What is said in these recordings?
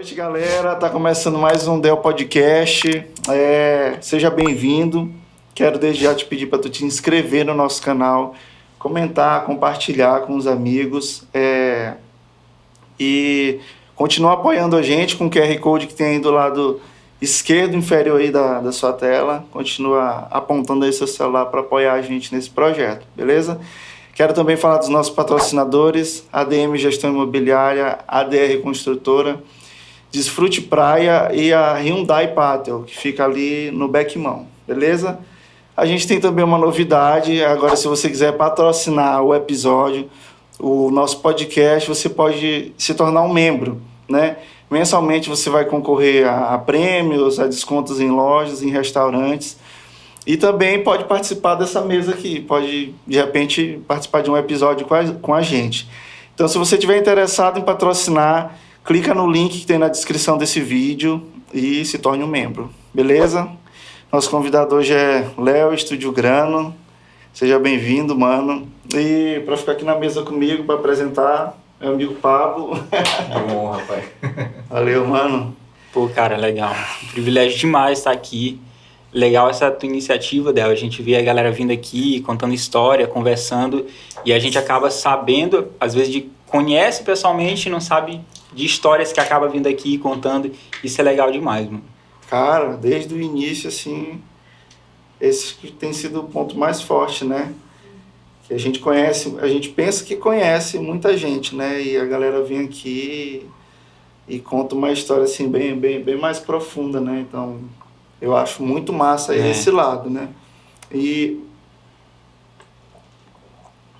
noite, galera. Tá começando mais um Del Podcast. Seja bem-vindo. Quero desde já te pedir para tu te inscrever no nosso canal, comentar, compartilhar com os amigos e continuar apoiando a gente com o QR Code que tem aí do lado esquerdo inferior aí da sua tela. Continua apontando aí seu celular para apoiar a gente nesse projeto, beleza? Quero também falar dos nossos patrocinadores, ADM Gestão Imobiliária, ADR Construtora, Desfrute Praia e a Hyundai Pátio, que fica ali no Beckmão, beleza? A gente tem também uma novidade, agora se você quiser patrocinar o episódio, o nosso podcast, você pode se tornar um membro, né? Mensalmente você vai concorrer a prêmios, a descontos em lojas, em restaurantes, e também pode participar dessa mesa aqui, pode, de repente, participar de um episódio com a gente. Então, se você estiver interessado em patrocinar, clica no link que tem na descrição desse vídeo e se torne um membro, beleza? Nosso convidado hoje é Léo, Estúdio Grano. Seja bem-vindo, mano. E para ficar aqui na mesa comigo, para apresentar, meu amigo Pablo. É bom, rapaz. Valeu, mano. Pô, cara, legal. Um privilégio demais estar aqui. Legal essa tua iniciativa, Del. A gente vê a galera vindo aqui, contando história, conversando, e a gente acaba sabendo, às vezes conhece pessoalmente e não sabe de histórias que acaba vindo aqui contando. Isso é legal demais, mano. Cara, desde o início, assim, esse tem sido o ponto mais forte, né? Que a gente conhece, a gente pensa que conhece muita gente, né? E a galera vem aqui e conta uma história, assim, bem mais profunda, né? Então, eu acho muito massa esse lado, né? E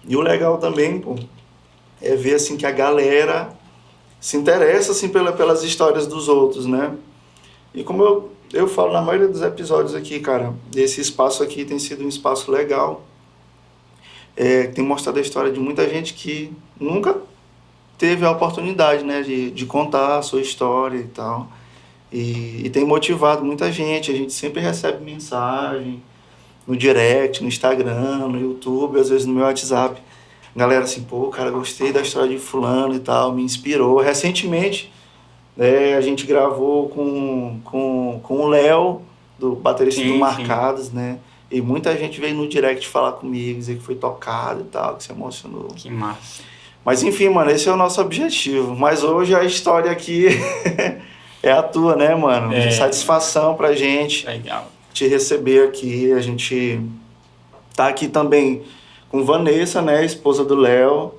o legal também, pô, é ver, assim, que a galera se interessa, assim, pelas histórias dos outros, né? E como eu falo na maioria dos episódios aqui, cara, esse espaço aqui tem sido um espaço legal, tem mostrado a história de muita gente que nunca teve a oportunidade, né, de contar a sua história e tal. E tem motivado muita gente. A gente sempre recebe mensagem no direct, no Instagram, no YouTube, às vezes no meu WhatsApp. Galera assim, pô, cara, gostei da história de fulano e tal, me inspirou. Recentemente, a gente gravou com o Léo, do baterista do Marcados, né? E muita gente veio no direct falar comigo, dizer que foi tocado e tal, que se emocionou. Que massa. Mas enfim, mano, esse é o nosso objetivo. Mas hoje a história aqui é a tua, né, mano? Satisfação pra gente. Legal. Te receber aqui. A gente tá aqui também com Vanessa, né, esposa do Léo,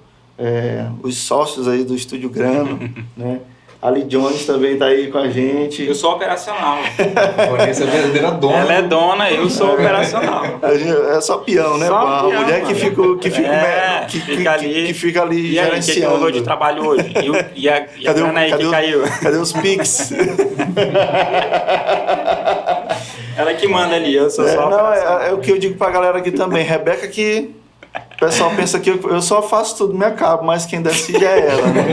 os sócios aí do Estúdio Grano, né? Ali Jones também tá aí com a gente. Eu sou operacional. Vanessa é a verdadeira dona. Ela é dona, eu sou operacional. É só peão, né? Só a peão, mulher mano. que fica ali e aí, gerenciando. o que rolou de trabalho hoje? E a grana aí que caiu? Cadê os Pix? Ela que manda ali, eu sou só operacional. É o que eu digo pra galera aqui também. Rebeca que... O pessoal pensa que eu só faço tudo, me acabo, mas quem decide é ela, né?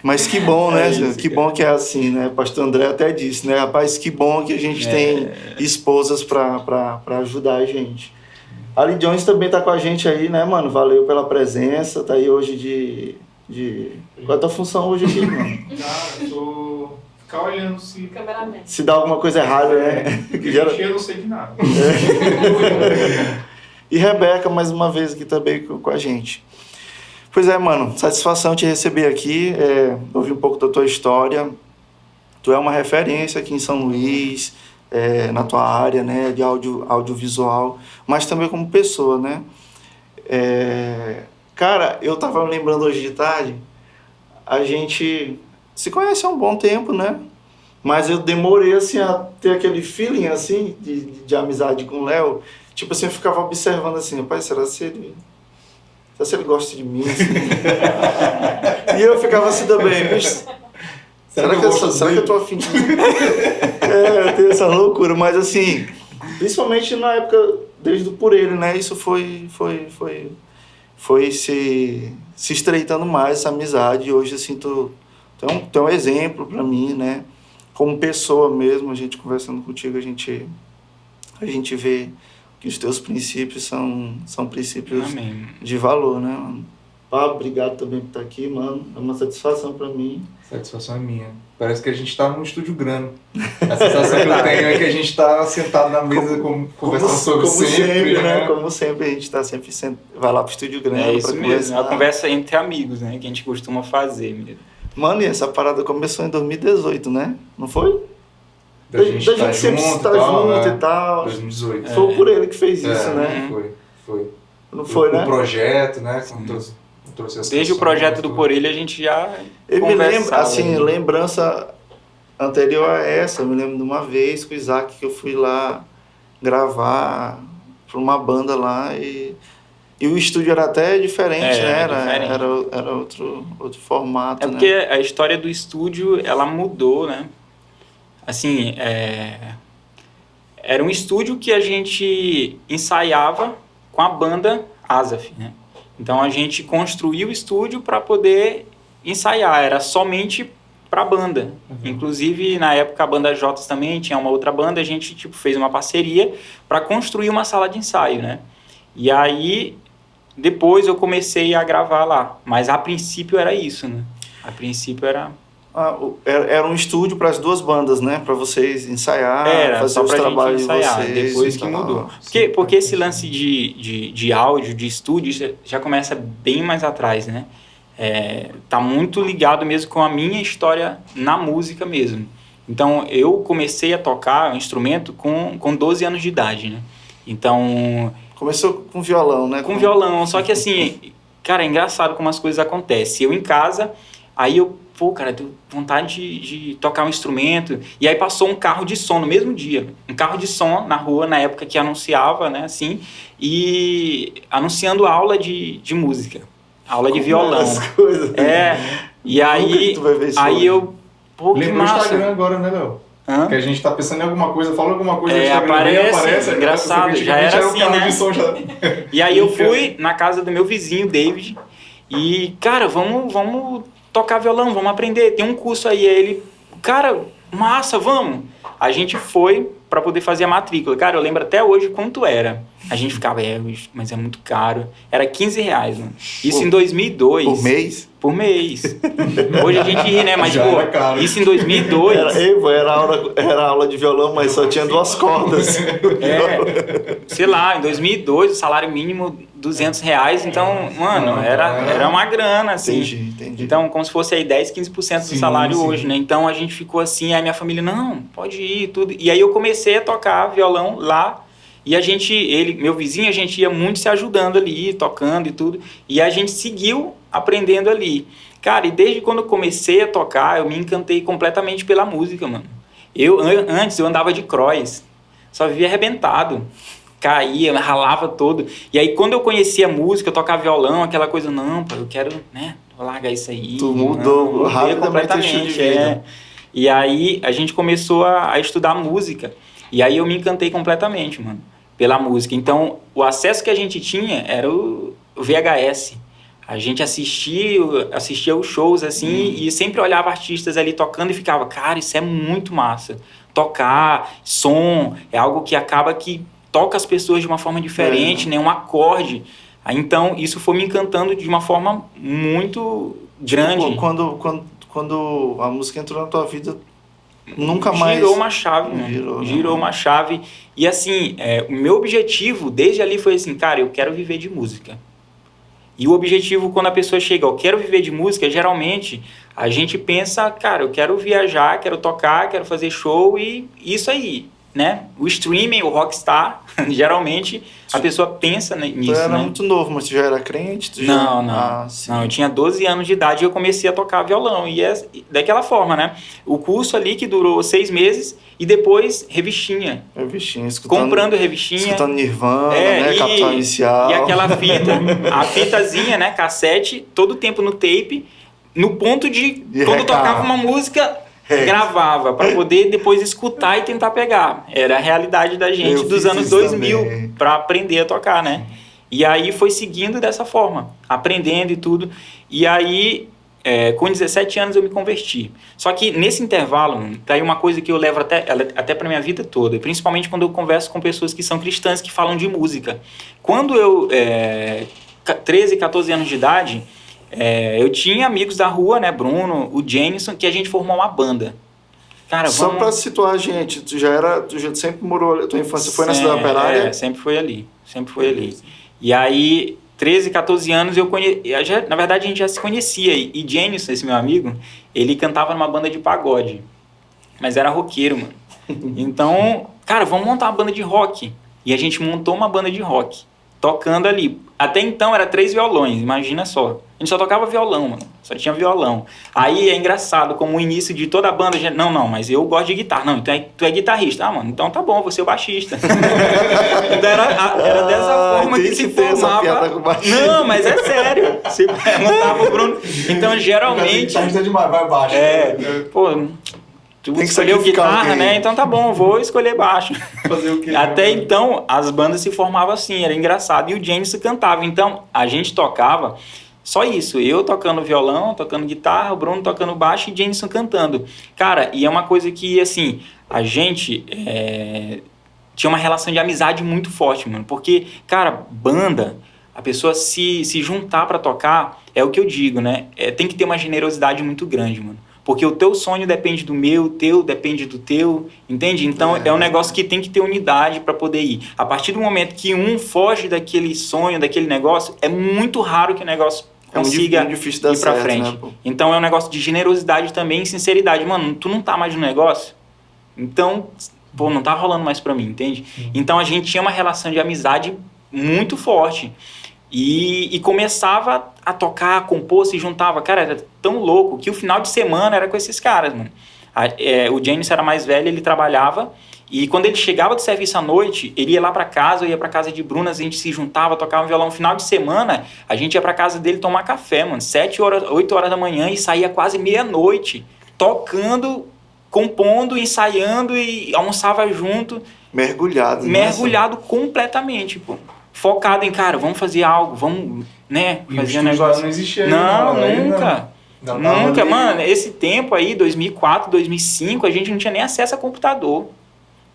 Mas que bom, né? Que bom que é assim, né? O pastor André até disse, né? Rapaz, que bom que a gente tem esposas pra ajudar a gente. Ali Jones também tá com a gente aí, né, mano? Valeu pela presença, tá aí hoje Qual é a tua função hoje aqui, mano? Eu tô... Ficar olhando se dá alguma coisa errada, né? Eu não sei de nada. E Rebeca, mais uma vez aqui também com a gente. Pois é, mano, satisfação te receber aqui, ouvir um pouco da tua história. Tu é uma referência aqui em São Luís, na tua área, né, de audiovisual, mas também como pessoa, né? Cara, eu tava me lembrando hoje de tarde, a gente se conhece há um bom tempo, né? Mas eu demorei, assim, a ter aquele feeling, assim, de amizade com o Léo. Tipo assim, eu ficava observando assim, rapaz, será se ele gosta de mim? Assim? E eu ficava assim também, bicho, será que eu tô afim de mim? Eu tenho essa loucura, mas assim, principalmente na época, desde o Por Ele, né? Isso foi se estreitando mais, essa amizade. E hoje, assim, tu é um exemplo pra mim, né? Como pessoa mesmo, a gente conversando contigo, a gente vê que os teus princípios são princípios Amém. de valor, né, mano? Pablo, obrigado também por estar aqui, mano. É uma satisfação pra mim. Satisfação é minha. Parece que a gente tá num estúdio grande. A sensação que eu tenho é que a gente tá sentado na mesa conversando sobre sempre, né? Como sempre, a gente tá sempre vai lá pro estúdio grande É isso pra mesmo, é conversar. uma conversa entre amigos, né? Que a gente costuma fazer mesmo. Mano, e essa parada começou em 2018, né? Não foi? Da gente tá sempre junto estar e tal, junto né? e tal. 2018. Foi por ele que fez isso, né? Foi. Não foi, né? O projeto, né? Trouxe as Desde o canções, projeto do tudo. Por Ele a gente já Eu me lembro, conversava, assim, né? lembrança anterior a essa, eu me lembro de uma vez com o Isaac que eu fui lá gravar para uma banda lá e o estúdio era até diferente, né? diferente. Era outro formato, É né? porque a história do estúdio, ela mudou, né? Assim, era um estúdio que a gente ensaiava com a banda Asaf, né? Então a gente construiu o estúdio para poder ensaiar, era somente para a banda. Inclusive, na época, a banda Jotas também tinha uma outra banda, a gente fez uma parceria para construir uma sala de ensaio, né? E aí, depois eu comecei a gravar lá, mas a princípio era isso, né? A princípio era um estúdio para as duas bandas, né? Para vocês ensaiar, fazer só os pra gente trabalhos ensaiar, de vocês. depois e que tal. mudou. Porque esse lance de áudio, de estúdio, isso já começa bem mais atrás, né? Tá muito ligado mesmo com a minha história na música mesmo. Então, eu comecei a tocar um instrumento com 12 anos de idade, né? Então... Começou com violão, né? Com violão, só que assim, cara, é engraçado como as coisas acontecem. Eu em casa, aí eu, cara, tenho vontade de tocar um instrumento. E aí passou um carro de som no mesmo dia. Um carro de som na rua, na época que anunciava, né, assim, e anunciando aula de música. Aula de violão. As coisas. E aí, tu vai ver isso aí hoje. eu, pô, que Lembrou o massa. Instagram agora, né, Léo? Hã? Que a gente tá pensando em alguma coisa, fala alguma coisa no Instagram, aparece, engraçado, já era assim, carro né? de som, já... E aí eu fui na casa do meu vizinho, David, e, cara, vamos tocar violão, vamos aprender, tem um curso aí. Aí ele, cara, massa, vamos. A gente foi para poder fazer a matrícula. Cara, eu lembro até hoje quanto era. A gente ficava, mas é muito caro. Era R$15, mano. Isso em 2002. Por mês? Por mês. Hoje a gente ri, né? Mas, Já pô, era caro. isso em 2002. Era aula de violão, mas só tinha 2 cordas. Sei lá, em 2002 o salário mínimo R$200, então, mano, era uma grana, assim. Entendi. Então, como se fosse aí 10, 15% do Sim, salário sim. hoje, né? Então, a gente ficou assim, aí minha família, não, pode ir, tudo. E aí eu comecei a tocar violão lá, e meu vizinho, a gente ia muito se ajudando ali, tocando e tudo, e a gente seguiu aprendendo ali. Cara, e desde quando eu comecei a tocar, eu me encantei completamente pela música, mano. Antes eu andava de cross, só vivia arrebentado. Caía, ralava todo. E aí, quando eu conhecia a música, eu tocava violão, aquela coisa, não, pô, eu quero, né, vou largar isso aí. Tu mudou rapidamente o estilo de vida. E aí, a gente começou a estudar música. E aí, eu me encantei completamente, mano, pela música. Então, o acesso que a gente tinha era o VHS. A gente assistia os shows, assim, e sempre olhava artistas ali tocando e ficava, cara, isso é muito massa. Tocar, som, é algo que acaba que toca as pessoas de uma forma diferente, né? Um acorde. Então, isso foi me encantando de uma forma muito grande. Quando a música entrou na tua vida, nunca mais... Girou uma chave, né? Girou uma chave. E assim, o meu objetivo desde ali foi assim, cara, eu quero viver de música. E o objetivo, quando a pessoa chega, eu quero viver de música, geralmente a gente pensa, cara, eu quero viajar, quero tocar, quero fazer show e isso aí, né? O streaming, o rockstar, geralmente a pessoa pensa nisso, Tu era né? muito novo, mas tu já era crente? Não. Sim. Eu tinha 12 anos de idade e eu comecei a tocar violão. E é daquela forma, né? O curso ali que durou 6 meses e depois revistinha. Revistinha, escutando... Comprando revistinha. Escutando Nirvana, né? Capital Inicial. E aquela fita, a fitazinha, né? Cassete, todo o tempo no tape, no ponto de quando tocava uma música... gravava para poder depois escutar e tentar pegar. Era a realidade da gente dos anos 2000 para aprender a tocar, né? E aí foi seguindo dessa forma, aprendendo e tudo. E aí, com 17 anos eu me converti. Só que nesse intervalo, tá aí uma coisa que eu levo até para minha vida toda, e principalmente quando eu converso com pessoas que são cristãs, que falam de música. Quando eu, 13, 14 anos de idade, eu tinha amigos da rua, né, Bruno, o Jenison, que a gente formou uma banda. Cara, Só pra situar a gente, tu já sempre morou, tua infância foi na Cidade Operária? Sempre foi ali. E aí, 13, 14 anos, na verdade a gente já se conhecia. E Jenison, esse meu amigo, ele cantava numa banda de pagode. Mas era roqueiro, mano. Então, cara, vamos montar uma banda de rock. E a gente montou uma banda de rock, tocando ali. Até então era 3 violões, imagina só. A gente só tocava violão, mano. Só tinha violão. Aí é engraçado, como o início de toda a banda, a gente, não, mas eu gosto de guitarra. Não, tu é guitarrista. Ah, mano, então tá bom, vou ser o baixista. Então era dessa forma que se formava. Não, mas é sério. Você perguntava o Bruno. Então, geralmente... Guitarrista demais, vai baixo. Tu escolheu guitarra, né? Então tá bom, vou escolher baixo. Fazer o quê? Até então, as bandas se formavam assim, era engraçado. E o Jenison cantava. Então, a gente tocava só isso. Eu tocando violão, tocando guitarra, o Bruno tocando baixo e Jenison cantando. Cara, e é uma coisa que, assim, a gente tinha uma relação de amizade muito forte, mano. Porque, cara, banda, a pessoa se juntar pra tocar, é o que eu digo, né? Tem que ter uma generosidade muito grande, mano. Porque o teu sonho depende do meu, o teu depende do teu, entende? Então é um negócio que tem que ter unidade para poder ir. A partir do momento que um foge daquele sonho, daquele negócio, é muito raro que o negócio consiga difícil dar ir para certo, frente. né, pô? Então é um negócio de generosidade também e sinceridade. Mano, tu não tá mais no negócio? Então, pô, não tá rolando mais para mim, entende? Então a gente tinha uma relação de amizade muito forte. E começava a tocar, a compor, se juntava. Cara, era tão louco que o final de semana era com esses caras, mano. O James era mais velho, ele trabalhava. E quando ele chegava do serviço à noite, ele ia lá pra casa, eu ia pra casa de Bruno, a gente se juntava, tocava um violão. No final de semana, a gente ia pra casa dele tomar café, mano. 7 horas, 8 horas da manhã e saía quase meia-noite, tocando, compondo, ensaiando e almoçava junto. Mergulhado. Mergulhado completamente, pô. Focado em, cara, vamos fazer algo, vamos, né, fazer um negócio. Não existia nunca. Nunca, mano. Esse tempo aí, 2004, 2005, a gente não tinha nem acesso a computador.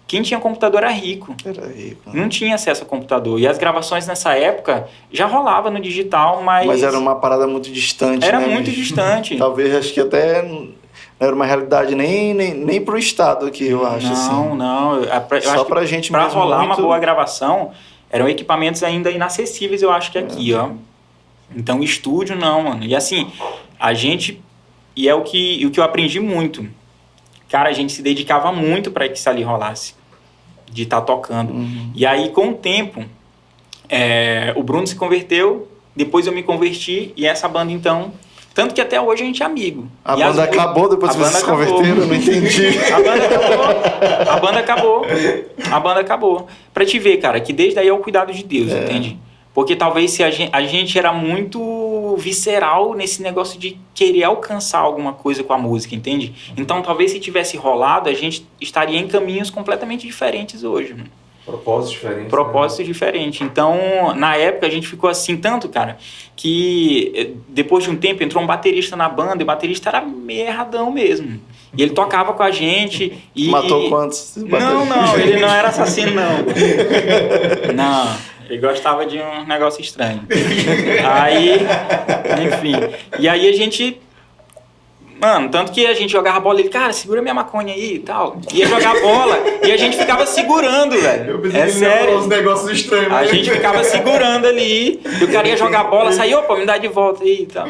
Quem tinha computador era rico. Era rico. Não tinha acesso a computador. E as gravações nessa época já rolava no digital, mas era uma parada muito distante, era né, muito bicho? distante. Talvez, acho que até não era uma realidade nem pro estado aqui, eu acho. Não. Eu Só acho pra gente pra mesmo. rolar muito... uma boa gravação, eram equipamentos ainda inacessíveis, eu acho que aqui, ó. Então, estúdio não, mano. E assim, a gente... E é o que eu aprendi muito. Cara, a gente se dedicava muito para que isso ali rolasse. De estar tocando. E aí, com o tempo, o Bruno se converteu, depois eu me converti, e essa banda, então... Tanto que até hoje a gente é amigo. A banda acabou depois que vocês se converteram? Eu não entendi. A banda acabou. Pra te ver, cara, que desde aí é o cuidado de Deus, entende? Porque talvez se a gente era muito visceral nesse negócio de querer alcançar alguma coisa com a música, entende? Então talvez se tivesse rolado, a gente estaria em caminhos completamente diferentes hoje, mano. Propósitos diferentes. Então, na época, a gente ficou assim tanto, cara, que depois de um tempo entrou um baterista na banda, e o baterista era meio erradão mesmo. E ele tocava com a gente e... Matou quantos? Não, ele não era assassino, não. Não, ele gostava de um negócio estranho. Aí, enfim. E aí a gente... Mano, tanto que a gente jogava bola, ele, cara, segura minha maconha aí e tal. Ia jogar bola e a gente ficava segurando, velho. Eu pensei que sério. Uns negócios estranhos. A gente ficava segurando ali, e o cara ia jogar bola, saía, opa, me dá de volta aí e tal.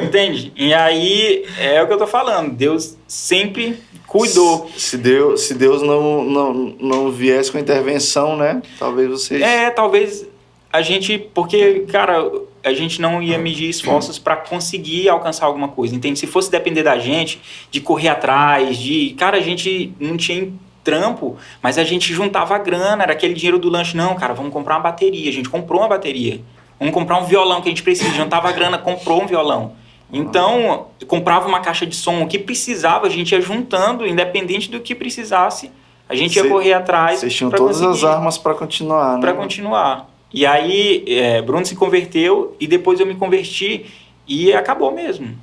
Entende? E aí, é o que eu tô falando, Deus sempre cuidou. Se Deus não viesse com intervenção, né? Talvez vocês... Talvez a gente... Porque, cara... a gente não ia medir esforços para conseguir alcançar alguma coisa, entende? Se fosse depender da gente, de correr atrás, cara, a gente não tinha trampo, mas a gente juntava a grana, era aquele dinheiro do lanche, não, cara, vamos comprar uma bateria, a gente comprou uma bateria, vamos comprar um violão que a gente precisa, juntava a grana, comprou um violão. Então, comprava uma caixa de som, o que precisava, a gente ia juntando, independente do que precisasse, a gente ia correr atrás. Vocês tinham todas as armas para continuar, né? Para continuar. E aí, Bruno se converteu e depois eu me converti e acabou mesmo.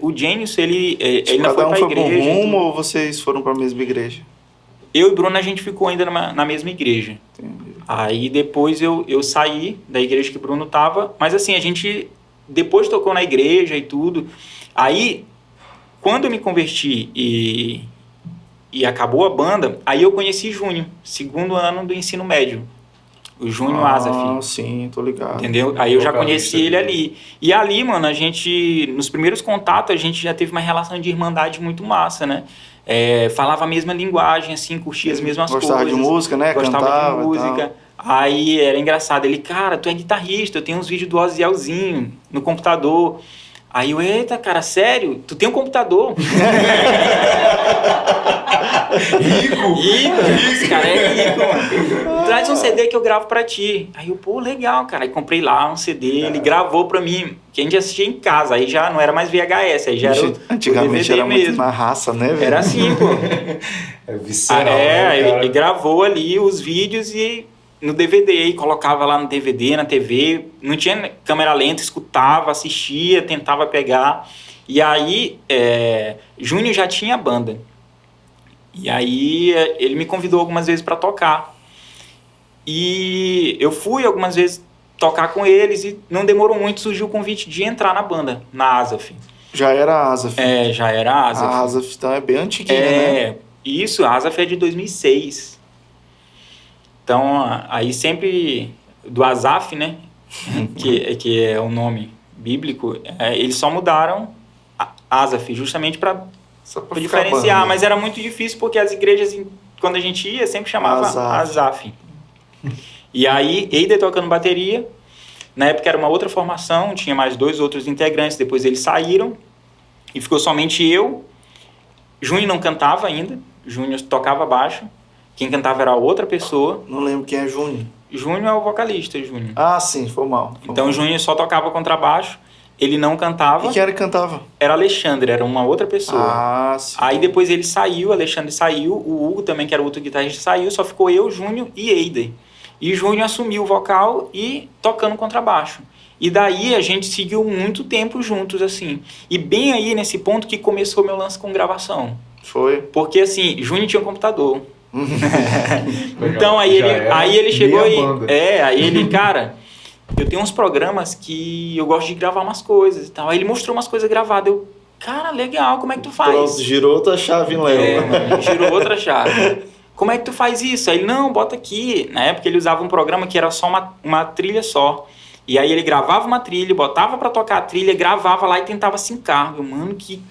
O Gênios, ele ainda foi para a igreja. Cada um foi para um rumo ou vocês foram para a mesma igreja? Eu e Bruno, a gente ficou ainda na mesma igreja. Entendi. Aí depois eu saí da igreja que o Bruno estava, mas assim, a gente depois tocou na igreja e tudo. Aí, quando eu me converti e acabou a banda, aí eu conheci Júnior, segundo ano do ensino médio. O Júnior Azaf. Ah, sim, tô ligado. Entendeu? Aí eu já Vocalista conheci ele dele. ali. E ali, mano, a gente, nos primeiros contatos, a gente já teve uma relação de irmandade muito massa, né? Falava a mesma linguagem, assim, curtia as mesmas Gostava coisas. de música, né? Gostava Cantava de e música. tal. Aí era engraçado. Ele, cara, tu é guitarrista, eu tenho uns vídeos do Ozielzinho no computador. Aí eu, eita, cara, sério? Tu tem um computador? Rico, esse cara é rico, mano. Traz um CD que eu gravo pra ti. Aí eu, pô, legal, cara. Aí comprei lá um CD, ele gravou pra mim, que a gente assistia em casa. Aí já não era mais VHS, aí já era o Antigamente DVD era muito mesmo. na raça, né, velho? Era assim, pô. É visceral, né, Ele cara? gravou ali os vídeos e no DVD, e colocava lá no DVD, na TV. Não tinha câmera lenta, escutava, assistia, tentava pegar. E aí, Júnior já tinha banda. E aí ele me convidou algumas vezes para tocar. E eu fui algumas vezes tocar com eles e não demorou muito, surgiu o convite de entrar na banda, na Azaf. Já era a Azaf. Já era a Azaf. A Azaf então é bem antiguinha, né? Isso, a Azaf é de 2006. Então, aí sempre do Azaf, né, que é o nome bíblico, eles só mudaram a Azaf, justamente para Só pra ficar diferenciar, banda. mas era muito difícil porque as igrejas, quando a gente ia, sempre chamava Azaf. E aí, Eider tocando bateria, na época era uma outra formação, tinha mais 2 outros integrantes, depois eles saíram e ficou somente eu. Júnior não cantava ainda, Júnior tocava baixo, quem cantava era outra pessoa. Não lembro quem é Júnior. Júnior é o vocalista, Júnior. Ah, sim, foi mal. Então o Júnior só tocava contrabaixo, ele não cantava. E quem era que cantava? Era Alexandre, era uma outra pessoa. Ah, sim. Aí depois ele saiu, Alexandre saiu, o Hugo também, que era outro guitarrista, saiu, só ficou eu, Júnior e Eider. E Júnior assumiu o vocal e tocando contrabaixo. E daí a gente seguiu muito tempo juntos, assim. E bem aí nesse ponto que começou meu lance com gravação. Foi. Porque assim, Júnior tinha um computador. Legal. Então aí ele chegou meia e... banda. Aí ele, cara, eu tenho uns programas que eu gosto de gravar umas coisas e tal. Aí ele mostrou umas coisas gravadas. Eu, cara, legal, como é que tu faz? Pronto, girou outra chave em Léo. Mano, girou outra chave. Como é que tu faz isso? Aí ele, não, bota aqui. Na época ele usava um programa que era só uma trilha só. E aí ele gravava uma trilha, botava pra tocar a trilha, gravava lá e tentava sincar. Eu, mano, que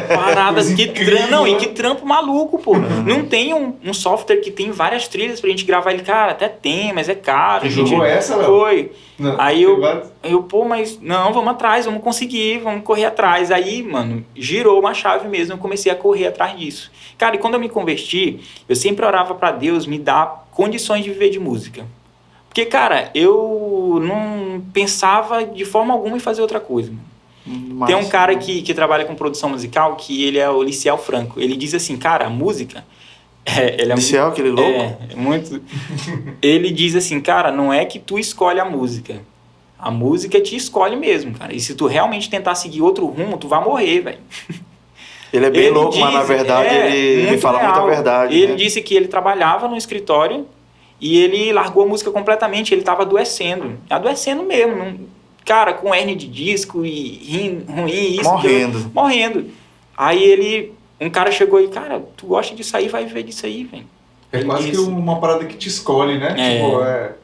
parada, que trampo maluco, pô. Não tem um software que tem várias trilhas pra gente gravar. Ele, cara, até tem, mas é caro. Tu jogou essa, Léo? Foi. Não, Aí tem vários? eu, pô, mas não, vamos atrás, vamos conseguir, vamos correr atrás. Aí, mano, girou uma chave mesmo, eu comecei a correr atrás disso. Cara, e quando eu me converti, eu sempre orava pra Deus me dar condições de viver de música. Porque, cara, eu não pensava de forma alguma em fazer outra coisa. Tem um cara que trabalha com produção musical, que ele é o Liciel Franco. Ele diz assim, cara, a música... ele é Liciel, aquele louco? É muito... Ele diz assim, cara, não é que tu escolhe a música. A música te escolhe mesmo, cara. E se tu realmente tentar seguir outro rumo, tu vai morrer, velho. Ele é bem louco, mas na verdade ele muito fala real. muita verdade. Ele né? disse que ele trabalhava no escritório e ele largou a música completamente. Ele tava adoecendo mesmo. Cara, com hernia de disco e ruim, isso. Morrendo. Morrendo. Aí um cara chegou e, cara, tu gosta disso aí, vai viver disso aí, velho. É quase que Isso. uma parada que te escolhe, né? Tipo, eu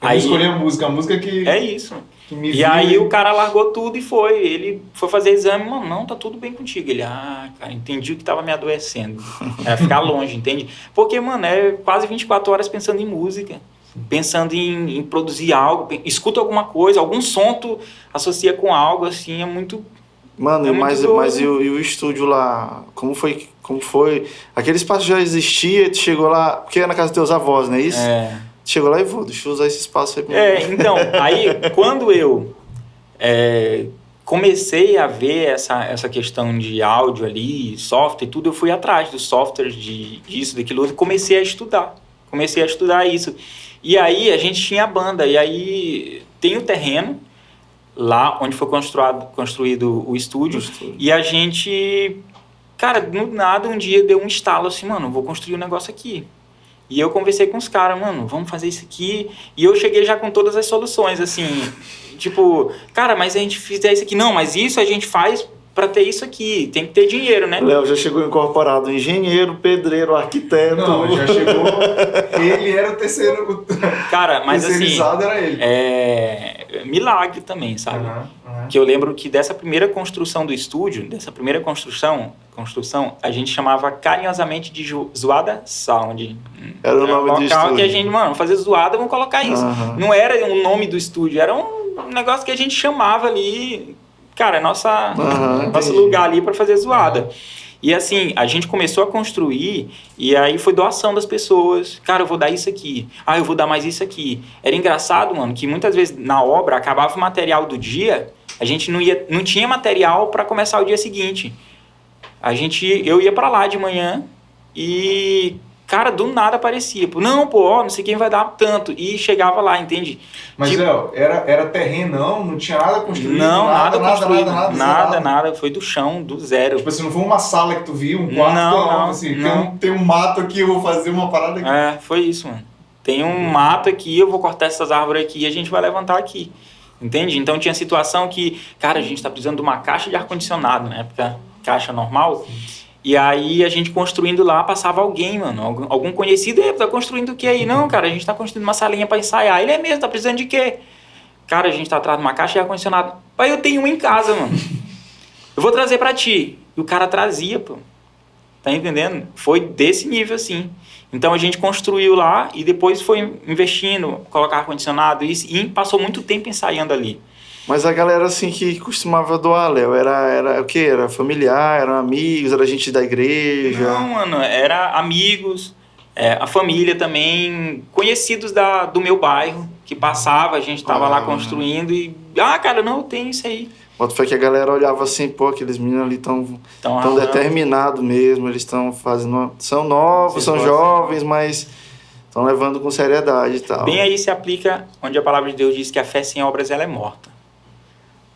Aí- não escolhi a música que, É isso. que me E viu aí o cara largou tudo e foi. Ele foi fazer exame, mano, não, tá tudo bem contigo. Ele, cara, entendi o que tava me adoecendo. É ficar longe, entende? Porque, mano, é quase 24 horas pensando em música. Pensando em produzir algo. Escuta alguma coisa, algum som tu associa com algo, assim, é muito... Mano, É muito mas doido. e o estúdio lá? Como foi? Aquele espaço já existia, tu chegou lá, porque é na casa dos teus avós, não é isso? Tu chegou lá e deixa eu usar esse espaço aí. Então, aí quando eu comecei a ver essa questão de áudio ali, software e tudo, eu fui atrás dos softwares disso, daquilo outro, comecei a estudar isso. E aí a gente tinha a banda, e aí tem o terreno lá onde foi construído o estúdio, e a gente, cara, do nada um dia deu um estalo assim, mano, vou construir um negócio aqui. E eu conversei com os caras, mano, vamos fazer isso aqui. E eu cheguei já com todas as soluções, assim, tipo, cara, mas a gente fizer isso aqui. Não, mas isso a gente faz pra ter isso aqui. Tem que ter dinheiro, né? Léo já chegou incorporado, engenheiro, pedreiro, arquiteto. Não, já chegou. Ele era o terceiro. Cara, mas assim, terceirizado era ele. é milagre também, sabe? Que eu lembro que dessa primeira construção do estúdio, a gente chamava carinhosamente de Zoada Sound. Era o nome do local estúdio. que a gente, mano, fazer zoada, vamos colocar isso. Aham. Não era o nome do estúdio, era um negócio que a gente chamava ali, cara, nosso entendi. lugar ali para fazer zoada. E assim, a gente começou a construir e aí foi doação das pessoas. Cara, eu vou dar isso aqui. Ah, eu vou dar mais isso aqui. Era engraçado, mano, que muitas vezes na obra acabava o material do dia, a gente não tinha material para começar o dia seguinte. Eu ia para lá de manhã e, cara, do nada aparecia. Não, pô, não sei quem vai dar tanto. E chegava lá, entende? Mas, Tipo, Léo, era terreno, não tinha nada construído? não, nada construído. Nada. Nada. Foi do chão, do zero. Tipo assim, não foi uma sala que tu viu, um quarto, Não, assim, não. Tem um mato aqui, eu vou fazer uma parada aqui. É, foi isso, mano. Tem um mato aqui, eu vou cortar essas árvores aqui e a gente vai levantar aqui. Entende? Então tinha situação que, cara, a gente tá precisando de uma caixa de ar-condicionado, na época, caixa normal. E aí a gente construindo lá, passava alguém, mano, algum conhecido, tá construindo o que aí? Não, cara, a gente tá construindo uma salinha pra ensaiar. Ele é mesmo, tá precisando de quê? Cara, a gente tá atrás de uma caixa de ar-condicionado. Pai, eu tenho uma em casa, mano. Eu vou trazer pra ti. E o cara trazia, pô. Tá entendendo? Foi desse nível, assim. Então a gente construiu lá e depois foi investindo, colocar ar-condicionado e passou muito tempo ensaiando ali. Mas a galera, assim, que costumava doar, Léo, era o quê? Era familiar, eram amigos, era gente da igreja? Não, mano, era amigos, a família também, conhecidos do meu bairro, que passava, a gente tava lá construindo e... Ah, cara, não, eu tenho isso aí. Bota fé que a galera olhava assim, pô, aqueles meninos ali tão determinados mesmo, eles estão fazendo... São novos, são jovens, mas estão levando com seriedade e tal. Bem aí se aplica onde a palavra de Deus diz que a fé sem obras ela é morta.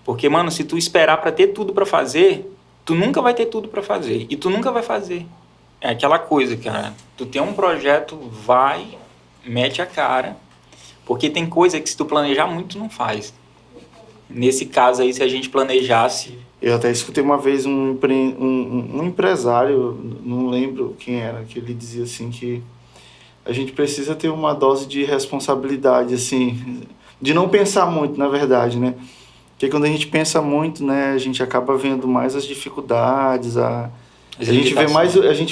Porque, mano, se tu esperar pra ter tudo pra fazer, tu nunca vai ter tudo pra fazer. E tu nunca vai fazer. É aquela coisa, cara. Tu tem um projeto, vai, mete a cara. Porque tem coisa que se tu planejar muito, tu não faz. Nesse caso aí, se a gente planejasse... Eu até escutei uma vez um empresário, não lembro quem era, que ele dizia assim que a gente precisa ter uma dose de responsabilidade, assim, de não pensar muito, na verdade, né? Porque quando a gente pensa muito, né, a gente acaba vendo mais as dificuldades, a gente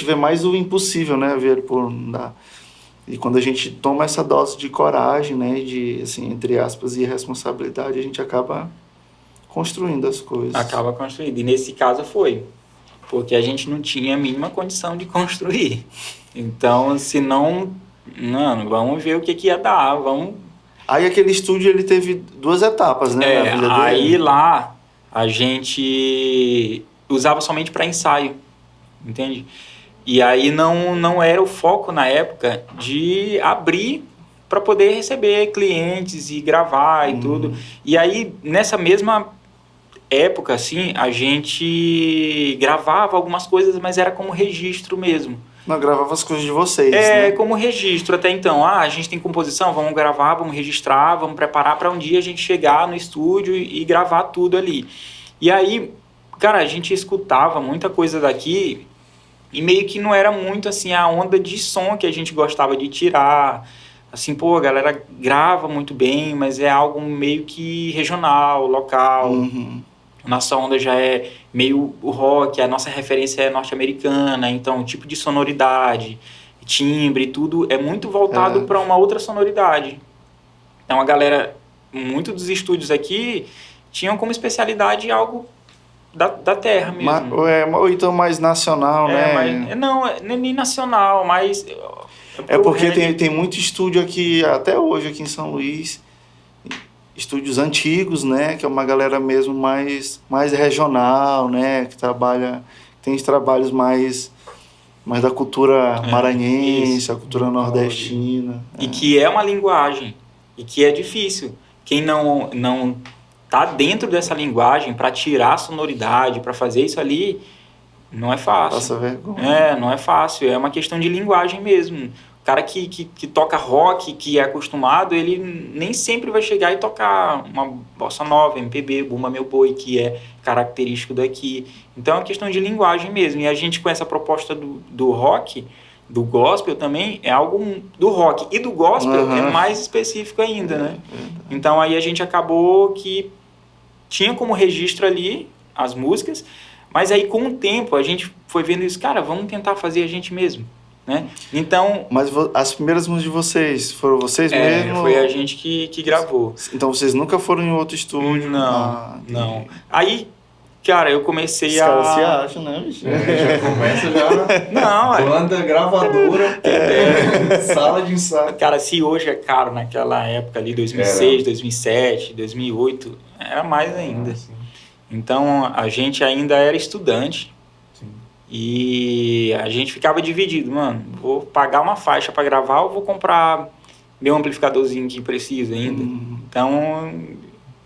vê mais o impossível, né, ver por não dar. E quando a gente toma essa dose de coragem, né, de, assim, entre aspas, e responsabilidade, a gente acaba construindo as coisas. Acaba construindo. E nesse caso foi. Porque a gente não tinha a mínima condição de construir. Então, se não... Mano, vamos ver o que ia dar, vamos... Aí aquele estúdio, ele teve 2 etapas, né, na vida dele. Aí lá, a gente usava somente para ensaio, entende? E aí não era o foco na época de abrir para poder receber clientes e gravar e tudo. E aí, nessa mesma época, assim, a gente gravava algumas coisas, mas era como registro mesmo. Não, gravava as coisas de vocês, né? Como registro até então. A gente tem composição, vamos gravar, vamos registrar, vamos preparar para um dia a gente chegar no estúdio e gravar tudo ali. E aí, cara, a gente escutava muita coisa daqui e meio que não era muito, assim, a onda de som que a gente gostava de tirar. Assim, pô, a galera grava muito bem, mas é algo meio que regional, local. Nossa onda já é meio o rock, a nossa referência é norte-americana, então o tipo de sonoridade, timbre, tudo é muito voltado para uma outra sonoridade. Então a galera, muito dos estúdios aqui, tinham como especialidade algo da terra mesmo. Ou então mais nacional, né? Não é nem nacional, mas... É porque tem muito estúdio aqui, até hoje aqui em São Luís, estúdios antigos, né, que é uma galera mesmo mais regional, né, que tem os trabalhos mais da cultura maranhense, a cultura nordestina. E que é uma linguagem, e que é difícil. Quem não tá dentro dessa linguagem para tirar a sonoridade, para fazer isso ali, não é fácil. Passa vergonha. Não é fácil, é uma questão de linguagem mesmo. O cara que toca rock, que é acostumado, ele nem sempre vai chegar e tocar uma bossa nova, MPB, Bumba Meu Boi, que é característico daqui. Então é uma questão de linguagem mesmo. E a gente, com essa proposta do rock, do gospel também, é algo do rock. E do gospel é mais específico ainda, né? Então aí a gente acabou que tinha como registro ali as músicas, mas aí com o tempo a gente foi vendo isso, cara, vamos tentar fazer a gente mesmo. Né? Então, mas as primeiras músicas de vocês foram vocês mesmo? Foi a gente que gravou. Então vocês nunca foram em outro estúdio? Não. Aí, cara, eu comecei Os caras se acham, né, bicho? Já começa já. Não, banda, gravadora, sala de ensaio. Cara, se hoje é caro naquela época ali, 2006, 2007, 2008, era mais ainda. Então, a gente ainda era estudante. E a gente ficava dividido, mano, vou pagar uma faixa para gravar ou vou comprar meu amplificadorzinho que precisa ainda. Então,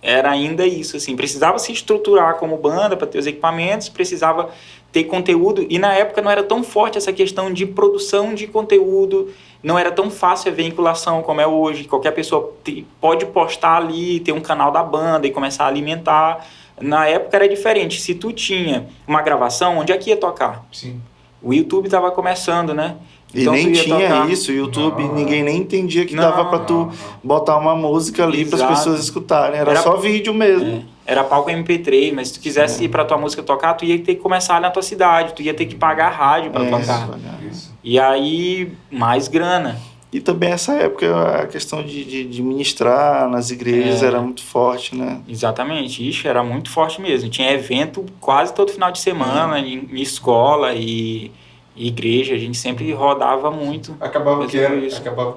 era ainda isso, assim, precisava se estruturar como banda para ter os equipamentos, precisava ter conteúdo, e na época não era tão forte essa questão de produção de conteúdo, não era tão fácil a veiculação como é hoje, qualquer pessoa pode postar ali, ter um canal da banda e começar a alimentar. Na época era diferente. Se tu tinha uma gravação, onde é que ia tocar? Sim. O YouTube estava começando, né? Então, e nem tinha isso, o YouTube, ninguém nem entendia que dava para tu botar uma música ali para as pessoas escutarem. Era só vídeo mesmo. Era palco MP3, mas se tu quisesse ir para tua música tocar, tu ia ter que começar na tua cidade, tu ia ter que pagar a rádio para tocar. Isso. E aí, mais grana. E também essa época a questão de ministrar nas igrejas era muito forte, né? Exatamente, isso era muito forte mesmo. Tinha evento quase todo final de semana, em escola e igreja, a gente sempre rodava muito. Acabava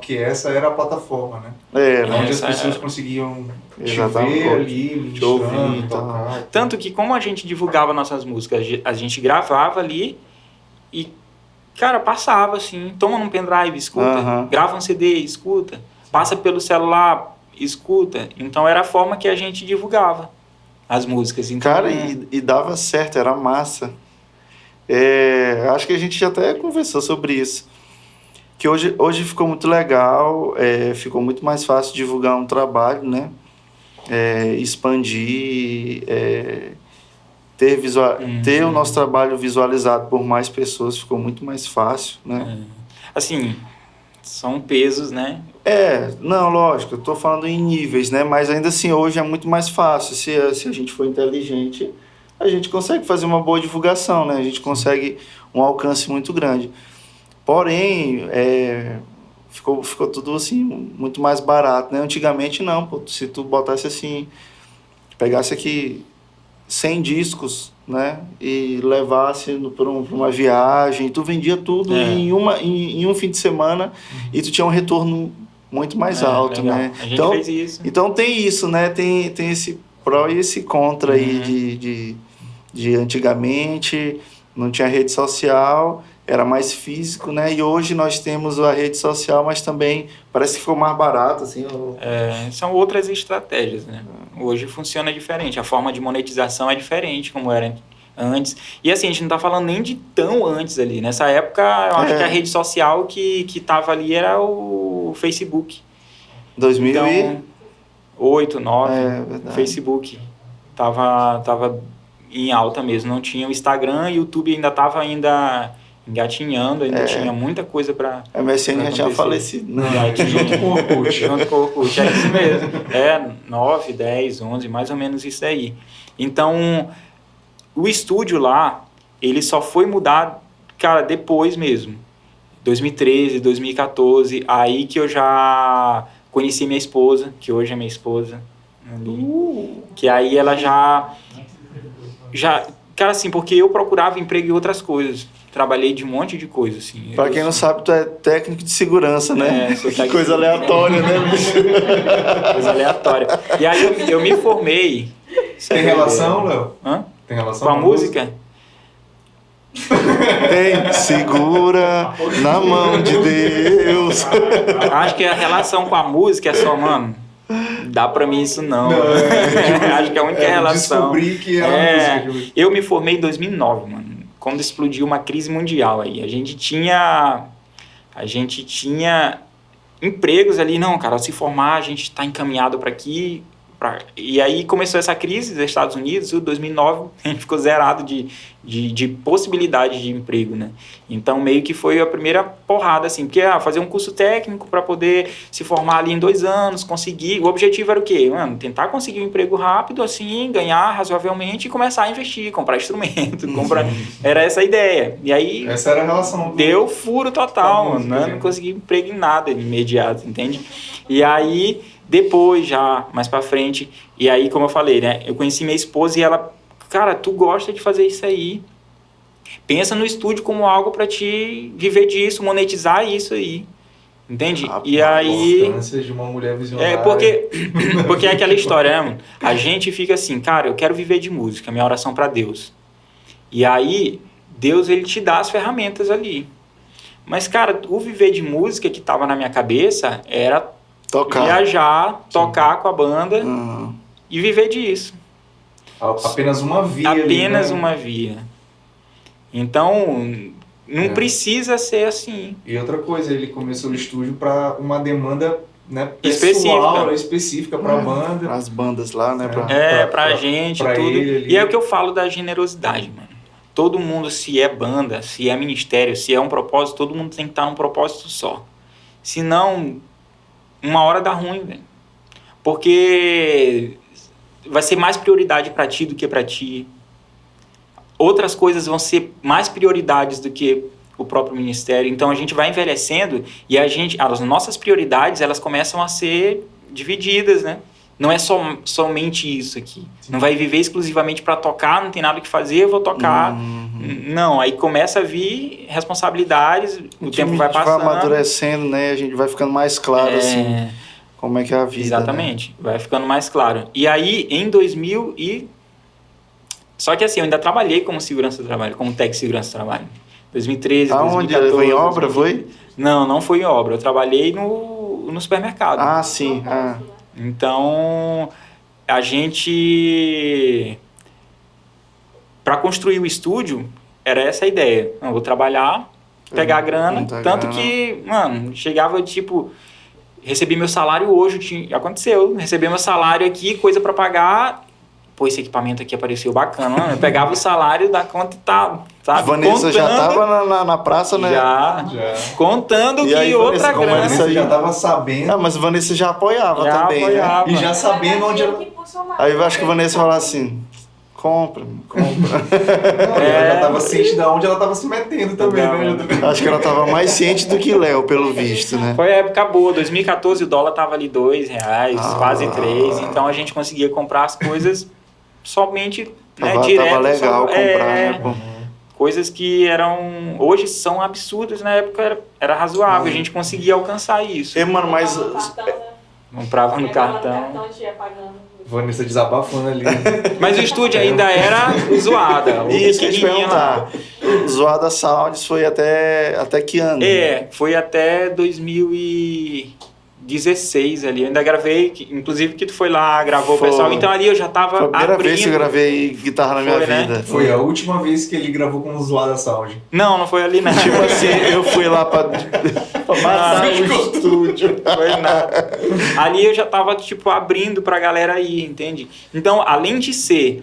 que essa era a plataforma, né? Onde as pessoas conseguiam te ver ali, te ouvir, tocar. Tanto que como a gente divulgava nossas músicas, a gente gravava ali e cara, passava assim, toma num pendrive, escuta, grava um CD, escuta, passa pelo celular, escuta. Então era a forma que a gente divulgava as músicas. Então, cara, e dava certo, era massa. Acho que a gente já até conversou sobre isso. Que hoje ficou muito legal, ficou muito mais fácil divulgar um trabalho, né? Expandir, ter o nosso trabalho visualizado por mais pessoas ficou muito mais fácil, né? Assim, são pesos, né? Não, lógico, eu tô falando em níveis, né? Mas ainda assim, hoje é muito mais fácil. Se a gente for inteligente, a gente consegue fazer uma boa divulgação, né? A gente consegue um alcance muito grande. Porém, ficou tudo assim, muito mais barato, né? Antigamente não, pô, se tu botasse assim, pegasse aqui 100 discos, né, e levasse para uma viagem, tu vendia tudo em um fim de semana e tu tinha um retorno muito mais alto, legal. Né? A gente fez isso. Então tem isso, né, tem esse pró e esse contra aí de antigamente não tinha rede social, era mais físico, né, e hoje nós temos a rede social, mas também parece que ficou mais barato, assim. São outras estratégias, né? Hoje funciona diferente, a forma de monetização é diferente como era antes. E assim, a gente não está falando nem de tão antes ali. Nessa época, eu acho que a rede social que estava ali era o Facebook. 2008, 2009, o Facebook tava em alta mesmo. Não tinha o Instagram, o YouTube ainda estava engatinhando, ainda tinha muita coisa para a MSN já tinha falecido. Junto com o Orkut. Junto com o Orkut, é isso mesmo. 9, 10, 11, mais ou menos isso aí. Então, o estúdio lá, ele só foi mudar, cara, depois mesmo. 2013, 2014, aí que eu já conheci minha esposa, que hoje é minha esposa. Que aí ela já... Cara, assim, porque eu procurava emprego em outras coisas. Trabalhei de um monte de coisa, assim. Pra quem não sabe, tu é técnico de segurança, né? Que coisa aleatória, né, bicho? Coisa aleatória. E aí eu me formei. Tem relação, Léo? Tem relação com a música? Tem. Segura na mão de Deus. Acho que a relação com a música é só, mano... Dá pra mim isso não. Acho que é a única relação. Descobri que era música. Eu me formei em 2009, mano. Quando explodiu uma crise mundial aí. A gente tinha a gente tinha empregos ali, não, cara, ao se formar a gente está encaminhado para aqui. E aí começou essa crise dos Estados Unidos, em 2009 a gente ficou zerado de possibilidade de emprego, né? Então meio que foi a primeira porrada, assim, porque fazer um curso técnico para poder se formar ali em 2 anos, conseguir, o objetivo era o quê? Mano, tentar conseguir um emprego rápido, assim, ganhar razoavelmente e começar a investir, comprar instrumento, era essa a ideia. E aí essa era a relação. Deu furo total, mano, né? Não consegui emprego em nada de imediato, entende? E aí depois já, mais pra frente, e aí como eu falei, né, eu conheci minha esposa e ela, cara, tu gosta de fazer isso aí, pensa no estúdio como algo pra te viver disso, monetizar isso aí, entende? E aí... A importância de uma mulher visionária. Porque é aquela história, né, a gente fica assim, cara, eu quero viver de música, minha oração pra Deus, e aí Deus, ele te dá as ferramentas ali, mas cara, o viver de música que tava na minha cabeça era viajar, tocar com a banda e viver disso. Apenas uma via. Apenas ali, né? uma via. Então, não precisa ser assim. E outra coisa, ele começou o estúdio para uma demanda, né, pessoal, específica para a banda. As bandas lá, né? Pra gente, pra tudo. Ele, e é o que eu falo da generosidade, mano. Todo mundo, se é banda, se é ministério, se é um propósito, todo mundo tem que estar num propósito só. Senão... uma hora dá ruim, velho. Porque vai ser mais prioridade pra ti do que pra ti. Outras coisas vão ser mais prioridades do que o próprio ministério. Então a gente vai envelhecendo e as nossas prioridades, elas começam a ser divididas, né? Não é somente isso aqui. Não vai viver exclusivamente para tocar, não tem nada o que fazer, eu vou tocar. Não, aí começa a vir responsabilidades, o tempo vai passando. Vai amadurecendo, né? A gente vai ficando mais claro, assim, como é que é a vida. Exatamente, né? Vai ficando mais claro. E aí, em 2000 e... Só que assim, eu ainda trabalhei como segurança do trabalho, como técnico de segurança do trabalho. 2013, Aonde? 2014... Foi em obra, foi? Não foi em obra. Eu trabalhei no supermercado. Ah, sim. Então, a gente... Para construir o estúdio, era essa a ideia. Eu vou trabalhar, pegar a grana. Tanto que, mano, chegava tipo... Recebi meu salário hoje, aconteceu. Recebi meu salário aqui, coisa para pagar... Pô, esse equipamento aqui apareceu bacana, mano. Eu pegava o salário da conta e tal, sabe? Vanessa já tava na praça, né? Já. Contando e aí, que outra Vanessa, grana... Vanessa já tava sabendo. Mas Vanessa já apoiava também, né? E já sabendo onde ela... Aí eu acho que a Vanessa falava assim... Compra. Ela já tava ciente de onde ela tava se metendo também, né? Acho que ela tava mais ciente do que Léo, pelo visto, né? Foi a época boa, 2014 o dólar tava ali R$2, quase 3, então a gente conseguia comprar as coisas somente, né, direto. Tava legal comprar, né? Pô. Coisas que hoje são absurdas, na época era razoável, a gente conseguia alcançar isso. Mano, mas... Comprava no cartão. Vanessa desabafando ali. Mas o estúdio ainda era zoada. Isso que eu ia te perguntar. Zoada Sounds foi até que ano? Foi até 2016 ali. Eu ainda gravei, inclusive que tu foi lá, gravou o pessoal. Então ali eu já tava foi a primeira vez que eu gravei guitarra na minha vida. Né? Foi a última vez que ele gravou com o Zoada Sound. Não foi ali não. Tipo assim, eu fui lá pra matar o estúdio. Foi nada. Ali eu já tava, tipo, abrindo pra galera aí, entende? Então, além de ser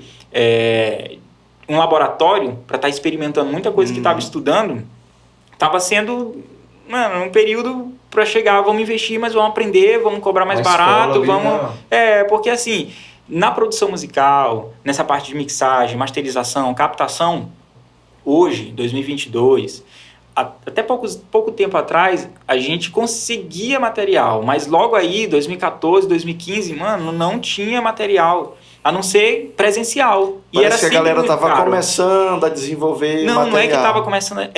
um laboratório, pra estar experimentando muita coisa que tava estudando, tava sendo, mano, um período pra chegar, vamos investir, mas vamos aprender, vamos cobrar mais barato, ali, vamos... Porque assim, na produção musical, nessa parte de mixagem, masterização, captação, hoje, 2022... Até pouco tempo atrás, a gente conseguia material, mas logo aí, 2014, 2015, mano, não tinha material, a não ser presencial. Parece que a galera tava começando a desenvolver material. Não é que tava começando...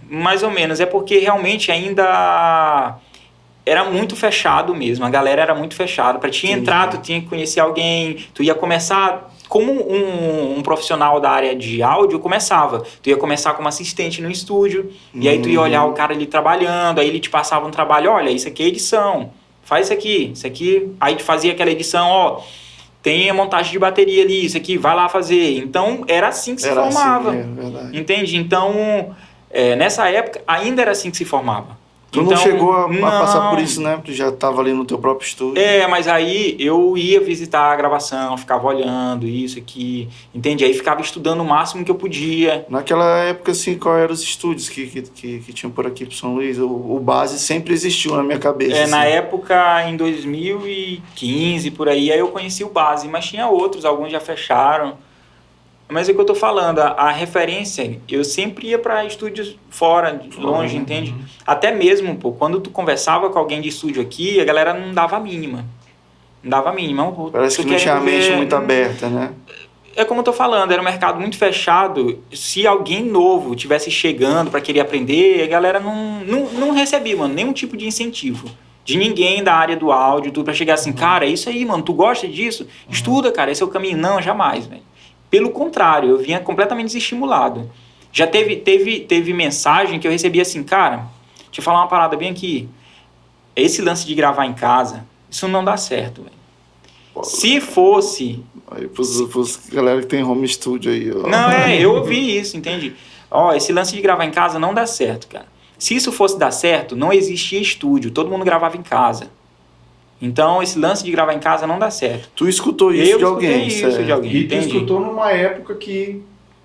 mais ou menos. É porque realmente ainda era muito fechado mesmo. A galera era muito fechada. Para te entrar, tu tinha que conhecer alguém, tu ia começar... Como um profissional da área de áudio começava. Tu ia começar como assistente no estúdio, e aí tu ia olhar o cara ali trabalhando, aí ele te passava um trabalho, olha, isso aqui é edição, faz isso aqui, aí tu fazia aquela edição, tem a montagem de bateria ali, isso aqui, vai lá fazer. Então, era assim que se formava. Assim, verdade. Entende? Então, nessa época, ainda era assim que se formava. Tu não chegou a passar por isso, né? Tu já estava ali no teu próprio estúdio. Mas aí eu ia visitar a gravação, ficava olhando isso aqui, entende? Aí ficava estudando o máximo que eu podia. Naquela época, assim, qual eram os estúdios que tinham por aqui pro São Luís? O Base sempre existiu na minha cabeça. Na assim. época, em 2015, por aí eu conheci o Base, mas tinha outros, alguns já fecharam. Mas é o que eu tô falando, a referência, eu sempre ia para estúdios fora, longe, entende? Até mesmo, pô, quando tu conversava com alguém de estúdio aqui, a galera não dava a mínima. Não dava a mínima. Pô, parece que não tinha a mente muito aberta, né? É como eu tô falando, era um mercado muito fechado. Se alguém novo tivesse chegando para querer aprender, a galera não recebia, mano, nenhum tipo de incentivo. De ninguém da área do áudio, tudo, para chegar assim, cara, é isso aí, mano, tu gosta disso? Estuda, cara, esse é o caminho. Não, jamais, velho. Pelo contrário, eu vinha completamente desestimulado. Já teve mensagem que eu recebi assim, cara, deixa eu falar uma parada bem aqui. Esse lance de gravar em casa, isso não dá certo, velho. Se fosse... Aí pros galera que tem home studio aí, ó. Não, eu ouvi isso, entende? Esse lance de gravar em casa não dá certo, cara. Se isso fosse dar certo, não existia estúdio, todo mundo gravava em casa. Então, esse lance de gravar em casa não dá certo. Tu escutou isso de alguém, isso de alguém, E tu escutou numa época que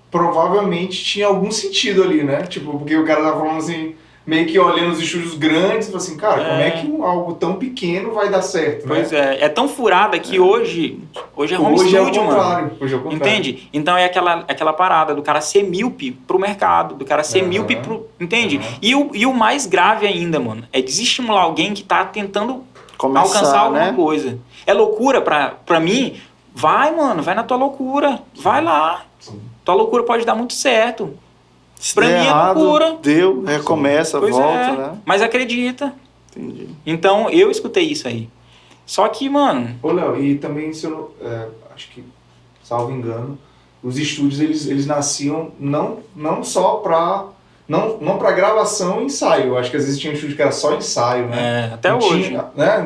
provavelmente tinha algum sentido ali, né? Tipo, porque o cara tava falando assim, meio que olhando os estúdios grandes, e falou assim, cara, como é que algo tão pequeno vai dar certo, né? Pois é tão furada que hoje é home studio, mano. Hoje é o contrário. Entende? Então é aquela parada do cara ser míope pro mercado, do cara ser míope pro... Entende? E o mais grave ainda, mano, é desestimular alguém que tá tentando alcançar alguma coisa. É loucura pra mim? Vai, mano, vai na tua loucura. Vai lá. Sim. Tua loucura pode dar muito certo. Se pra mim errado, é loucura. Deu, recomeça, volta, né? Mas acredita. Entendi. Então, eu escutei isso aí. Só que, mano... Ô, Léo, e também, se eu acho que, salvo engano, os estúdios, eles nasciam não só pra... Não para gravação e ensaio. Eu acho que às vezes tinha um estúdio que era só ensaio, né? Até hoje. Tinha, né?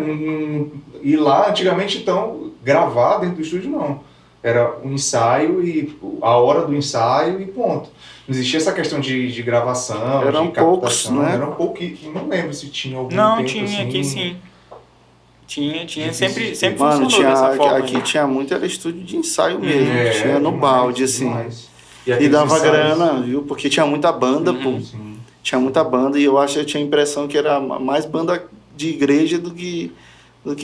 E lá, antigamente, então, gravar dentro do estúdio, não. Era um ensaio e a hora do ensaio e ponto. Não existia essa questão de gravação, eram de captação. Poucos, né? Eram poucos. Não lembro se tinha algum Não, tempo tinha assim. Aqui sim. Tinha sempre Mano, funcionou dessa forma. Aqui tinha muito, era estúdio de ensaio mesmo. Tinha no balde, assim. Demais. E dava grana, viu? Porque tinha muita banda, pô. Sim. Tinha muita banda e eu tinha a impressão que era mais banda de igreja do que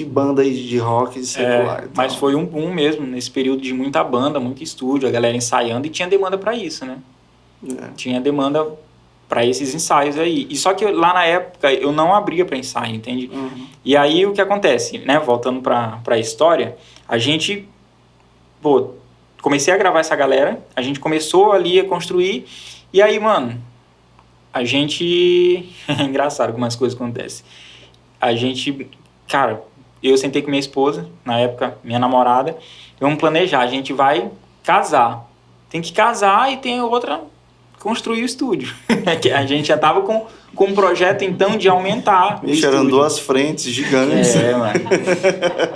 banda aí de rock de secular. Mas foi um boom mesmo, nesse período de muita banda, muito estúdio, a galera ensaiando e tinha demanda pra isso, né? Tinha demanda pra esses ensaios aí. E só que lá na época eu não abria pra ensaio, entende? E aí o que acontece, né? Voltando pra história, a gente... comecei a gravar essa galera, a gente começou ali a construir, e aí, mano, a gente... É engraçado como as coisas acontecem. A gente, cara, eu sentei com minha esposa, na época, minha namorada, vamos planejar, a gente vai casar. Tem que casar e tem outra, construir o estúdio. A gente já tava com um projeto, então, de aumentar o estúdio. Eram duas frentes gigantes. Mano.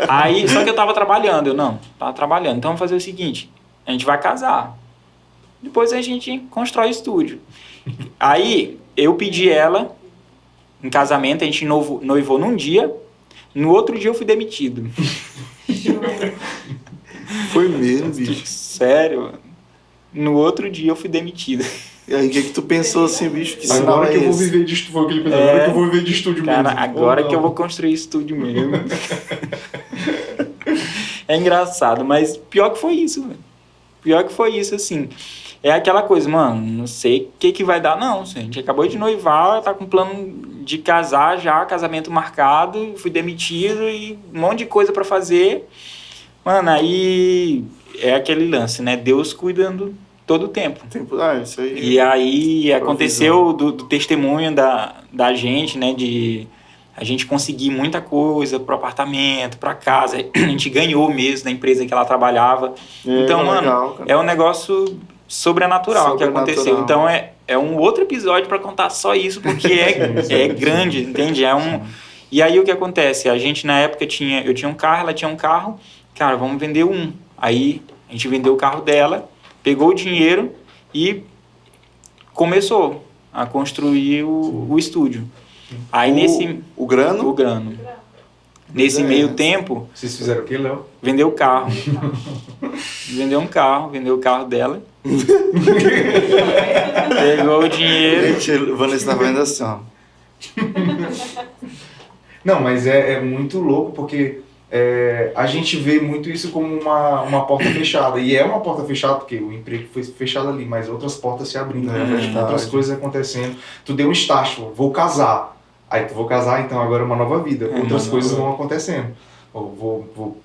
Aí, só que eu tava trabalhando, tava trabalhando. Então, vamos fazer o seguinte, a gente vai casar. Depois a gente constrói o estúdio. Aí, eu pedi ela em casamento, a gente noivou num dia, no outro dia eu fui demitido. Foi mesmo, bicho? Sério, mano. No outro dia eu fui demitido. E aí, o que tu pensou assim, bicho? Que agora que eu vou viver de estúdio, foi o que ele pensou, agora que eu vou viver de estúdio cara, mesmo. Agora que eu vou construir estúdio mesmo. É engraçado, mas pior que foi isso, velho. Pior que foi isso, assim. É aquela coisa, mano, não sei o que vai dar, não. A gente acabou de noivar, tá com plano de casar já, casamento marcado, fui demitido e um monte de coisa pra fazer. Mano, aí é aquele lance, né? Deus cuidando todo o tempo. Isso aí. E aí aconteceu do testemunho da gente, né? De a gente conseguir muita coisa pro apartamento, pra casa. A gente ganhou mesmo da empresa que ela trabalhava. Então, mano, legal, é um negócio sobrenatural que aconteceu. Então é um outro episódio para contar só isso, porque é grande, entende? E aí o que acontece? A gente na época eu tinha um carro, ela tinha um carro. Cara, vamos vender um. Aí a gente vendeu o carro dela, pegou o dinheiro e começou a construir o estúdio. Aí nesse... O grano? O grano. Nesse meio tempo, Vocês fizeram o quê, Léo? vendeu o carro. Vendeu um carro, vendeu o carro dela. Pegou o dinheiro. Gente, o Vanessa tá vendo assim, ó. Não, mas é muito louco porque a gente vê muito isso como uma porta fechada. E é uma porta fechada porque o emprego foi fechado ali, mas outras portas se abrindo, né? verdade. Outras coisas acontecendo. Tu deu um start, vou casar. Aí tu vou casar, então agora é uma nova vida. Outras coisas vão acontecendo. Ou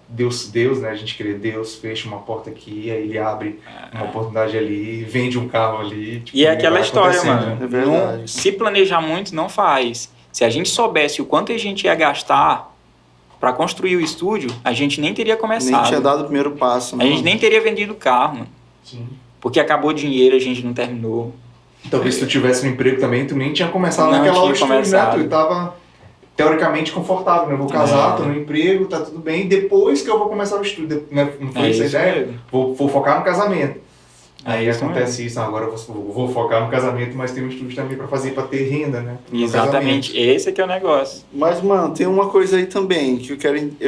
Deus, né? A gente crê, Deus fecha uma porta aqui, aí ele abre uma oportunidade ali, vende um carro ali. Tipo, E é aquela vai história, acontecendo, mano. É verdade. Não, se planejar muito, não faz. Se a gente soubesse o quanto a gente ia gastar para construir o estúdio, a gente nem teria começado. Nem tinha dado o primeiro passo, né? A gente nem teria vendido o carro, mano. Sim. Porque acabou o dinheiro, a gente não terminou. Talvez se tu tivesse um emprego também, tu nem tinha começado Não naquela tinha hora estúdio, né? começado. Tu tava teoricamente confortável, né? Vou casar, tô no emprego, tá tudo bem. Depois que eu vou começar o estúdio, né? Não foi essa a isso ideia? mesmo. Vou focar no casamento. Aí isso acontece isso, agora eu vou focar no casamento, mas tem um estúdio também pra fazer, pra ter renda, né? No Exatamente, esse é que é o negócio. Mas, mano, tem uma coisa aí também que eu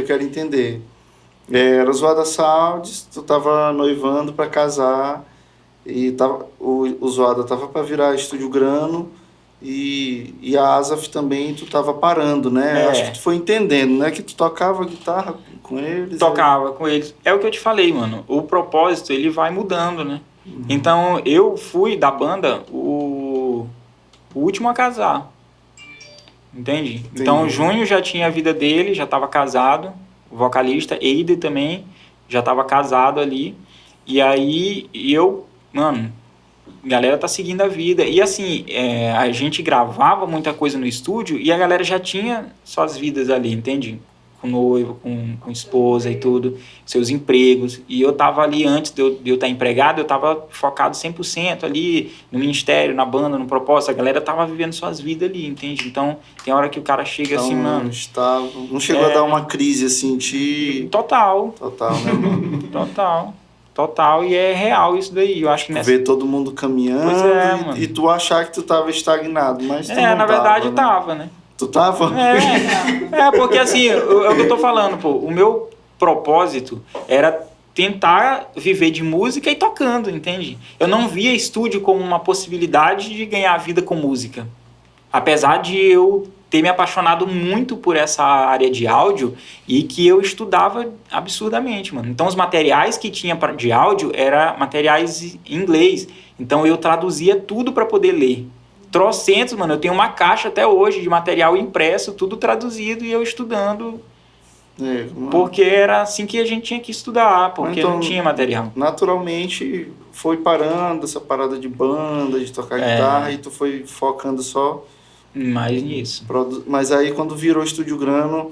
quero entender. Era Zoada Sounds, tu tava noivando pra casar e o Zoada tava pra virar Estúdio Grano e a Asaf também tu tava parando, né? É. Acho que tu foi entendendo, né? Que tu tocava guitarra com eles. Tocava com eles. É o que eu te falei, mano. O propósito, ele vai mudando, né? Então, eu fui da banda o último a casar. Entende? Então, Júnior já tinha a vida dele, já estava casado. O vocalista, Eide também, já estava casado ali. E aí, eu, mano, a galera tá seguindo a vida. E assim, a gente gravava muita coisa no estúdio e a galera já tinha suas vidas ali, entende? Com noivo, com esposa e tudo, seus empregos. E eu tava ali, antes de eu estar empregado, eu tava focado 100% ali no ministério, na banda, no propósito. A galera tava vivendo suas vidas ali, entende? Então, tem hora que o cara chega Então, assim, mano... não chegou a dar uma crise assim de... Total, né, mano? total, e é real isso daí. Eu acho que nessa... Ver todo mundo caminhando Pois é, mano. e tu achar que tu tava estagnado, mas tu não na verdade tava, né? tava, né? Tu tava? Porque assim, é o que eu tô falando, pô. O meu propósito era tentar viver de música e tocando, entende? Eu não via estúdio como uma possibilidade de ganhar vida com música. Apesar de eu ter me apaixonado muito por essa área de áudio e que eu estudava absurdamente, mano. Então, os materiais que tinha de áudio eram materiais em inglês. Então, eu traduzia tudo para poder ler. Trocentos, mano. Eu tenho uma caixa até hoje de material impresso, tudo traduzido e eu estudando. Porque era assim que a gente tinha que estudar, porque então, não tinha material. Naturalmente, foi parando essa parada de banda, de tocar guitarra, e tu foi focando só... Mais nisso. Mas aí, quando virou Estúdio Grano,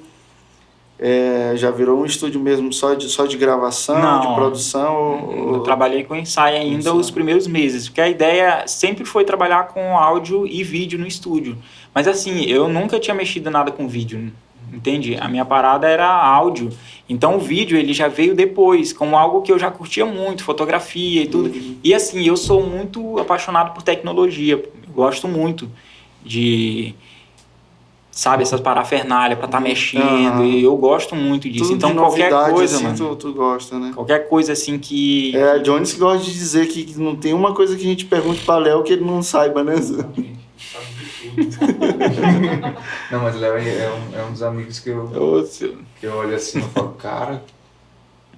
já virou um estúdio mesmo só de gravação, Não, de produção? Eu trabalhei com ensaio ainda os primeiros meses, porque a ideia sempre foi trabalhar com áudio e vídeo no estúdio. Mas assim, eu nunca tinha mexido nada com vídeo, entende? A minha parada era áudio. Então o vídeo ele já veio depois, como algo que eu já curtia muito, fotografia e tudo. E assim, eu sou muito apaixonado por tecnologia, eu gosto muito de... Sabe, essas parafernálias pra estar mexendo, e eu gosto muito disso. Tudo então, de qualquer novidade, coisa, assim, mano. tu gosta, né? Qualquer coisa assim que. A Jones gosta de dizer que não tem uma coisa que a gente pergunte pra Léo que ele não saiba, né? Não, mas Léo é um dos amigos que eu olho assim e falo, cara,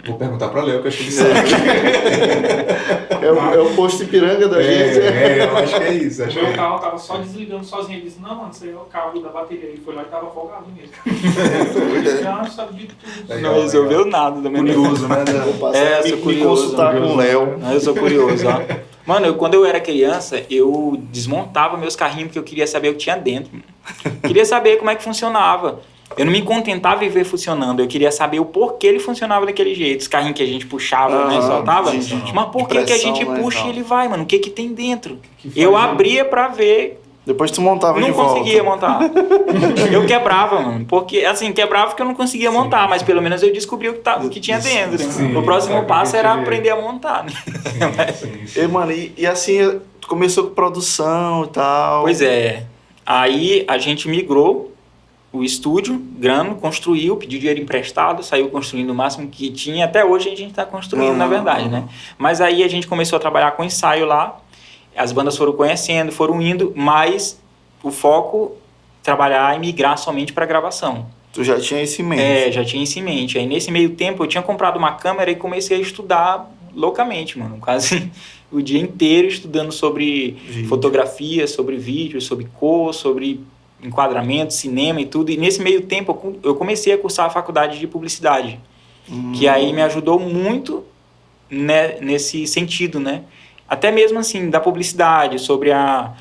vou perguntar pra Léo, que eu acho que ele sabe. É o posto Ipiranga da gente. Eu acho que é isso. O meu carro tava só desligando sozinho. Ele disse, não, mano, isso aí é o cabo da bateria. Ele foi lá e tava folgado mesmo. Já sabe de tudo. Não resolveu nada também. Curioso, né? Sou Me curioso. consultar com o Léo. Eu sou curioso, ó. Mano, quando eu era criança, eu desmontava meus carrinhos porque eu queria saber o que tinha dentro. Queria saber como é que funcionava. Eu não me contentava em ver funcionando, eu queria saber o porquê ele funcionava daquele jeito. Os carrinhos que a gente puxava, né, soltava. Mas por que a gente puxa e ele vai, mano? O que tem dentro? Eu abria pra ver. Depois tu montava de volta. Não conseguia montar. Eu quebrava, mano. Porque, assim, quebrava porque eu não conseguia montar, mas pelo menos eu descobri o que tinha dentro. Sim, o próximo passo era queria. aprender a montar, né? Sim. Mano, e assim, tu começou com produção e tal. Pois é. Aí a gente migrou o estúdio, grano, construiu, pediu dinheiro emprestado, saiu construindo o máximo que tinha. Até hoje a gente está construindo, na verdade, né? Mas aí a gente começou a trabalhar com ensaio lá, as bandas foram conhecendo, foram indo, mas o foco trabalhar e migrar somente para gravação. Tu já tinha isso em mente? Já tinha isso em mente. Aí nesse meio tempo eu tinha comprado uma câmera e comecei a estudar loucamente, mano. Quase o dia inteiro estudando sobre fotografia, sobre vídeo, sobre cor, sobre enquadramento, cinema e tudo. E nesse meio tempo eu comecei a cursar a faculdade de publicidade, que aí me ajudou muito, né, nesse sentido, né? Até mesmo assim, da publicidade, sobre a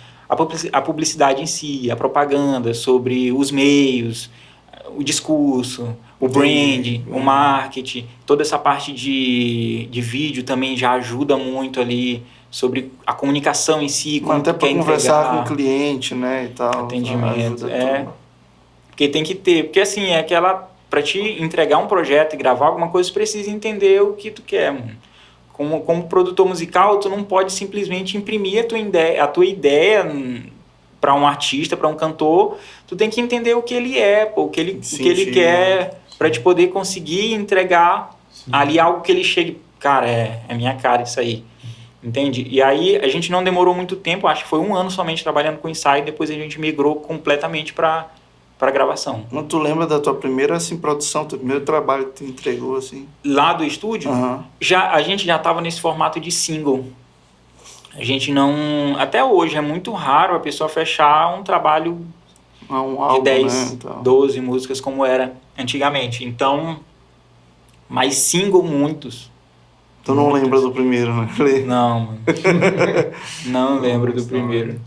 publicidade em si, a propaganda, sobre os meios, o discurso, o brand, o marketing, toda essa parte de vídeo também já ajuda muito ali sobre a comunicação em si, como até tu para quer conversar entregar, com o cliente, né, e tal. atendimento, Tudo. porque tem que ter, porque assim, é aquela, para te entregar um projeto e gravar alguma coisa, você precisa entender o que tu quer, mano. Como produtor musical, tu não pode simplesmente imprimir a tua ideia para um artista, para um cantor. Tu tem que entender o que ele é, o que ele quer, para te poder conseguir entregar ali algo que ele chegue, cara, é minha cara isso aí, entende? E aí a gente não demorou muito tempo, acho que foi 1 ano somente trabalhando com ensaio, depois a gente migrou completamente para gravação. Mas tu lembra da tua primeira assim, produção, teu primeiro trabalho que tu entregou assim? Lá do estúdio, a gente já estava nesse formato de single. A gente não... Até hoje é muito raro a pessoa fechar um trabalho um álbum, de 10, né, então. 12 músicas como era antigamente. Então, mas single muitos. Tu não lembra do primeiro, né? Não, mano. Não lembro do primeiro.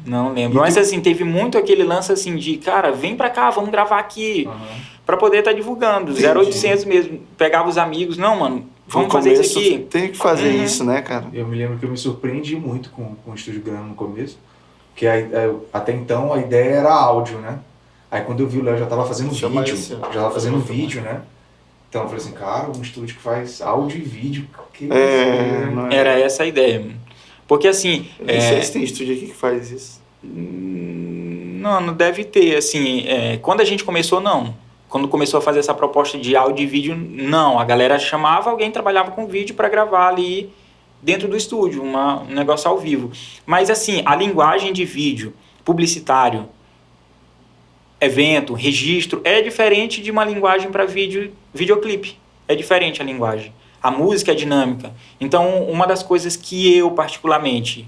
Não lembro. Mas assim, teve muito aquele lance assim de, cara, vem pra cá, vamos gravar aqui. Pra poder estar divulgando. 0800 mesmo. Pegava os amigos. Não, mano, vamos fazer isso aqui. Tem que fazer isso, né, cara? Eu me lembro que eu me surpreendi muito com o Estúdio Grano no começo. Porque até então a ideia era áudio, né? Aí quando eu vi o Léo já tava fazendo vídeo, né? Então eu falei assim, cara, um estúdio que faz áudio e vídeo. Era essa a ideia, mano. Porque assim... Não sei se tem estúdio aqui que faz isso. Não deve ter, assim... quando a gente começou, não. Quando começou a fazer essa proposta de áudio e vídeo, não. A galera chamava, alguém trabalhava com vídeo para gravar ali dentro do estúdio, um negócio ao vivo. Mas assim, a linguagem de vídeo publicitário, evento, registro, é diferente de uma linguagem para videoclipe. É diferente a linguagem. A música é dinâmica. Então, uma das coisas que eu particularmente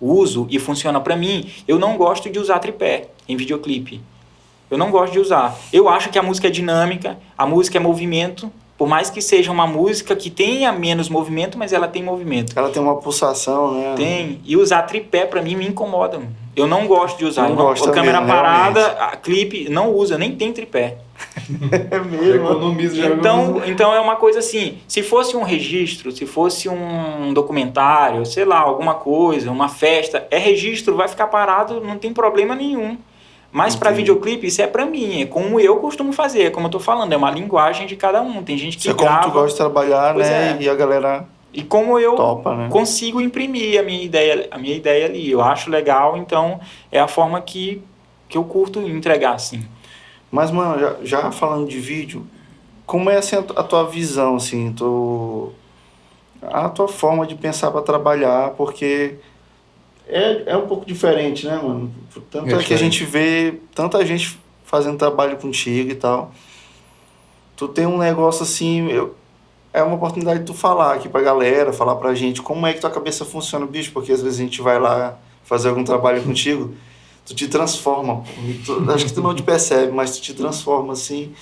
uso e funciona para mim, eu não gosto de usar tripé em videoclipe. Eu não gosto de usar. Eu acho que a música é dinâmica, a música é movimento, por mais que seja uma música que tenha menos movimento, mas ela tem movimento. Ela tem uma pulsação, né? Tem. E usar tripé para mim me incomoda. Eu não gosto de usar. A câmera parada, a clipe, não usa, nem tem tripé. É mesmo. Então é uma coisa assim, se fosse um registro, se fosse um documentário, sei lá, alguma coisa, uma festa, é registro, vai ficar parado, não tem problema nenhum. Mas para videoclipe, isso é para mim, é como eu costumo fazer, é como eu tô falando, é uma linguagem de cada um. Tem gente que grava... É como tu gosta de trabalhar, né? E a galera e como eu topa, né? Consigo imprimir a minha ideia ali. Eu acho legal, então é a forma que eu curto entregar, assim. Mas, mano, já falando de vídeo, como é assim, a tua visão, assim, a tua forma de pensar para trabalhar, porque... É um pouco diferente, né, mano? Tanto é que a gente vê tanta gente fazendo trabalho contigo e tal. Tu tem um negócio assim... É uma oportunidade de tu falar aqui pra galera, falar pra gente como é que tua cabeça funciona, bicho, porque às vezes a gente vai lá fazer algum trabalho contigo, tu te transforma. Acho que tu não te percebe, mas tu te transforma, assim,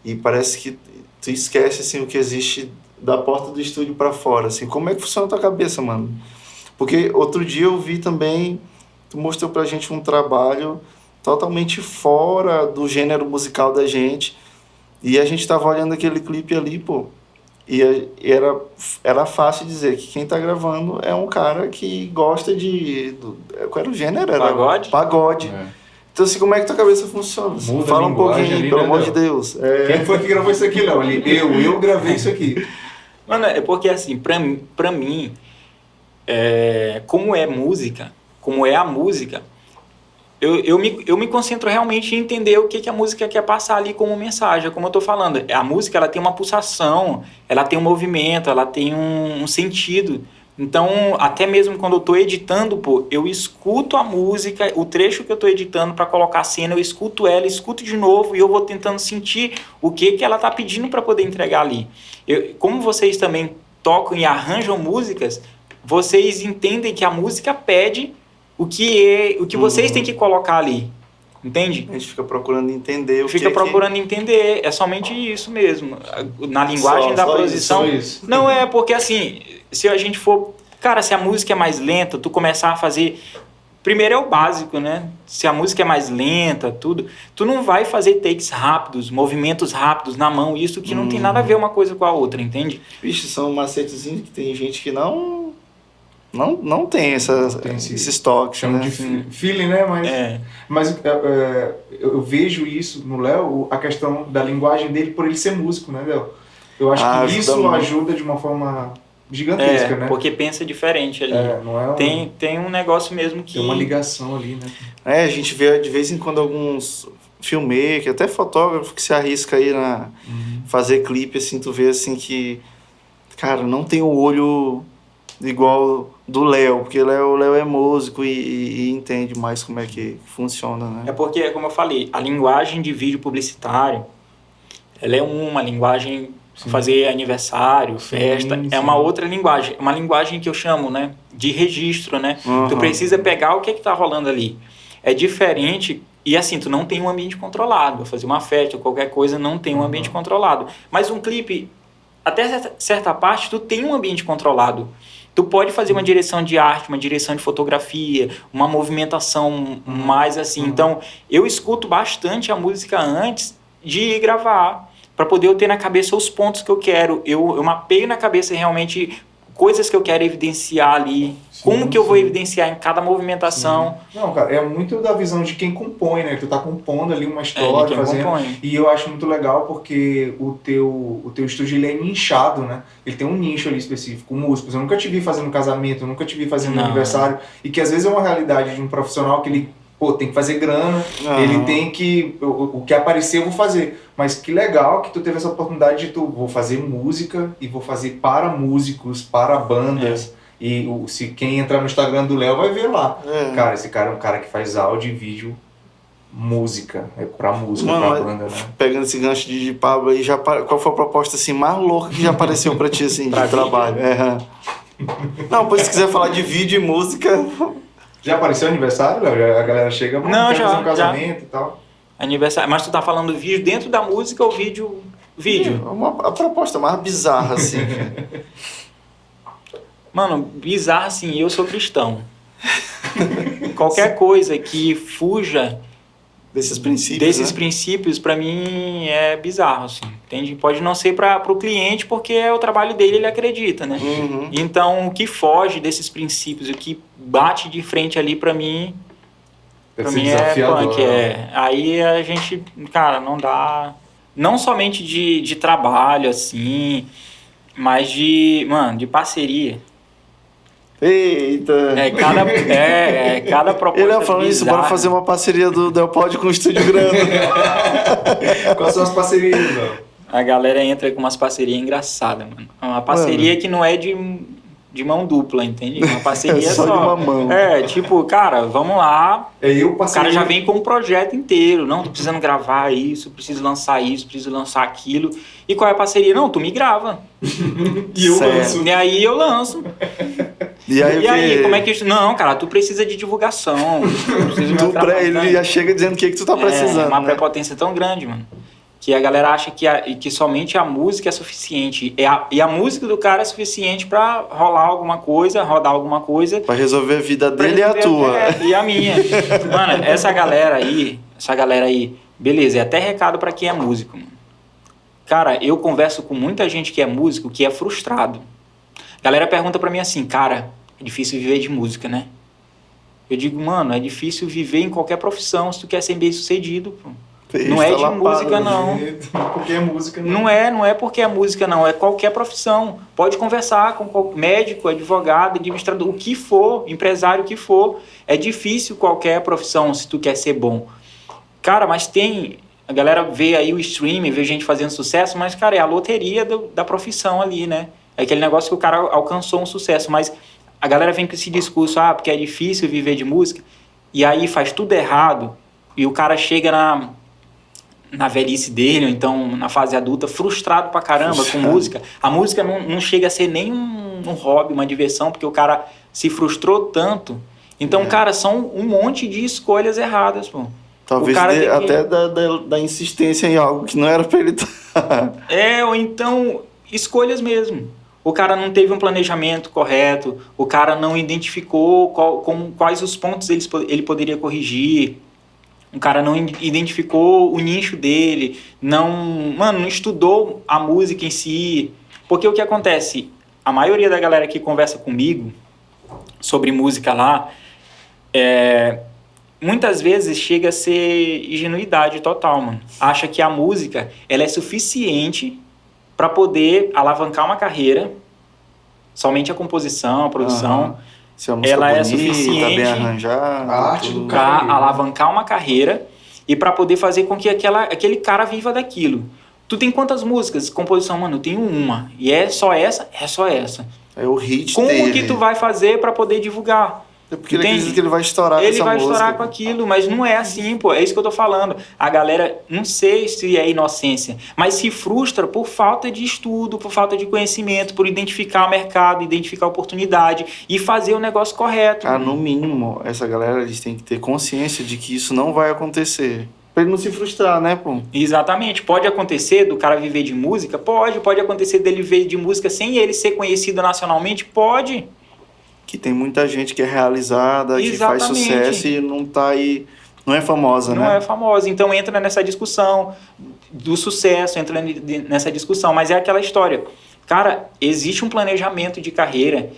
e parece que tu esquece, assim, o que existe da porta do estúdio pra fora, assim. Como é que funciona a tua cabeça, mano? Porque outro dia eu vi também, tu mostrou pra gente um trabalho totalmente fora do gênero musical da gente, e a gente tava olhando aquele clipe ali, pô, e era fácil dizer que quem tá gravando é um cara que gosta qual era o gênero? Era pagode. Então assim, como é que tua cabeça funciona? Fala um pouquinho, ali, pelo amor de Deus. Quem foi que gravou isso aqui, Léo? Eu gravei isso aqui. Mano, é porque assim, pra mim, como é a música, eu me concentro realmente em entender o que a música quer passar ali como mensagem. Como eu tô falando, a música ela tem uma pulsação, ela tem um movimento, ela tem um sentido. Então, até mesmo quando eu tô editando, pô, eu escuto a música, o trecho que eu tô editando para colocar a cena, eu escuto ela, escuto de novo e eu vou tentando sentir o que ela tá pedindo para poder entregar ali. Como vocês também tocam e arranjam músicas, vocês entendem que a música pede o que vocês têm que colocar ali, entende? A gente fica procurando entender Fica procurando entender, é somente isso mesmo. Na linguagem da posição. Isso. Não é, porque assim, se a gente for... Cara, se a música é mais lenta, tu começar a fazer... Primeiro é o básico, né? Se a música é mais lenta, tudo, tu não vai fazer takes rápidos, movimentos rápidos na mão, isso que não tem nada a ver uma coisa com a outra, entende? Vixe, são macetezinhos que tem gente que não tem esses toques, Chama né? de feeling, né? Mas eu vejo isso no Léo, a questão da linguagem dele por ele ser músico, né, Léo? Eu acho que isso ajuda de uma forma gigantesca, né? Porque pensa diferente ali. Não é tem um negócio mesmo que... Tem uma ligação ali, né? A gente vê de vez em quando alguns filmmakers, até fotógrafo que se arrisca aí na fazer clipe, assim, tu vê assim que, cara, não tem o olho igual do Léo, porque o Léo é músico e entende mais como é que funciona, né? É porque, como eu falei, a linguagem de vídeo publicitário, ela é uma linguagem, fazer aniversário, festa, é uma outra linguagem, uma linguagem que eu chamo, né, de registro, né? Tu precisa pegar o que tá rolando ali. É diferente, e assim, tu não tem um ambiente controlado, fazer uma festa ou qualquer coisa não tem um ambiente controlado. Mas um clipe, até certa parte, tu tem um ambiente controlado. Tu pode fazer uma direção de arte, uma direção de fotografia, uma movimentação mais assim. Então, eu escuto bastante a música antes de ir gravar, para poder eu ter na cabeça os pontos que eu quero. Eu mapeio na cabeça realmente coisas que eu quero evidenciar ali, como que eu vou evidenciar em cada movimentação. Não, cara, é muito da visão de quem compõe, né? Tu tá compondo ali uma história, fazendo. Compõe. E eu acho muito legal porque o teu estúdio ele é nichado, né? Ele tem um nicho ali específico, músicos. Eu nunca te vi fazendo casamento, eu nunca te vi fazendo aniversário. E que às vezes é uma realidade de um profissional que ele tem que fazer grana, ele tem que... O que aparecer eu vou fazer. Mas que legal que tu teve essa oportunidade de vou fazer música e vou fazer para músicos, para bandas. E se quem entrar no Instagram do Léo vai ver lá. Cara, esse cara é um cara que faz áudio e vídeo, música. É pra música, pra banda, né? Pegando esse gancho de Pablo aí, qual foi a proposta assim, mais louca que já apareceu pra ti assim, de trabalho? Não, pois se quiser falar de vídeo e música... Já apareceu aniversário, Léo? A galera chega, quer fazer um casamento e tal. Aniversário. Mas tu tá falando vídeo dentro da música ou vídeo? A proposta mais bizarra, assim. Mano, bizarro assim, eu sou cristão. Qualquer coisa que fuja desses princípios, pra mim é bizarro, assim, entende? Pode não ser pro cliente, porque é o trabalho dele, ele acredita, né? Então, o que foge desses princípios, o que bate de frente ali pra mim, é punk, Aí a gente, cara, não dá... Não somente de trabalho, assim, mas de parceria. Eita! Cada proposta. Ele é falando isso, bora fazer uma parceria do Delpod com o Estúdio Grande. Quais são as parcerias, Léo? A galera entra com umas parcerias engraçadas, mano. Uma parceria que não é de mão dupla, entende? Uma parceria só de uma mão. Tipo, cara, vamos lá. O cara já vem com um projeto inteiro. Não, tô precisando gravar isso, preciso lançar isso, preciso lançar aquilo. E qual é a parceria? Não, tu me grava. E eu lanço. E aí eu lanço. E aí, como é que isso... Não, cara, tu precisa de divulgação. Ele já chega dizendo o que tu tá precisando. É uma prepotência tão grande, mano. Que a galera acha que somente a música é suficiente. E a música do cara é suficiente pra rodar alguma coisa. Pra resolver a vida dele e a tua. E a minha. Mano, essa galera aí, beleza, é até recado pra quem é músico, mano. Cara, eu converso com muita gente que é músico, que é frustrado. A galera pergunta pra mim assim, cara, é difícil viver de música, né? Eu digo, mano, é difícil viver em qualquer profissão se tu quer ser bem sucedido, pô. Não é de Lapada, música, né? não. Porque é música, né? Não é porque é música, não. É qualquer profissão. Pode conversar com médico, advogado, administrador, o que for, empresário, o que for. É difícil qualquer profissão se tu quer ser bom. Cara, mas tem... A galera vê aí o streaming, vê gente fazendo sucesso, mas, cara, é a loteria da profissão ali, né? É aquele negócio que o cara alcançou um sucesso. Mas a galera vem com esse discurso, porque é difícil viver de música, e aí faz tudo errado, e o cara chega na velhice dele, ou então na fase adulta, frustrado pra caramba com música. A música não chega a ser nem um hobby, uma diversão, porque o cara se frustrou tanto. Então, cara, são um monte de escolhas erradas, pô. Talvez até da insistência em algo que não era pra ele estar. Ou então escolhas mesmo. O cara não teve um planejamento correto, o cara não identificou quais os pontos ele poderia corrigir. O cara não identificou o nicho dele, não estudou a música em si. Porque o que acontece? A maioria da galera que conversa comigo sobre música lá, muitas vezes chega a ser ingenuidade total, mano. Acha que a música ela é suficiente para poder alavancar uma carreira, somente a composição, a produção. Se a música ela bonita, é suficiente bem arranjada, a arte do para cara. alavancar uma carreira e para poder fazer com que aquele cara viva daquilo. Tu tem quantas músicas? Composição, mano, eu tenho uma. E é só essa? É só essa. É o hit Como dele. que tu vai fazer para poder divulgar? É porque ele acredita que ele vai estourar com Ele essa vai música. estourar com aquilo, mas não é assim, pô. É isso que eu tô falando. A galera, não sei se é inocência, mas se frustra por falta de estudo, por falta de conhecimento, por identificar o mercado, identificar a oportunidade e fazer o negócio correto. No mínimo, essa galera eles têm que ter consciência de que isso não vai acontecer. Pra ele não se frustrar, né, pô? Exatamente. Pode acontecer do cara viver de música? Pode acontecer dele viver de música sem ele ser conhecido nacionalmente? Pode. Que tem muita gente que é realizada, que faz sucesso e não tá aí, não é famosa, né? Não é famosa. Então entra nessa discussão do sucesso, entra nessa discussão. Mas é aquela história. Cara, existe um planejamento de carreira,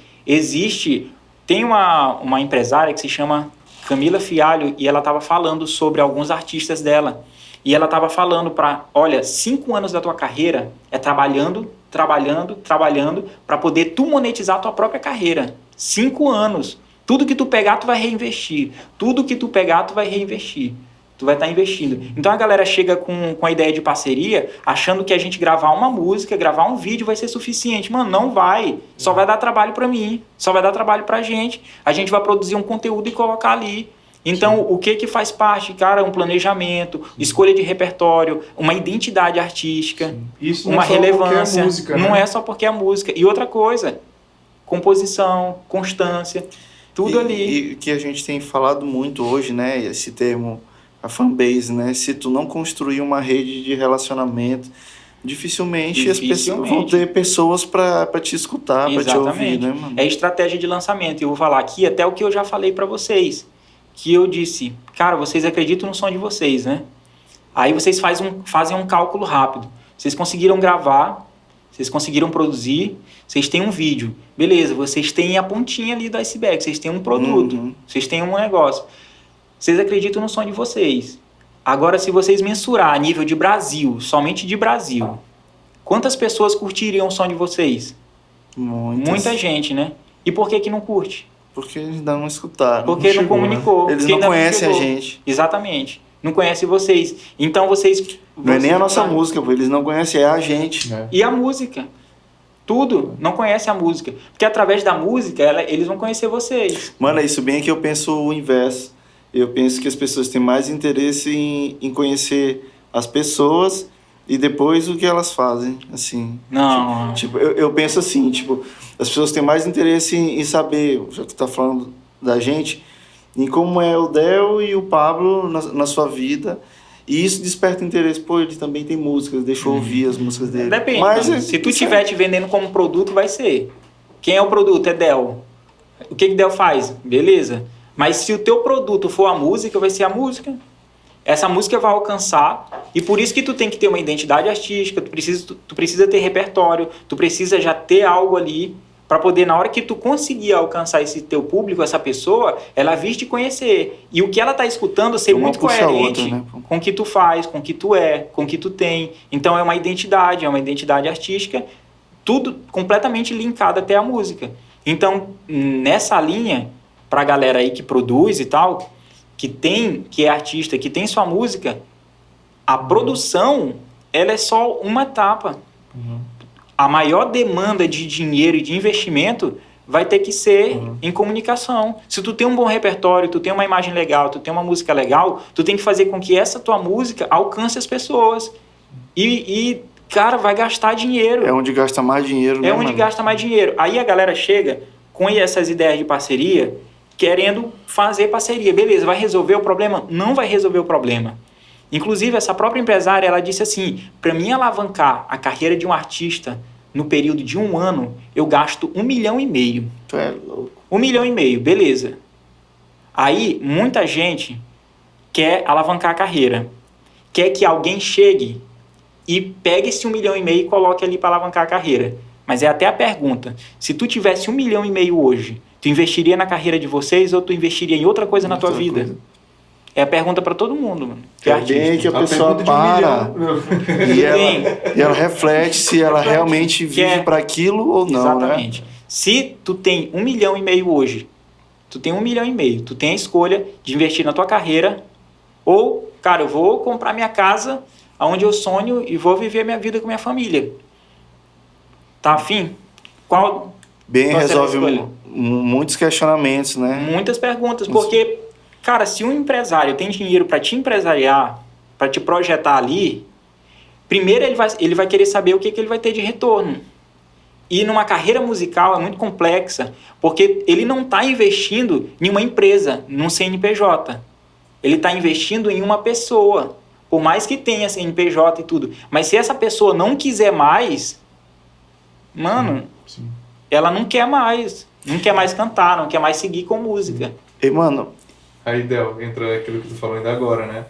tem uma empresária que se chama Camila Fialho e ela estava falando sobre alguns artistas dela. E ela estava falando olha, 5 anos da tua carreira é trabalhando para poder tu monetizar a tua própria carreira. 5 anos. Tudo que tu pegar, tu vai reinvestir. Tudo que tu pegar, tu vai reinvestir. Tu vai estar investindo. Então a galera chega com a ideia de parceria, achando que a gente gravar uma música, gravar um vídeo vai ser suficiente. Mano, não vai. Só vai dar trabalho para mim. Só vai dar trabalho pra gente. A gente vai produzir um conteúdo e colocar ali. Então, o que faz parte? Cara, um planejamento, escolha de repertório, uma identidade artística, Isso uma relevância. É música, não né? é só porque é música. E outra coisa, composição, constância, tudo ali. E que a gente tem falado muito hoje, né? Esse termo, a fanbase, né? Se tu não construir uma rede de relacionamento, dificilmente as pessoas vão ter pessoas para te escutar, para te ouvir, né, mano? É estratégia de lançamento. Eu vou falar aqui até o que eu já falei para vocês. Que eu disse, cara, vocês acreditam no som de vocês, né? Aí vocês fazem um cálculo rápido. Vocês conseguiram gravar, vocês conseguiram produzir, vocês têm um vídeo. Beleza, vocês têm a pontinha ali do iceberg, vocês têm um produto, vocês têm um negócio. Vocês acreditam no som de vocês. Agora, se vocês mensurar a nível de Brasil, somente de Brasil, quantas pessoas curtiriam o som de vocês? Muita gente, né? E por que não curte? Porque eles não escutaram. Porque não comunicou. Né? Eles não conhecem a gente. Exatamente. Não conhecem vocês. Então vocês... Não é nem a nossa música, pô. Eles não conhecem, é a gente. E a música. Tudo. Não conhece a música. Porque através da música, eles vão conhecer vocês. Mano, é isso bem que eu penso o inverso. Eu penso que as pessoas têm mais interesse em conhecer as pessoas e depois o que elas fazem, assim. Não. Tipo, eu penso assim, tipo, as pessoas têm mais interesse em saber, já que tu tá falando da gente, em como é o Del e o Pablo na sua vida. E isso desperta interesse. Pô, ele também tem músicas, deixa eu ouvir as músicas dele. Depende. Mas, se tu estiver te vendendo como produto, vai ser. Quem é o produto? É Del. O que Del faz? Beleza. Mas se o teu produto for a música, vai ser a música. Essa música vai alcançar, e por isso que tu tem que ter uma identidade artística, tu precisa ter repertório, tu precisa já ter algo ali para poder, na hora que tu conseguir alcançar esse teu público, essa pessoa, ela vir te conhecer. E o que ela tá escutando ser Uma muito puxa a coerente outra, né? com o que tu faz, com o que tu é, com o que tu tem. Então é uma identidade artística, tudo completamente linkado até a música. Então, nessa linha, pra galera aí que produz e tal, que é artista, que tem sua música, a produção, ela é só uma etapa. A maior demanda de dinheiro e de investimento vai ter que ser em comunicação. Se tu tem um bom repertório, tu tem uma imagem legal, tu tem uma música legal, tu tem que fazer com que essa tua música alcance as pessoas. E cara, vai gastar dinheiro. É onde gasta mais dinheiro, né, É onde mano? gasta mais dinheiro. Aí a galera chega com essas ideias de parceria, querendo fazer parceria. Beleza, vai resolver o problema? Não vai resolver o problema. Inclusive, essa própria empresária, ela disse assim, para mim alavancar a carreira de um artista no período de 1 ano, eu gasto 1,5 milhão. Tu é louco. 1,5 milhão, beleza. Aí, muita gente quer alavancar a carreira. Quer que alguém chegue e pegue esse 1,5 milhão e coloque ali para alavancar a carreira. Mas é até a pergunta, se tu tivesse 1,5 milhão hoje, tu investiria na carreira de vocês ou tu investiria em outra coisa na tua Outra vida? coisa. É a pergunta para todo mundo, mano. Que é É bem artista. que a A pessoa pergunta de 1 para milhão. e ela reflete se ela realmente vive é- para aquilo ou não, Exatamente. Se tu tem 1,5 milhão hoje, tu tem 1,5 milhão, tu tem a escolha de investir na tua carreira ou, cara, eu vou comprar minha casa onde eu sonho e vou viver minha vida com minha família. Tá afim? Qual? Bem, Qual será a resolve escolha? muitos questionamentos, né? Muitas perguntas, porque, cara, se um empresário tem dinheiro para te empresariar, para te projetar ali, primeiro ele vai querer saber o que ele vai ter de retorno. E numa carreira musical é muito complexa, porque ele não está investindo em uma empresa, num CNPJ. Ele está investindo em uma pessoa, por mais que tenha CNPJ e tudo. Mas se essa pessoa não quiser mais, mano, Sim. ela não quer mais cantar, não quer mais seguir com música. E, mano, Aí, Del, entra aquilo que tu falou ainda agora, né?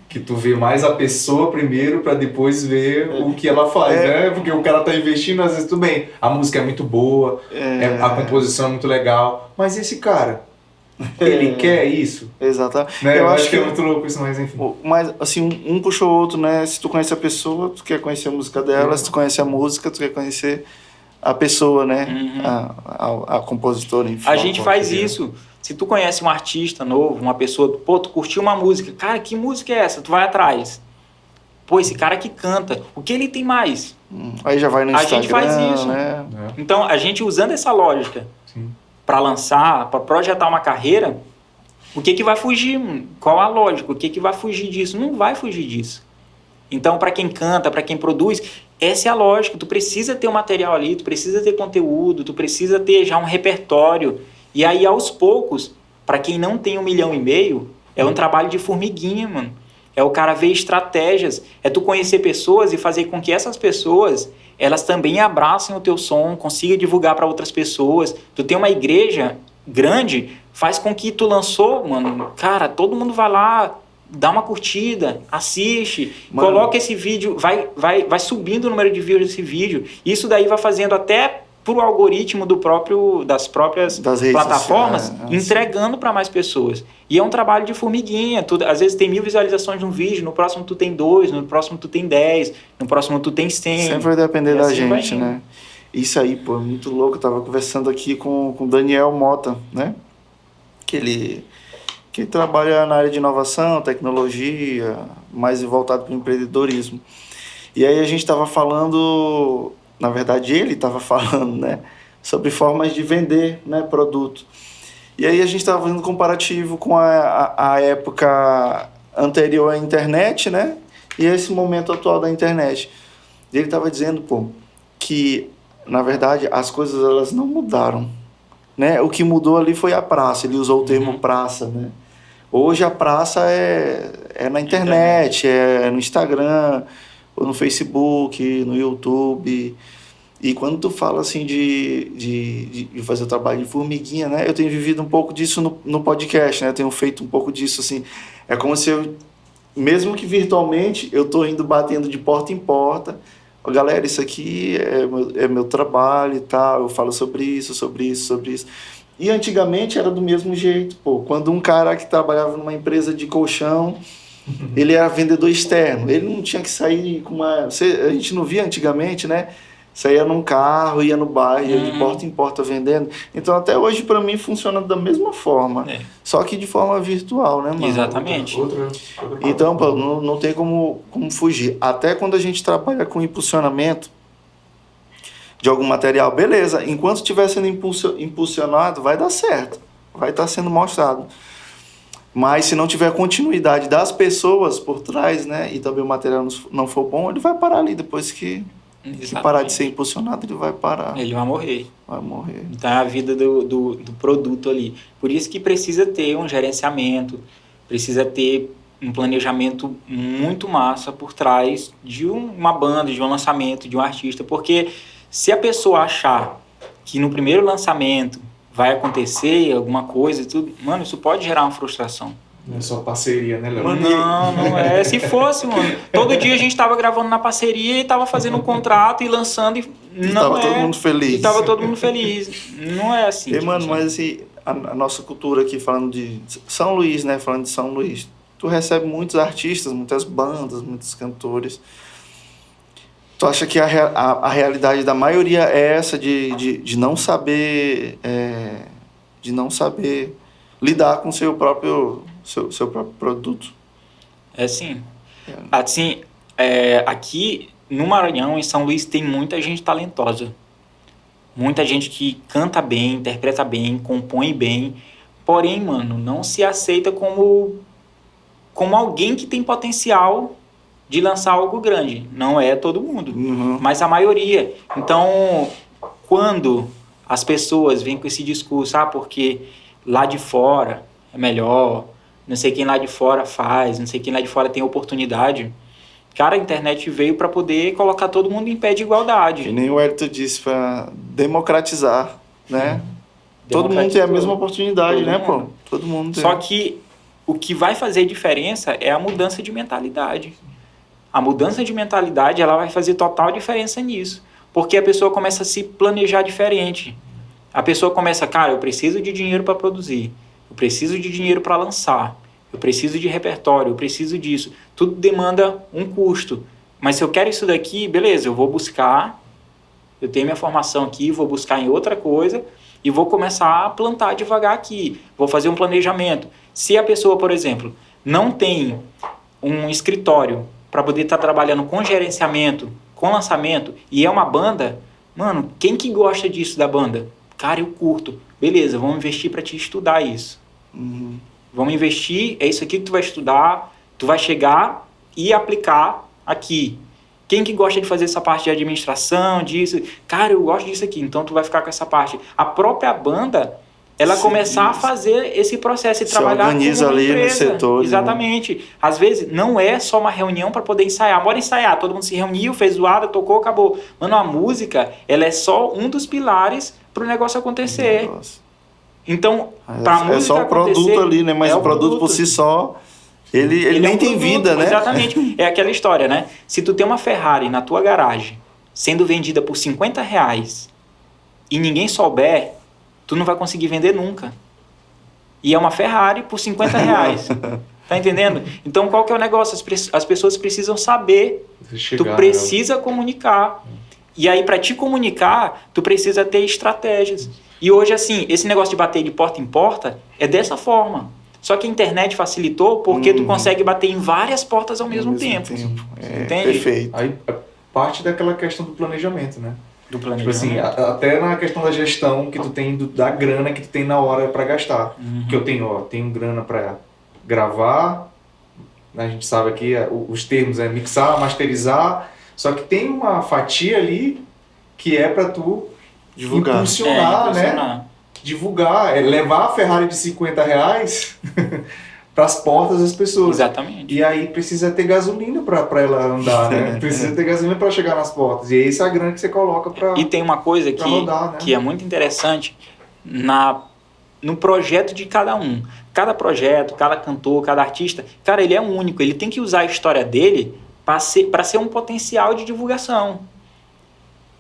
Que tu vê mais a pessoa primeiro pra depois ver o que ela faz, né? Porque o cara tá investindo, às vezes tudo bem, a música é muito boa, a composição é muito legal, mas esse cara, ele quer isso? exatamente. Né? Eu Eu acho acho que é muito louco isso, mas enfim. Mas, assim, um puxou o outro, né? Se tu conhece a pessoa, tu quer conhecer a música dela. Se tu conhece a música, tu quer conhecer a pessoa, né? A compositora, enfim. A gente faz entendeu? isso. Se tu conhece um artista novo, uma pessoa, pô, tu curtiu uma música, cara, que música é essa? Tu vai atrás. Pô, esse cara que canta, o que ele tem mais? Aí já vai no A Instagram, gente faz isso. né? Então, a gente usando essa lógica Sim. para lançar, para projetar uma carreira, o que vai fugir? Qual a lógica? O que vai fugir disso? Não vai fugir disso. Então, para quem canta, para quem produz, essa é a lógica. Tu precisa ter um material ali, tu precisa ter conteúdo, tu precisa ter já um repertório. E aí, aos poucos, para quem não tem 1,5 milhão, é um trabalho de formiguinha, mano. É o cara ver estratégias, é tu conhecer pessoas e fazer com que essas pessoas, elas também abracem o teu som, consiga divulgar para outras pessoas. Tu tem uma igreja grande, faz com que tu lançou, mano, cara, todo mundo vai lá, dá uma curtida, assiste, Mano. coloca esse vídeo, vai subindo o número de views desse vídeo. Isso daí vai fazendo até pro algoritmo das próprias Das redes plataformas, sociais, entregando para mais pessoas. E é um trabalho de formiguinha. Às vezes tem 1.000 visualizações num vídeo, no próximo tu tem 2, no próximo tu tem 10, no próximo tu tem 100. Sempre vai depender E da assim vai gente, indo. né? Isso aí, pô, é muito louco. Eu tava conversando aqui com o Daniel Mota, né? Que trabalha na área de inovação, tecnologia, mais voltado para o empreendedorismo. E aí a gente estava falando, na verdade ele estava falando, né? Sobre formas de vender, né, produto. E aí a gente estava fazendo um comparativo com a época anterior à internet, né? E esse momento atual da internet. E ele estava dizendo, pô, que, na verdade, as coisas elas não mudaram, né? O que mudou ali foi a praça. Ele usou o termo praça, né? Hoje a praça é na internet, é no Instagram, ou no Facebook, no YouTube. E quando tu fala assim de fazer o trabalho de formiguinha, né? Eu tenho vivido um pouco disso no podcast, né? Eu tenho feito um pouco disso, assim. É como se eu, mesmo que virtualmente, eu tô indo batendo de porta em porta, Ó, galera, isso aqui é meu trabalho e tal, eu falo sobre isso, sobre isso, sobre isso. E antigamente era do mesmo jeito, pô. Quando um cara que trabalhava numa empresa de colchão, ele era vendedor externo, ele não tinha que sair com uma... a gente não via antigamente, né? Saía num carro, ia no bairro, ia de porta em porta vendendo. Então, até hoje, para mim, funciona da mesma forma. Só que de forma virtual, né, mano? Exatamente. Então, pô, não tem como fugir. Até quando a gente trabalha com impulsionamento de algum material, beleza. Enquanto estiver sendo impulsionado, vai dar certo. Vai estar sendo mostrado. Mas se não tiver continuidade das pessoas por trás, né, e também o material não for bom, ele vai parar ali depois que parar de ser impulsionado, ele vai parar. Ele vai morrer. Vai morrer. Então é a vida do produto ali. Por isso que precisa ter um gerenciamento, precisa ter um planejamento muito massa por trás de uma banda, de um lançamento, de um artista. Porque se a pessoa achar que no primeiro lançamento vai acontecer alguma coisa e tudo, mano, isso pode gerar uma frustração. Não é só parceria, né, Léo? Não é. Se fosse, mano. Todo dia a gente tava gravando na parceria e tava fazendo um contrato e lançando e não todo mundo feliz. E tava todo mundo feliz. Não é assim. E, mano, mas assim, a nossa cultura aqui, falando de São Luís, né? Falando de São Luís, tu recebe muitos artistas, muitas bandas, muitos cantores. Tu acha que a realidade da maioria é essa de não saber... de não saber lidar com seu próprio produto? É sim. Assim, aqui no Maranhão, em São Luís, tem muita gente talentosa. Muita gente que canta bem, interpreta bem, compõe bem. Porém, mano, não se aceita como alguém que tem potencial de lançar algo grande. Não é todo mundo, mas a maioria. Então, quando as pessoas vêm com esse discurso, porque lá de fora é melhor, não sei quem lá de fora faz, não sei quem lá de fora tem oportunidade. Cara, a internet veio para poder colocar todo mundo em pé de igualdade. E nem o Hélito disse, para democratizar, né? Todo mundo tem a mesma oportunidade, né, pô? Todo mundo tem. Só que o que vai fazer diferença é a mudança de mentalidade. A mudança de mentalidade, ela vai fazer total diferença nisso. Porque a pessoa começa a se planejar diferente. A pessoa começa, cara, eu preciso de dinheiro para produzir. Eu preciso de dinheiro para lançar. Eu preciso de repertório, eu preciso disso. Tudo demanda um custo. Mas se eu quero isso daqui, beleza, eu vou buscar. Eu tenho minha formação aqui, vou buscar em outra coisa e vou começar a plantar devagar aqui. Vou fazer um planejamento. Se a pessoa, por exemplo, não tem um escritório para poder estar trabalhando com gerenciamento, com lançamento, e é uma banda, mano, quem que gosta disso da banda? Cara, eu curto. Beleza, vamos investir para te estudar isso. Vamos investir, é isso aqui que tu vai estudar, tu vai chegar e aplicar aqui. Quem que gosta de fazer essa parte de administração, disso? Cara, eu gosto disso aqui, então tu vai ficar com essa parte. A própria banda, ela começar a fazer esse processo e trabalhar como uma empresa. Ali no setor. Exatamente. Né? Às vezes, não é só uma reunião para poder ensaiar. Bora ensaiar, todo mundo se reuniu, fez zoada, tocou, acabou. Mano, a música, ela é só um dos pilares para o negócio acontecer. Então, para a música é só o produto ali, né? Mas o produto por si só, ele nem tem vida, né? Exatamente. É aquela história, né? Se tu tem uma Ferrari na tua garagem, sendo vendida por R$50 e ninguém souber, tu não vai conseguir vender nunca. E é uma Ferrari por R$50. Tá entendendo? Então, qual que é o negócio? As pessoas precisam saber. Tu precisa comunicar. E aí, para te comunicar, tu precisa ter estratégias. E hoje, assim, esse negócio de bater de porta em porta é dessa forma. Só que a internet facilitou porque tu consegue bater em várias portas ao mesmo tempo. É, entende? Perfeito. Aí parte daquela questão do planejamento, né? Do Tipo assim, planejamento. até na questão da gestão que tu tem, da grana que tu tem na hora para gastar. Que eu tenho grana para gravar, a gente sabe aqui os termos é mixar, masterizar, só que tem uma fatia ali que é para tu Divulgar. impulsionar, né? Divulgar, levar a Ferrari de R$50 para as portas das pessoas. Exatamente. E aí precisa ter gasolina para ela andar, né? Precisa ter gasolina para chegar nas portas. E essa é a grana que você coloca para E tem uma coisa rodar, né? que é muito interessante no projeto de cada um. Cada projeto, cada cantor, cada artista, cara, ele é único. Ele tem que usar a história dele para ser um potencial de divulgação.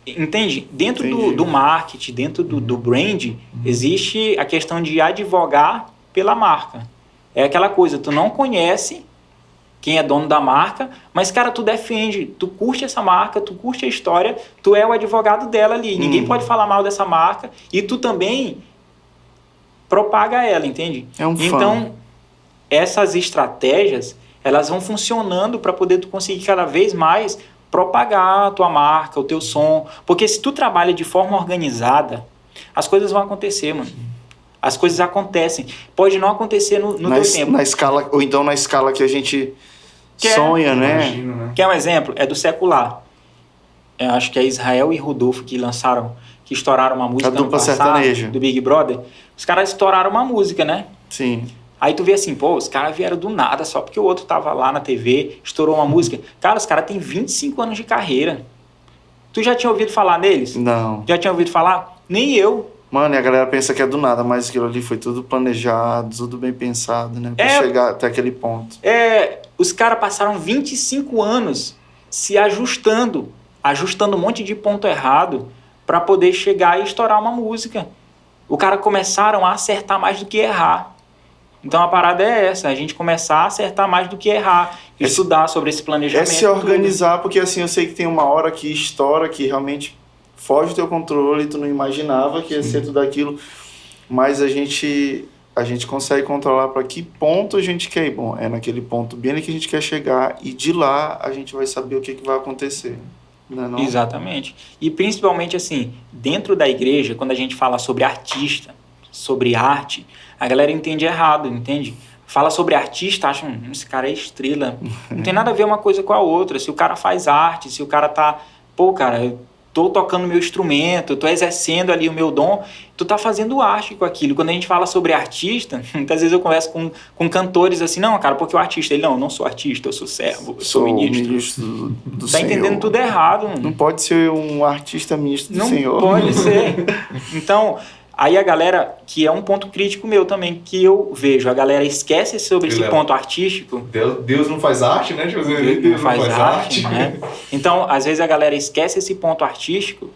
Entende? Dentro Entendi. do marketing, dentro do brand, existe a questão de advogar pela marca. É aquela coisa, tu não conhece quem é dono da marca, mas, cara, tu defende, tu curte essa marca, tu curte a história, tu é o advogado dela ali. Ninguém pode falar mal dessa marca e tu também propaga ela, entende? É um fã. Então, essas estratégias, elas vão funcionando para poder tu conseguir cada vez mais propagar a tua marca, o teu som. Porque se tu trabalha de forma organizada, as coisas vão acontecer, mano. As coisas acontecem. Pode não acontecer no teu tempo. Na escala, ou então na escala que a gente sonha, né? Imagino, né? Quer um exemplo? É do secular. Eu acho que é Israel e Rodolfo que estouraram uma música A dupla no passado, sertaneja. do Big Brother. Os caras estouraram uma música, né? Sim. Aí tu vê assim, pô, os caras vieram do nada, só porque o outro tava lá na TV, estourou uma música. Cara, os caras têm 25 anos de carreira. Tu já tinha ouvido falar neles? Não. Já tinha ouvido falar? Nem eu. Mano, e a galera pensa que é do nada, mas aquilo ali foi tudo planejado, tudo bem pensado, né? Pra chegar até aquele ponto. Os caras passaram 25 anos se ajustando um monte de ponto errado para poder chegar e estourar uma música. O cara começaram a acertar mais do que errar. Então a parada é essa, a gente começar a acertar mais do que errar, estudar sobre esse planejamento. É se organizar, porque assim, eu sei que tem uma hora que estoura, que realmente foge do teu controle, tu não imaginava que ia ser tudo aquilo, mas a gente consegue controlar para que ponto a gente quer ir. Bom, é naquele ponto bem que a gente quer chegar e de lá a gente vai saber o que vai acontecer. Não é não? Exatamente. E principalmente assim, dentro da igreja, quando a gente fala sobre artista, sobre arte, a galera entende errado, entende? Fala sobre artista, acham, esse cara é estrela. Não tem nada a ver uma coisa com a outra. Se o cara faz arte, se o cara tá... Pô, cara, eu tô tocando meu instrumento, eu tô exercendo ali o meu dom, tu tá fazendo arte com aquilo. Quando a gente fala sobre artista, muitas vezes eu converso com cantores assim, não, cara, porque o artista, ele, não, eu não sou artista, eu sou servo, eu sou ministro. do Tá Senhor. entendendo tudo errado, mano. Não pode ser um artista ministro do Não Senhor. pode ser. Então, aí a galera, que é um ponto crítico meu também, que eu vejo, a galera esquece sobre esse ponto artístico. Deus não faz arte, né? Tipo assim, Deus não faz arte, né? Então, às vezes a galera esquece esse ponto artístico,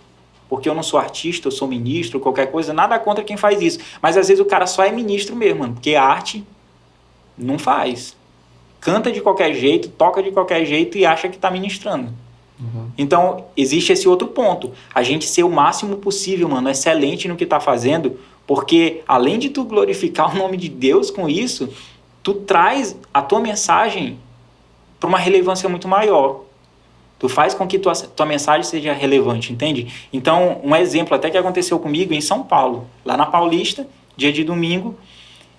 porque eu não sou artista, eu sou ministro, qualquer coisa, nada contra quem faz isso. Mas às vezes o cara só é ministro mesmo, mano, porque arte não faz. Canta de qualquer jeito, toca de qualquer jeito e acha que tá ministrando. Então, existe esse outro ponto. A gente ser o máximo possível, mano, excelente no que tá fazendo, porque além de tu glorificar o nome de Deus com isso, tu traz a tua mensagem para uma relevância muito maior. Tu faz com que tua mensagem seja relevante, entende? Então, um exemplo até que aconteceu comigo em São Paulo, lá na Paulista, dia de domingo,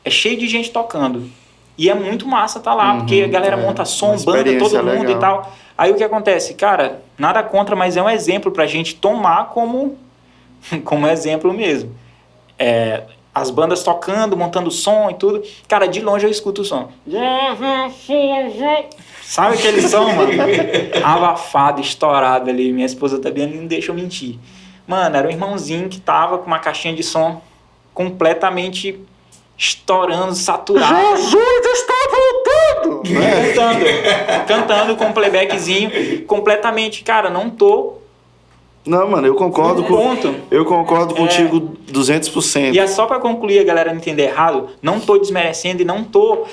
é cheio de gente tocando. E é muito massa tá lá, porque a galera monta som, banda, todo mundo legal. E tal. Aí o que acontece? Cara, nada contra, mas é um exemplo pra gente tomar como exemplo mesmo. As bandas tocando, montando som e tudo. Cara, de longe eu escuto o som. Sabe aquele som, mano? Abafado, estourado ali. Minha esposa também não deixa eu mentir. Mano, era um irmãozinho que tava com uma caixinha de som completamente estourando, saturado. Jesus está voltando! Cantando com um playbackzinho completamente. Cara, não tô... Não, mano, eu concordo contigo 200%. E é só para concluir, a galera não entender errado, não tô desmerecendo e não tô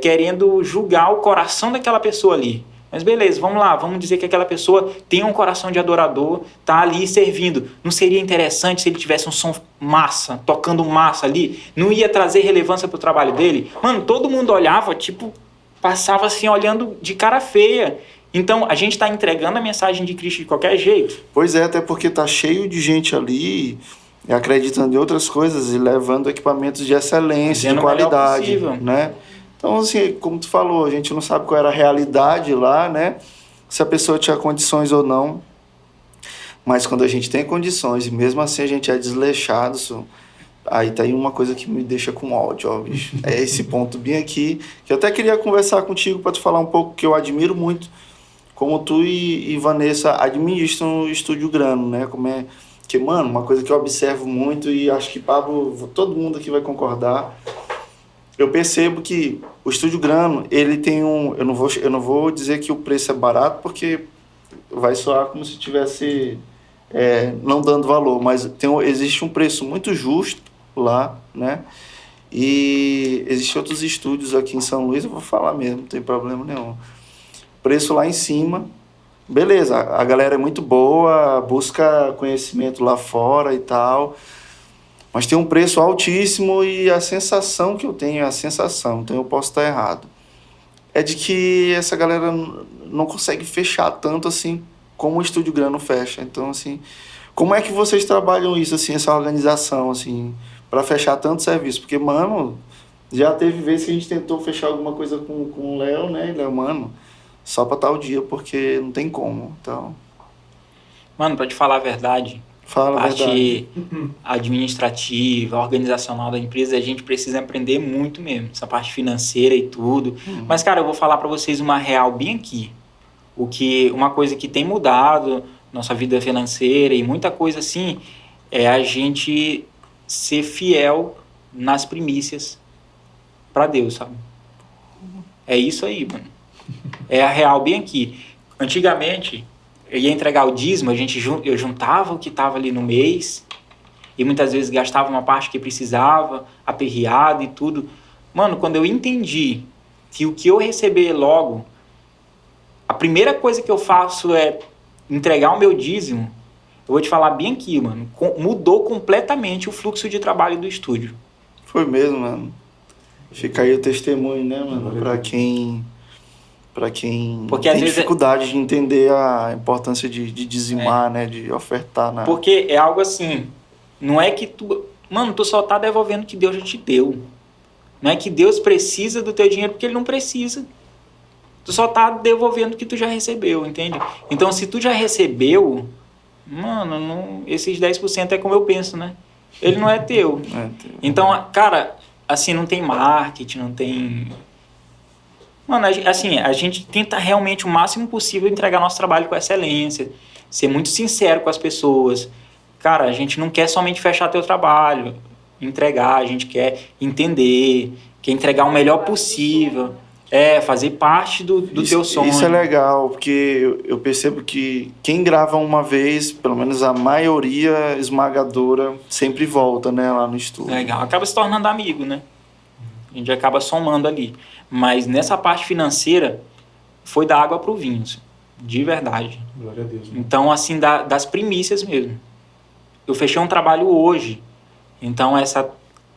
querendo julgar o coração daquela pessoa ali. Mas beleza, vamos lá, vamos dizer que aquela pessoa tem um coração de adorador, tá ali servindo. Não seria interessante se ele tivesse um som massa, tocando massa ali? Não ia trazer relevância pro trabalho dele? Mano, todo mundo olhava, tipo, passava assim, olhando de cara feia. Então, a gente está entregando a mensagem de Cristo de qualquer jeito. Pois é, até porque tá cheio de gente ali acreditando em outras coisas e levando equipamentos de excelência, de qualidade, né? Então, assim, como tu falou, a gente não sabe qual era a realidade lá, né? Se a pessoa tinha condições ou não. Mas quando a gente tem condições e mesmo assim a gente é desleixado, aí tá aí uma coisa que me deixa com ódio, ó, bicho. É esse ponto bem aqui, que eu até queria conversar contigo para tu falar um pouco, que eu admiro muito como tu e Vanessa administram o Estúdio Grano, né? Como é que, mano, uma coisa que eu observo muito e acho que Pablo, todo mundo aqui vai concordar. Eu percebo que o Estúdio Grano, ele tem eu não vou dizer que o preço é barato, porque vai soar como se tivesse não dando valor, mas existe um preço muito justo lá, né? E existem outros estúdios aqui em São Luís, eu vou falar mesmo, não tem problema nenhum. Preço lá em cima, beleza, a galera é muito boa, busca conhecimento lá fora e tal, mas tem um preço altíssimo e a sensação que eu tenho, então eu posso estar errado, é de que essa galera não consegue fechar tanto assim como o Estúdio Grano fecha. Então, assim, como é que vocês trabalham isso, assim, essa organização, assim, para fechar tanto serviço? Porque, mano, já teve vezes que a gente tentou fechar alguma coisa com o Léo, né? Léo, mano, só para tal dia, porque não tem como. Então, Mano, pra te falar a verdade, fala a verdade. parte administrativa, organizacional da empresa, a gente precisa aprender muito mesmo, essa parte financeira e tudo. Mas, cara, eu vou falar pra vocês uma real bem aqui. Uma coisa que tem mudado nossa vida financeira e muita coisa assim, é a gente ser fiel nas primícias pra Deus, sabe? É isso aí, mano. É a real bem aqui. Antigamente, eu ia entregar o dízimo, eu juntava o que estava ali no mês e muitas vezes gastava uma parte que precisava, aperreado e tudo. Mano, quando eu entendi que o que eu receber logo, a primeira coisa que eu faço é entregar o meu dízimo, eu vou te falar bem aqui, mano, mudou completamente o fluxo de trabalho do estúdio. Foi mesmo, mano. Fica aí o testemunho, né, mano? Pra quem Porque tem às vezes dificuldade de entender a importância de dizimar, né? De ofertar. Porque é algo assim, não é que tu... Mano, tu só tá devolvendo o que Deus já te deu. Não é que Deus precisa do teu dinheiro, porque Ele não precisa. Tu só tá devolvendo o que tu já recebeu, entende? Então, se tu já recebeu, mano, esses 10% é como eu penso, né? Ele não é teu. Então, cara, assim, não tem marketing, não tem... Mano, assim, a gente tenta realmente o máximo possível entregar nosso trabalho com excelência, ser muito sincero com as pessoas. Cara, a gente não quer somente fechar teu trabalho, entregar, a gente quer entender, quer entregar o melhor possível, fazer parte do teu sonho. Isso é legal, porque eu percebo que quem grava uma vez, pelo menos a maioria esmagadora, sempre volta, né, lá no estúdio. Legal, acaba se tornando amigo, né? A gente acaba somando ali. Mas nessa parte financeira, foi da água pro vinho, assim, de verdade. Glória a Deus. Né? Então, assim, das primícias mesmo. Eu fechei um trabalho hoje, então essa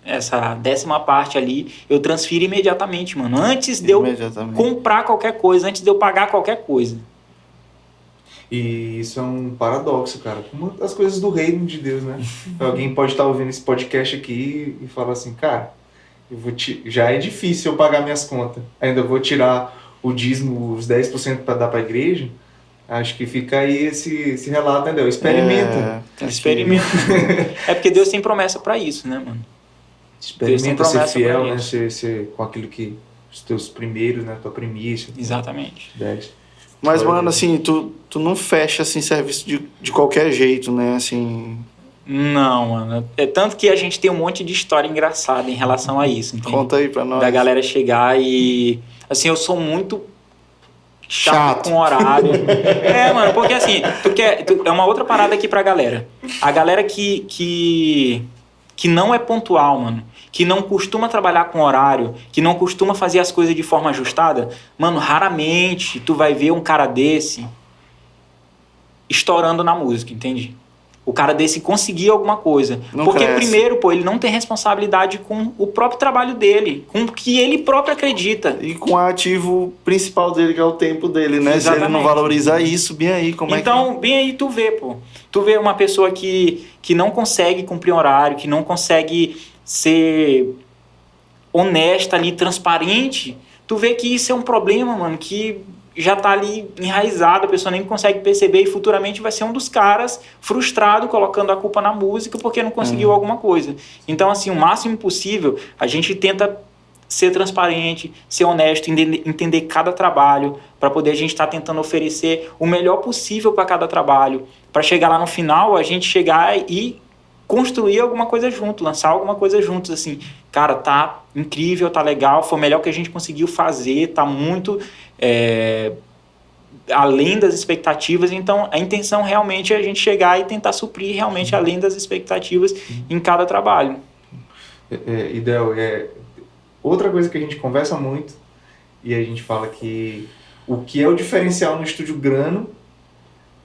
10ª parte ali, eu transfiro imediatamente, mano. Antes de eu comprar qualquer coisa, antes de eu pagar qualquer coisa. E isso é um paradoxo, cara. Uma das coisas do reino de Deus, né? Alguém pode estar ouvindo esse podcast aqui e falar assim, cara, já é difícil eu pagar minhas contas. Ainda vou tirar o dízimo, os 10% para dar para a igreja. Acho que fica aí esse relato, entendeu? Experimenta. Experimenta. É porque Deus tem promessa para isso, né, mano? Experimenta ser fiel, né? Ser com aquilo que... Os teus primeiros, né? Tua primícia. Exatamente. 10. Mas, mano, assim, tu não fecha, assim, serviço de qualquer jeito, né? Assim... Não, mano. É tanto que a gente tem um monte de história engraçada em relação a isso, entende? Conta aí pra nós. Da galera chegar e... Assim, eu sou muito chato com horário. Mano, porque assim, é uma outra parada aqui pra galera. A galera que não é pontual, mano, que não costuma trabalhar com horário, que não costuma fazer as coisas de forma ajustada, mano, raramente tu vai ver um cara desse estourando na música, entende? O cara desse conseguir alguma coisa. Porque primeiro, ele não tem responsabilidade com o próprio trabalho dele, com o que ele próprio acredita. E com o ativo principal dele, que é o tempo dele, né? Exatamente. Se ele não valorizar isso, bem aí, Então, bem aí tu vê, pô. Tu vê uma pessoa que não consegue cumprir horário, que não consegue ser honesta ali, transparente. Tu vê que isso é um problema, mano, que já tá ali enraizado, a pessoa nem consegue perceber e futuramente vai ser um dos caras frustrado, colocando a culpa na música porque não conseguiu alguma coisa. Então, assim, o máximo possível, a gente tenta ser transparente, ser honesto, entender cada trabalho, para poder a gente estar tentando oferecer o melhor possível para cada trabalho, para chegar lá no final, a gente chegar e construir alguma coisa junto, lançar alguma coisa juntos, assim, cara, tá incrível, tá legal, foi o melhor que a gente conseguiu fazer, tá muito além das expectativas. Então, a intenção realmente é a gente chegar e tentar suprir realmente além das expectativas em cada trabalho. Ideal, outra coisa que a gente conversa muito e a gente fala que o que é o diferencial no estúdio Grano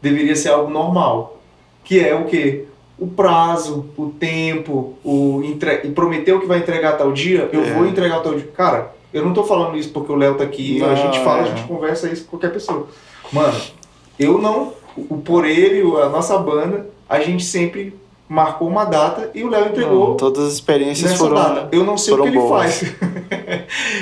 deveria ser algo normal, que é o quê? O prazo, o tempo, e prometer o que vai entregar tal dia, eu vou entregar tal dia. Cara, eu não tô falando isso porque o Léo tá aqui, a gente fala, a gente conversa isso com qualquer pessoa. Mano, eu não, por ele, a nossa banda, a gente sempre marcou uma data e o Léo entregou. Todas as experiências nessa foram data. Eu não sei o que ele boas. faz.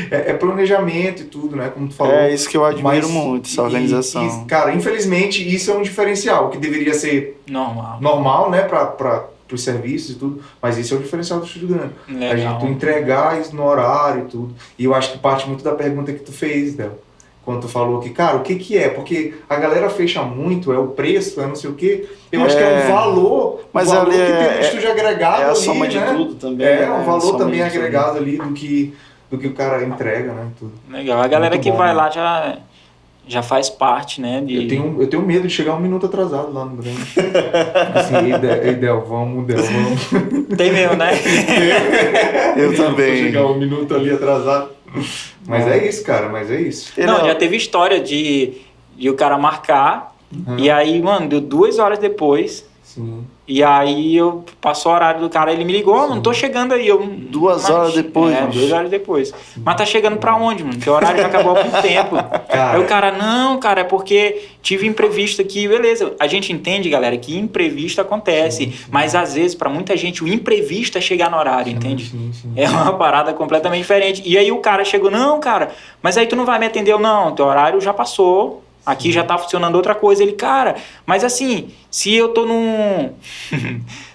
É planejamento e tudo, né? Como tu falou. É isso que eu admiro muito, essa organização. Cara, infelizmente, isso é um diferencial, que deveria ser normal, né? Para os serviços e tudo. Mas isso é o diferencial do Estúdio Grano. A gente entregar isso no horário e tudo. E eu acho que parte muito da pergunta que tu fez, Del. Quando tu falou que, cara, o que é? Porque a galera fecha muito, é o preço, é não sei o quê. Eu acho que é um valor, mas o valor ali que tem no estúdio agregado é a ali, soma de né? tudo também. É um valor também agregado ali do que o cara entrega, né? Tudo. Legal. A galera muito que bom, vai né? lá já faz parte, né? Eu tenho medo de chegar 1 minuto atrasado lá no Grêmio. Assim, Del, vamos. Tem mesmo, né? Eu também. Chegar 1 minuto ali atrasado. Mas é isso, cara, mas é isso. Não, já teve história de o cara marcar, e aí, mano, deu 2 horas depois, Sim. e aí passou o horário do cara, ele me ligou, mano, tô chegando aí. 2 horas depois, mano. 2 horas depois. Mas tá chegando pra onde, mano? Porque o horário já acabou há muito tempo. Cara. Aí o cara, não, cara, é porque tive imprevisto aqui, beleza. A gente entende, galera, que imprevisto acontece, mas às vezes, pra muita gente, o imprevisto é chegar no horário, entende? Sim. É uma parada completamente diferente. E aí o cara chegou, não, cara, mas aí tu não vai me atender? Não, teu horário já passou, aqui já tá funcionando outra coisa. Ele, cara, mas assim, se eu tô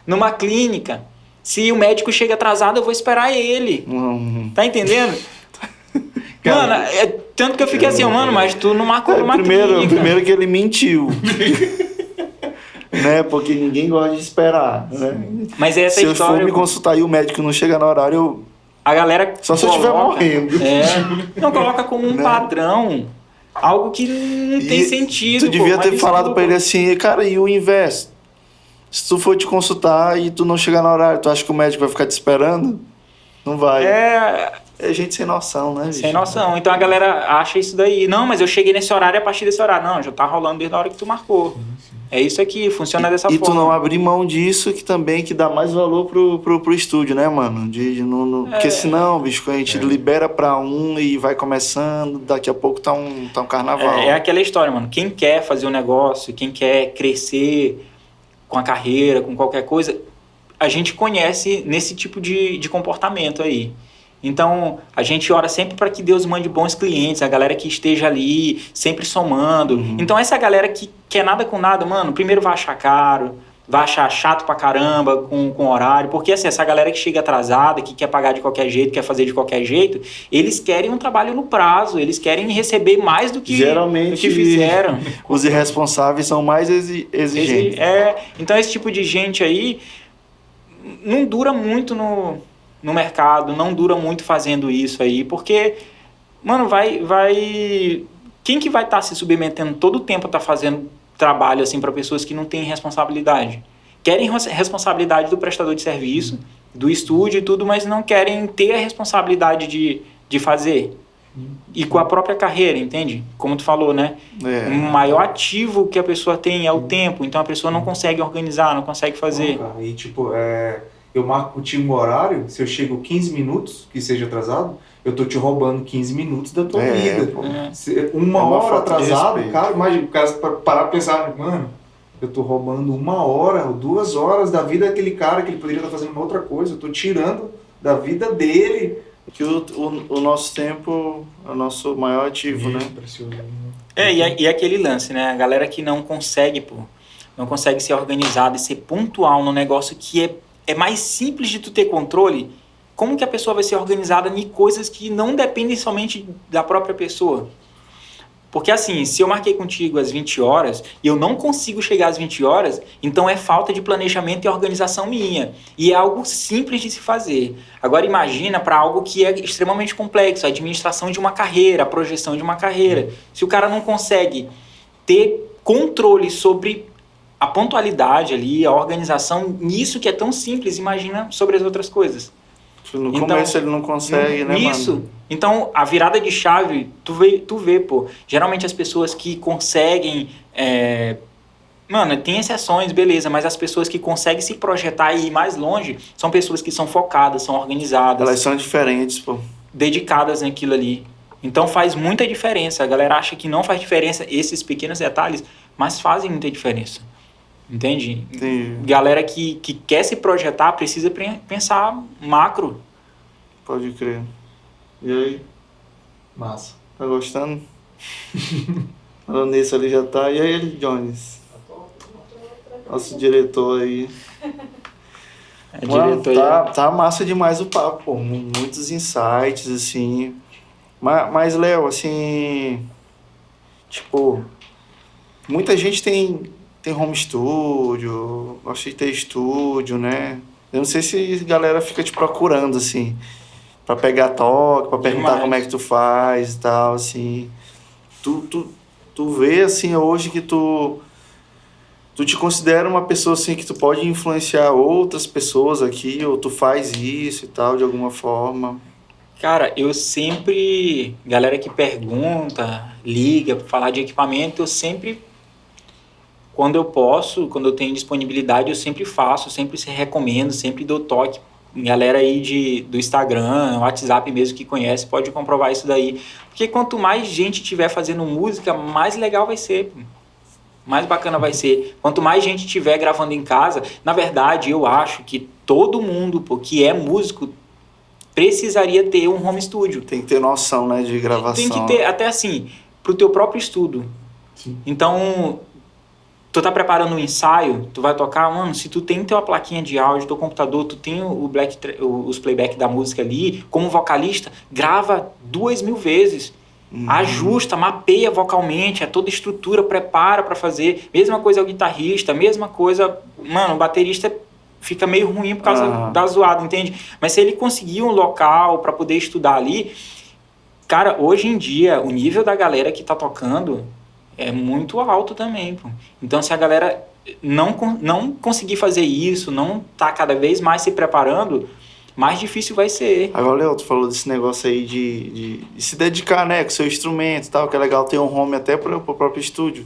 numa clínica, se o médico chega atrasado, eu vou esperar ele. Tá entendendo? Mano, tanto que eu fiquei assim, mano, mas tu não marcou numa clínica. Primeiro que ele mentiu. Né? Porque ninguém gosta de esperar, né? Mas essa se história, eu for me consultar e o médico não chega no horário, a galera só se eu estiver morrendo. Não coloca como um padrão, algo que não tem sentido. Tu devia ter falado desculpa. pra ele assim, cara, e o inverso? Se tu for te consultar e tu não chegar no horário, tu acha que o médico vai ficar te esperando? Não vai. É gente sem noção, né, bicho? Sem noção. Então a galera acha isso daí. Não, mas eu cheguei nesse horário a partir desse horário. Não, já tá rolando desde a hora que tu marcou. É isso aqui, funciona dessa forma. E tu não abrir mão disso, que também que dá mais valor pro estúdio, né, mano? Porque senão, bicho, a gente libera pra um e vai começando, daqui a pouco tá um carnaval. É aquela história, mano. Quem quer fazer um negócio, quem quer crescer com a carreira, com qualquer coisa, a gente conhece nesse tipo de comportamento aí. Então, a gente ora sempre para que Deus mande bons clientes, a galera que esteja ali, sempre somando. Então, essa galera que quer nada com nada, mano, primeiro vai achar caro, vai achar chato pra caramba com horário, porque assim, essa galera que chega atrasada, que quer pagar de qualquer jeito, quer fazer de qualquer jeito, eles querem um trabalho no prazo, eles querem receber mais do que, geralmente, do que fizeram. Os irresponsáveis são mais exigentes. Então, esse tipo de gente aí não dura muito no mercado, não dura muito fazendo isso aí, porque, mano, quem que vai estar se submetendo todo o tempo a estar fazendo trabalho assim para pessoas que não têm responsabilidade? Querem responsabilidade do prestador de serviço, do estúdio e tudo, mas não querem ter a responsabilidade de fazer. E com a própria carreira, entende? Como tu falou, né? O maior ativo que a pessoa tem é o tempo, então a pessoa não consegue organizar, não consegue fazer. Não, cara, e tipo, eu marco contigo um horário, se eu chego 15 minutos, que seja atrasado, eu tô te roubando 15 minutos da tua vida. Uma hora atrasado, cara, imagina, o cara parar pra pensar, mano, eu tô roubando 1 hora ou 2 horas da vida daquele cara que ele poderia estar fazendo uma outra coisa, eu tô tirando da vida dele. Que o nosso tempo é o nosso maior ativo, né? E aquele lance, né? A galera que não consegue ser organizada e ser pontual no negócio que é mais simples de tu ter controle. Como que a pessoa vai ser organizada em coisas que não dependem somente da própria pessoa? Porque assim, se eu marquei contigo às 20 horas e eu não consigo chegar às 20 horas, então é falta de planejamento e organização minha. E é algo simples de se fazer. Agora imagina para algo que é extremamente complexo, a administração de uma carreira, a projeção de uma carreira. Se o cara não consegue ter controle sobre a pontualidade ali, a organização, nisso que é tão simples, imagina sobre as outras coisas. No Então, começo ele não consegue, né, isso. mano? Então, a virada de chave, tu vê, pô, geralmente as pessoas que conseguem... Mano, tem exceções, beleza, mas as pessoas que conseguem se projetar e ir mais longe são pessoas que são focadas, são organizadas, Elas são diferentes, pô. dedicadas naquilo ali. Então faz muita diferença. A galera acha que não faz diferença esses pequenos detalhes, mas fazem muita diferença. Entende? Entendi. Galera que quer se projetar precisa pensar macro. Pode crer. E aí, Massa. tá gostando? Falando nisso ali já tá. E aí, Jones? Nosso diretor aí. Mano, tá massa demais o papo, pô. Muitos insights, assim. Mas, Léo, assim... Tipo... Muita gente tem home studio, gosta de ter estúdio, né? Eu não sei se a galera fica te procurando, assim, pra pegar toque, pra perguntar Demais. como é que tu faz e tal, assim. Tu vê, assim, hoje que tu te considera uma pessoa, assim, que tu pode influenciar outras pessoas aqui, ou tu faz isso e tal, de alguma forma? Cara, eu sempre... Galera que pergunta, liga pra falar de equipamento, eu sempre... Quando eu posso, quando eu tenho disponibilidade, eu sempre faço, sempre se recomendo, sempre dou toque. Galera aí do Instagram, WhatsApp mesmo que conhece, pode comprovar isso daí. Porque quanto mais gente tiver fazendo música, mais legal vai ser. Mais bacana vai ser. Quanto mais gente tiver gravando em casa, na verdade, eu acho que todo mundo, pô, que é músico, precisaria ter um home studio. Tem que ter noção, né, de gravação. Tem que ter, até assim, pro teu próprio estudo. Sim. Então... Tu tá preparando um ensaio, tu vai tocar, mano, se tu tem tua plaquinha de áudio, teu computador, tu tem os playback da música ali, como vocalista, grava 2000 vezes. Ajusta, mapeia vocalmente, é toda estrutura, prepara pra fazer. Mesma coisa o guitarrista, mesma coisa, mano, o baterista fica meio ruim por causa da zoada, entende? Mas se ele conseguir um local pra poder estudar ali, cara, hoje em dia, o nível da galera que tá tocando... é muito alto também, pô. Então, se a galera não conseguir fazer isso, não tá cada vez mais se preparando, mais difícil vai ser. Agora, Léo, tu falou desse negócio aí de se dedicar, né, com o seu instrumento e tal, que é legal ter um home até pro próprio estúdio.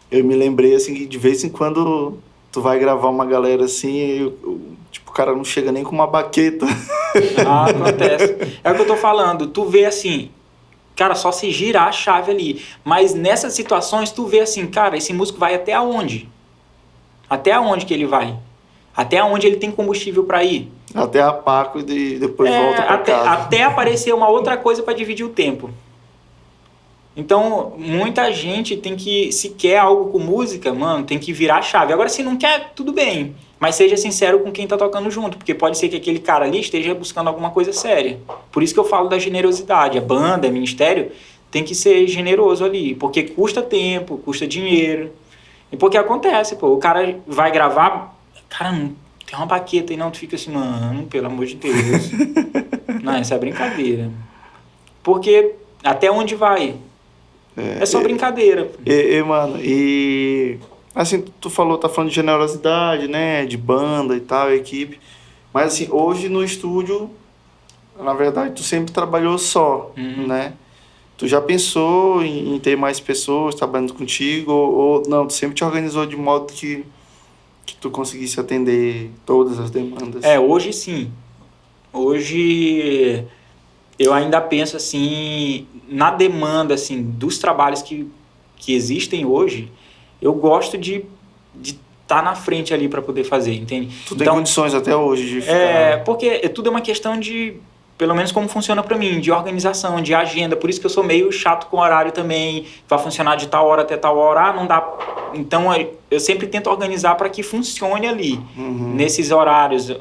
Eu me lembrei, assim, que de vez em quando tu vai gravar uma galera assim, tipo, o cara não chega nem com uma baqueta. Acontece. É o que eu tô falando. Tu vê assim... Cara, só se girar a chave ali. Mas nessas situações, tu vê assim, cara, esse músico vai até aonde? Até aonde que ele vai? Até aonde ele tem combustível para ir? Até a Paco e depois volta pra casa. Até aparecer uma outra coisa para dividir o tempo. Então, muita gente tem que, se quer algo com música, mano, tem que virar a chave. Agora, se não quer, tudo bem. Mas seja sincero com quem tá tocando junto, porque pode ser que aquele cara ali esteja buscando alguma coisa séria. Por isso que eu falo da generosidade. A banda, o ministério, tem que ser generoso ali, porque custa tempo, custa dinheiro. E porque acontece, pô, o cara vai gravar, cara, não tem uma baqueta aí não, tu fica assim, mano, pelo amor de Deus. Não, isso é brincadeira. Porque até onde vai? É só brincadeira. Mano, e... Assim, tá falando de generosidade, né, de banda e tal, equipe. Mas assim, hoje no estúdio, na verdade, tu sempre trabalhou só, né? Tu já pensou em ter mais pessoas trabalhando contigo? Ou não, tu sempre te organizou de modo que tu conseguisse atender todas as demandas? Hoje sim. Hoje eu ainda penso assim, na demanda assim, dos trabalhos que existem hoje, eu gosto de estar na frente ali para poder fazer, entende? Tu tem condições até hoje de ficar... Porque tudo é uma questão de, pelo menos como funciona para mim, de organização, de agenda, por isso que eu sou meio chato com horário também, vai funcionar de tal hora até tal hora, não dá... Então eu sempre tento organizar para que funcione ali, nesses horários,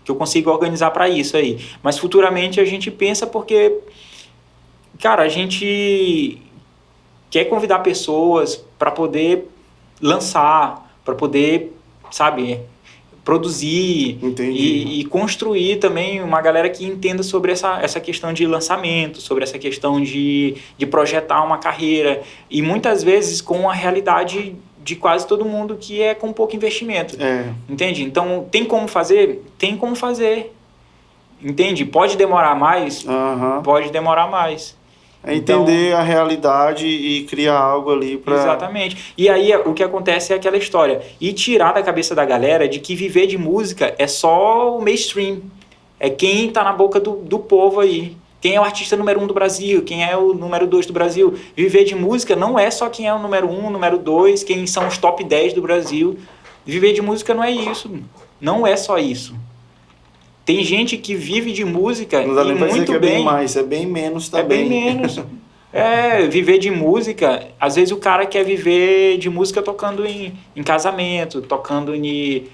que eu consiga organizar para isso aí. Mas futuramente a gente pensa porque, cara, a gente quer convidar pessoas para poder lançar, para poder, sabe, produzir Entendi. e construir também uma galera que entenda sobre essa questão de lançamento, sobre essa questão de projetar uma carreira, e muitas vezes com a realidade de quase todo mundo, que é com pouco investimento. Entende? Então, tem como fazer? Tem como fazer. Entende? Pode demorar mais? Pode demorar mais. É entender a realidade e criar algo ali para... Exatamente. E aí, o que acontece é aquela história. E tirar da cabeça da galera de que viver de música é só o mainstream. É quem tá na boca do povo aí. Quem é o artista número 1 do Brasil, quem é o número 2 do Brasil. Viver de música não é só quem é o número 1, número 2, quem são os top 10 do Brasil. Viver de música não é isso. Não é só isso. Tem gente que vive de música Não dá nem pra dizer muito que é bem. bem mais, é bem menos também. É bem menos. Viver de música, às vezes o cara quer viver de música tocando em casamento, tocando em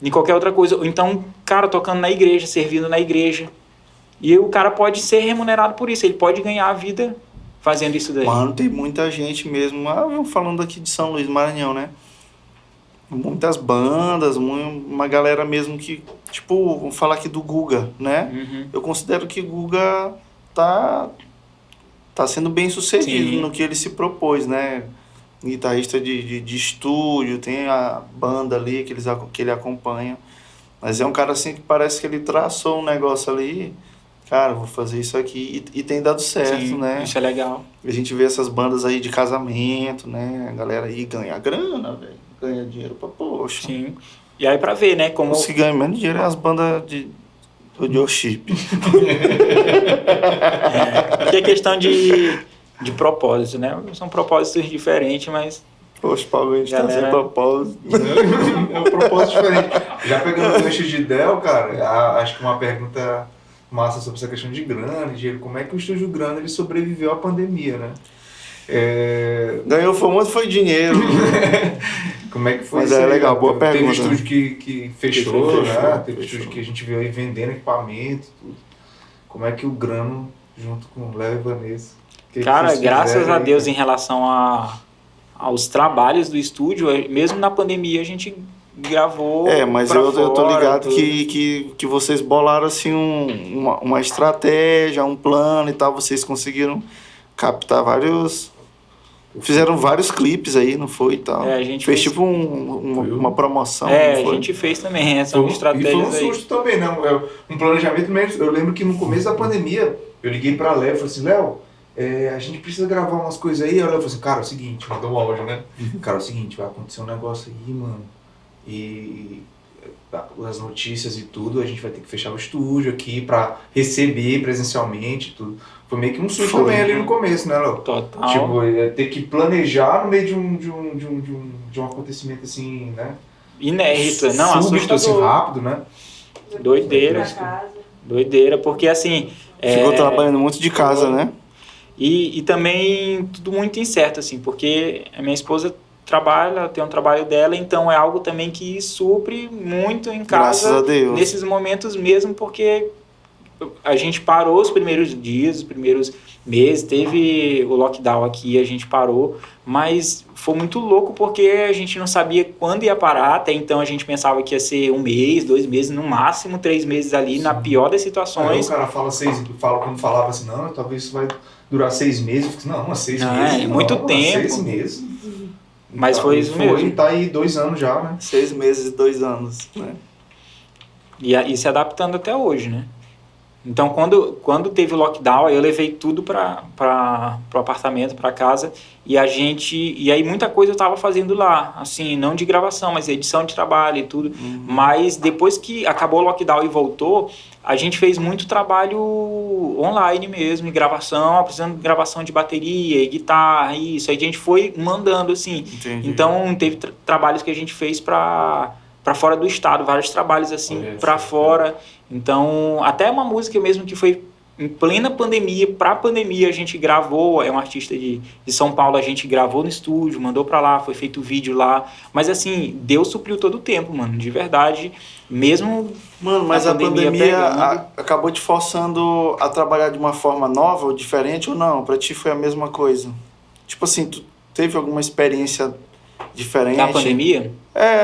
qualquer outra coisa. Ou então, cara, tocando na igreja, servindo na igreja. E o cara pode ser remunerado por isso, ele pode ganhar a vida fazendo isso daí. Mano, tem muita gente mesmo, falando aqui de São Luís, Maranhão, né? Muitas bandas, uma galera mesmo que, tipo, vamos falar aqui do Guga, né? Eu considero que Guga tá sendo bem sucedido Sim. no que ele se propôs, né? Guitarrista de estúdio, tem a banda ali que ele acompanha. Mas é um cara assim que parece que ele traçou um negócio ali, cara, vou fazer isso aqui, e tem dado certo, Sim, né? isso é legal. A gente vê essas bandas aí de casamento, né? A galera aí ganha grana, velho. Ganha dinheiro pra poxa. Sim. E aí pra ver, né, como... Os que ganham menos dinheiro é as bandas do worship. Que é questão de propósito, né? São propósitos diferentes, mas... Poxa, Paulo, a gente tá Galera- sem propósito. É um propósito diferente. Já pegando o gancho de Del, cara, acho que uma pergunta massa sobre essa questão de grana, de dinheiro. Como é que o Estúdio Grana ele sobreviveu à pandemia, né? Ganhou famoso foi dinheiro. Como é que foi Mas isso é aí? legal, boa Teve pergunta. estúdio que fechou, fechou, né? Teve fechou. estúdio que a gente viu aí vendendo equipamento, tudo. Como é que o Grano, junto com o Léo e Vanessa... que Cara, vocês graças fizeram a aí, Deus, cara? em relação aos trabalhos do estúdio, mesmo na pandemia, a gente gravou. Mas pra eu tô fora, ligado tudo. que vocês bolaram assim uma estratégia, um plano e tal. Vocês conseguiram captar vários... Fizeram vários clipes aí, não foi e tal? A gente fez fez- tipo uma promoção, não A foi? gente fez também essa E foi estratégia um aí. susto também, né? Um planejamento mesmo. Eu lembro que no começo da pandemia, eu liguei pra Léo e falei assim, Léo, a gente precisa gravar umas coisas aí. Aí o Léo falou assim, cara, é o seguinte, mandou um áudio, né? Cara, é o seguinte, vai acontecer um negócio aí, mano. E as notícias e tudo, a gente vai ter que fechar o estúdio aqui pra receber presencialmente e tudo. Foi meio que um susto Foi, também ali né? no começo, né, Léo? Total. Tipo, ter que planejar no meio de um acontecimento assim, né? Inédito. Não, súbito, assim, assustador. rápido, né? Doideira. Pra casa. Doideira, porque assim... Ficou trabalhando muito de casa, né? E também tudo muito incerto, assim, porque a minha esposa trabalha, tem um trabalho dela, então é algo também que supre muito em Graças a casa Deus. nesses momentos mesmo, porque a gente parou os primeiros dias, os primeiros meses, teve o lockdown aqui, a gente parou, mas foi muito louco porque a gente não sabia quando ia parar, até então a gente pensava que ia ser 1 mês, 2 meses, no máximo 3 meses ali, na pior das Aí o situações. cara quando falava assim, não, talvez isso vai durar 6 meses. Eu falei, não, mas 6 Não, meses. é muito não, tempo. 6 meses. Mas foi isso mesmo. Foi, tá aí 2 anos já, né? 6 meses e 2 anos, né? E se adaptando até hoje, né? Então, quando teve o lockdown, aí eu levei tudo para o apartamento, para casa, e aí muita coisa eu estava fazendo lá, assim, não de gravação, mas edição de trabalho e tudo. Mas depois que acabou o lockdown e voltou, a gente fez muito trabalho online mesmo, e gravação, precisando de gravação de bateria e guitarra, isso. Aí a gente foi mandando, assim. Entendi. Então, teve trabalhos que a gente fez para fora do estado, vários trabalhos assim Olha, para sim. fora. Então, até uma música mesmo que foi em plena pandemia, pra pandemia a gente gravou, é um artista de São Paulo, a gente gravou no estúdio, mandou pra lá, foi feito vídeo lá, mas assim, Deus supriu todo o tempo, mano, de verdade, mesmo... Mano, mas a pandemia pegando. acabou te forçando a trabalhar de uma forma nova ou diferente ou não? Pra ti foi a mesma coisa? Tipo assim, tu teve alguma experiência diferente? Na pandemia,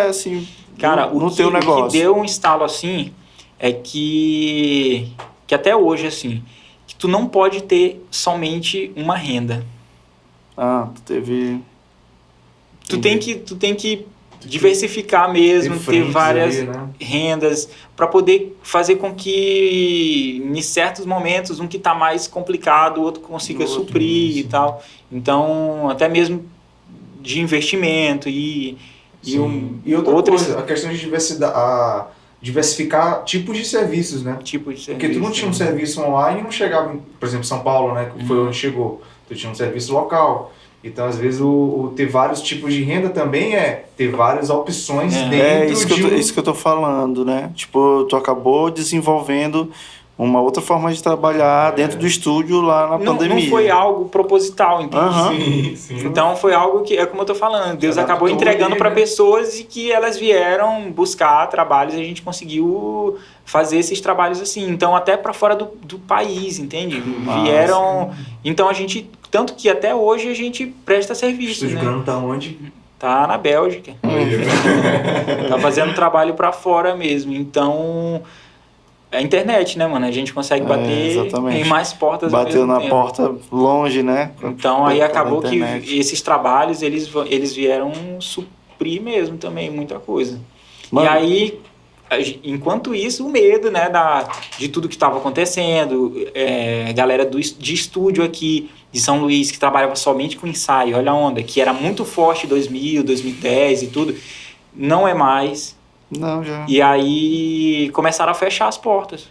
Assim, Cara, no o teu que negócio. deu um estalo assim é que até hoje, assim, que tu não pode ter somente uma renda. Tu teve... Tu tem que diversificar mesmo, ter frentes várias ali, né? rendas para poder fazer com que em certos momentos um que está mais complicado, o outro consiga suprir e tal. Então, até mesmo de investimento e outra outras coisa, a questão de diversificar tipos de serviços, né? tipos de Porque tu não tinha um serviço online e não chegava, por exemplo, São Paulo, né? Que foi onde chegou. Tu tinha um serviço local. Então, às vezes, o ter vários tipos de renda também é ter várias opções dentro isso que eu tô falando, né? Tipo, tu acabou desenvolvendo uma outra forma de trabalhar dentro do estúdio lá na pandemia. Não foi algo proposital, entende? Sim. Então foi algo que, é como eu tô falando, Deus acabou entregando para pessoas e que elas vieram buscar trabalhos e a gente conseguiu fazer esses trabalhos assim. Então até para fora do país, entende? Vieram... Então a gente... Tanto que até hoje a gente presta serviço, Estúdio né? grande tá onde? Tá na Bélgica. Tá fazendo trabalho para fora mesmo. Então... É a internet, né, mano? A gente consegue bater em mais portas ao Bateu mesmo na tempo. porta longe, né? Então aí acabou que internet. esses trabalhos eles vieram suprir mesmo também muita coisa. Mano. E aí, enquanto isso, o medo, né, de tudo que estava acontecendo, galera de estúdio aqui de São Luís que trabalhava somente com ensaio, olha a onda, que era muito forte em 2000, 2010 e tudo, não é mais. Não, já. E aí começaram a fechar as portas.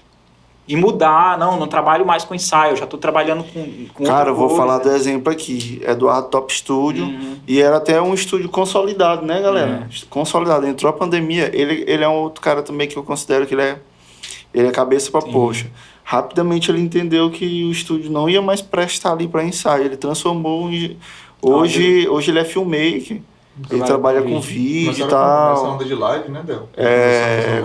E mudar, não trabalho mais com ensaio, já estou trabalhando com Cara, eu vou outra falar coisa. do exemplo aqui. Eduardo Top Studio. E era até um estúdio consolidado, né, galera? Consolidado. Entrou a pandemia. Ele é um outro cara também que eu considero que ele é cabeça pra poxa. Rapidamente ele entendeu que o estúdio não ia mais prestar ali para ensaio. Ele transformou hoje ele é filmmaker. Ele trabalha com vídeo e tal. Essa onda de live, né, Del?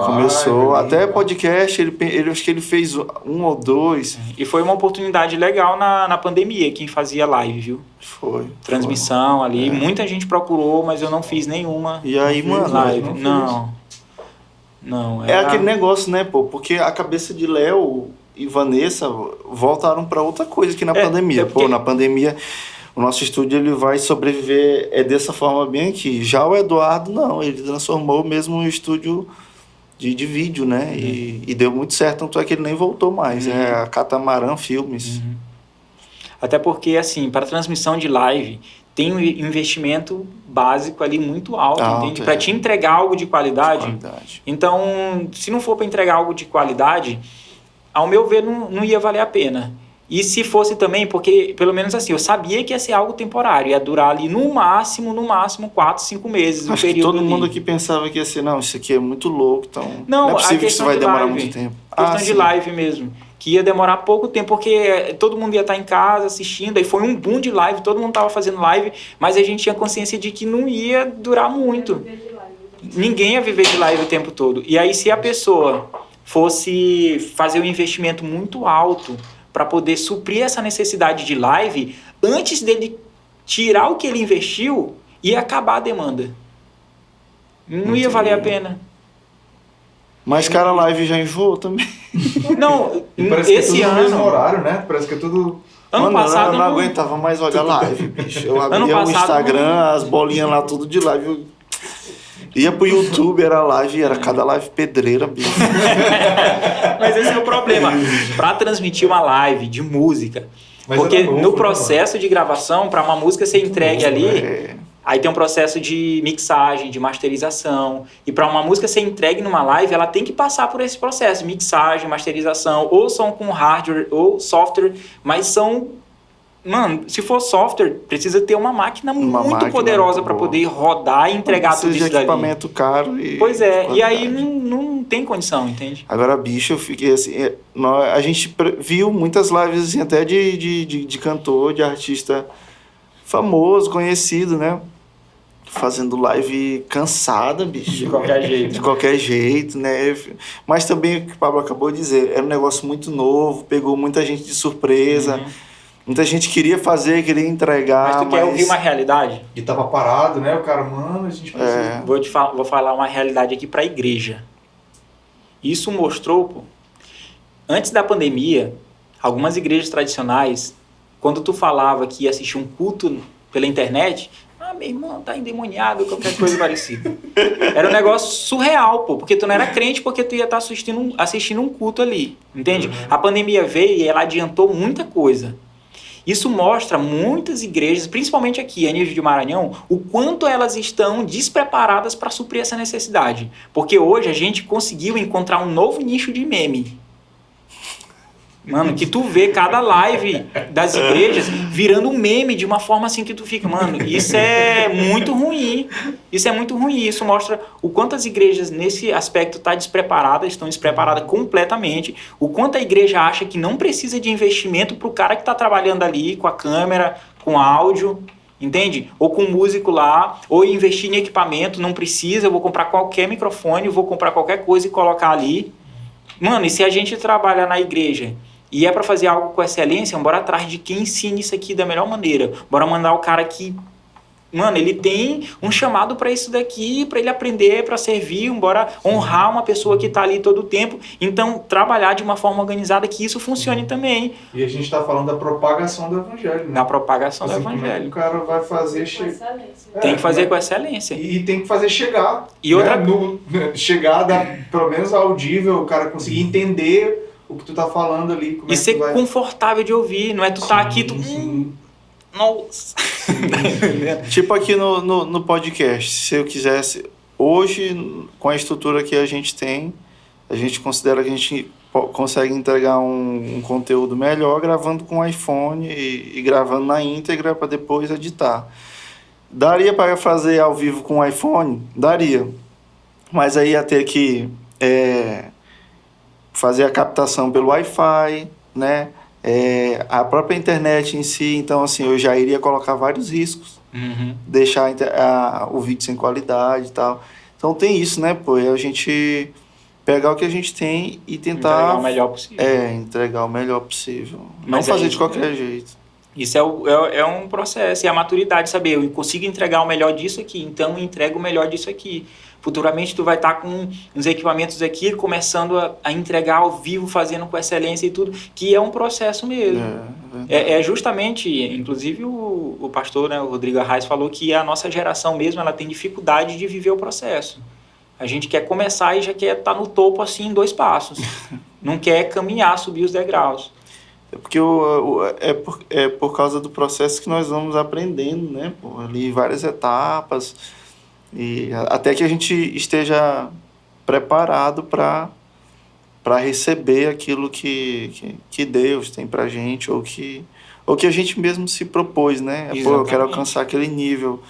Começou. Live, até podcast, ele acho que ele fez 1 ou 2. E foi uma oportunidade legal na pandemia, quem fazia live, viu? Foi. Transmissão ali. Muita gente procurou, mas eu não fiz nenhuma E aí, mano, live. Não. é aquele negócio, né, pô? Porque a cabeça de Léo e Vanessa voltaram pra outra coisa aqui na pandemia. porque- Pô, na pandemia, o nosso estúdio ele vai sobreviver dessa forma bem aqui. Já o Eduardo, não. Ele transformou mesmo um estúdio de vídeo, né? E deu muito certo, tanto é que ele nem voltou mais. É a Catamarã Filmes. Até porque, assim, para transmissão de live, tem um investimento básico ali muito alto, entende? Para te entregar algo de qualidade. Então, se não for para entregar algo de qualidade, ao meu ver, não ia valer a pena. E se fosse também, porque, pelo menos assim, eu sabia que ia ser algo temporário, ia durar ali no máximo 4, 5 meses. Acho que todo mundo aqui pensava que ia ser, não, isso aqui é muito louco, então não é possível que isso vai demorar muito tempo. Questão de live mesmo, que ia demorar pouco tempo, porque todo mundo ia estar em casa assistindo, aí foi um boom de live, todo mundo estava fazendo live, mas a gente tinha consciência de que não ia durar muito. Ninguém ia viver de live o tempo todo. E aí se a pessoa fosse fazer um investimento muito alto para poder suprir essa necessidade de live, antes dele tirar o que ele investiu, ia acabar a demanda. Não ia valer a pena. Mas, cara, a live já enjoou também. Não, Parece que esse é tudo no mesmo ano... horário, né? Parece que é tudo... Ano passado eu não aguentava mais olhar live, bicho. Eu abria o passado, Instagram, as bolinhas lá, tudo de live. Eu ia pro YouTube, era live, era cada live pedreira, bicho. Mas esse é o problema. Para transmitir uma live de música, Mas porque era novo, no né, processo de gravação, para uma música ser entregue ali, aí tem um processo de mixagem, de masterização. E para uma música ser entregue numa live, ela tem que passar por esse processo, mixagem, masterização, ou som com hardware ou software, mas são... Mano, se for software, precisa ter uma máquina muito poderosa para poder rodar e entregar tudo isso de equipamento caro e... Pois é, e aí não tem condição, entende? Agora, bicho, eu fiquei assim... A gente viu muitas lives assim, até de cantor, de artista famoso, conhecido, né? Fazendo live cansada, bicho. De qualquer jeito. De qualquer jeito, né? Mas também, o que o Pablo acabou de dizer, era um negócio muito novo, pegou muita gente de surpresa. Muita gente queria fazer, queria entregar, Mas tu quer ouvir uma realidade? E tava parado, né? O cara, mano, a gente precisa... É. Vou falar uma realidade aqui para a igreja. Isso mostrou, pô, antes da pandemia, algumas igrejas tradicionais, quando tu falava que ia assistir um culto pela internet, meu irmão, tá endemoniado, qualquer coisa parecida. Era um negócio surreal, pô, porque tu não era crente, porque tu ia estar assistindo um culto ali, entende? A pandemia veio e ela adiantou muita coisa. Isso mostra muitas igrejas, principalmente aqui, a nível de Maranhão, o quanto elas estão despreparadas para suprir essa necessidade. Porque hoje a gente conseguiu encontrar um novo nicho de meme. Mano, que tu vê cada live das igrejas virando um meme de uma forma assim que tu fica, mano, isso é muito ruim. Isso é muito ruim. Isso mostra o quanto as igrejas nesse aspecto estão despreparadas completamente. O quanto a igreja acha que não precisa de investimento pro cara que tá trabalhando ali com a câmera, com áudio, entende? Ou com um músico lá, ou investir em equipamento, não precisa, eu vou comprar qualquer microfone, vou comprar qualquer coisa e colocar ali. Mano, e se a gente trabalha na igreja e é para fazer algo com excelência, bora atrás de quem ensina isso aqui da melhor maneira. Bora mandar o cara que, mano, ele tem um chamado para isso daqui, para ele aprender, para servir, bora honrar uma pessoa que tá ali todo o tempo. Então, trabalhar de uma forma organizada que isso funcione também. E a gente tá falando da propagação do evangelho, né? Na propagação Assim, do como é que evangelho. o cara vai fazer Com chegar. excelência. Tem que fazer com excelência. E tem que fazer chegar. E outra- chegar, pelo menos audível, o cara conseguir entender o que tu tá falando ali. Como E é que ser tu vai... confortável de ouvir, não é tu tá aqui, tu... Sim. Nossa. Tipo aqui no podcast, se eu quisesse, hoje, com a estrutura que a gente tem, a gente considera que a gente consegue entregar um conteúdo melhor gravando com o iPhone e gravando na íntegra para depois editar. Daria para fazer ao vivo com o iPhone? Daria. Mas aí ia ter que fazer a captação pelo Wi-Fi, né? A própria internet em si, então assim, eu já iria colocar vários riscos, deixar o vídeo sem qualidade e tal. Então tem isso, né, pô? É a gente pegar o que a gente tem e tentar Entregar o melhor possível. entregar o melhor possível. Mas Não fazer aí, de qualquer jeito. Isso é um processo, é a maturidade, saber, eu consigo entregar o melhor disso aqui, então eu entrego o melhor disso aqui. Futuramente tu vai estar com uns equipamentos aqui, começando a entregar ao vivo, fazendo com excelência e tudo, que é um processo mesmo. É justamente, inclusive o pastor, né, o Rodrigo Arraes, falou que a nossa geração mesmo, ela tem dificuldade de viver o processo. A gente quer começar e já quer estar no topo assim em 2 passos. Não quer caminhar, subir os degraus. É porque é por causa do processo que nós vamos aprendendo, né, pô? Ali várias etapas, e até que a gente esteja preparado para receber aquilo que Deus tem pra gente, ou que a gente mesmo se propôs, né? Pô, eu quero alcançar aquele nível.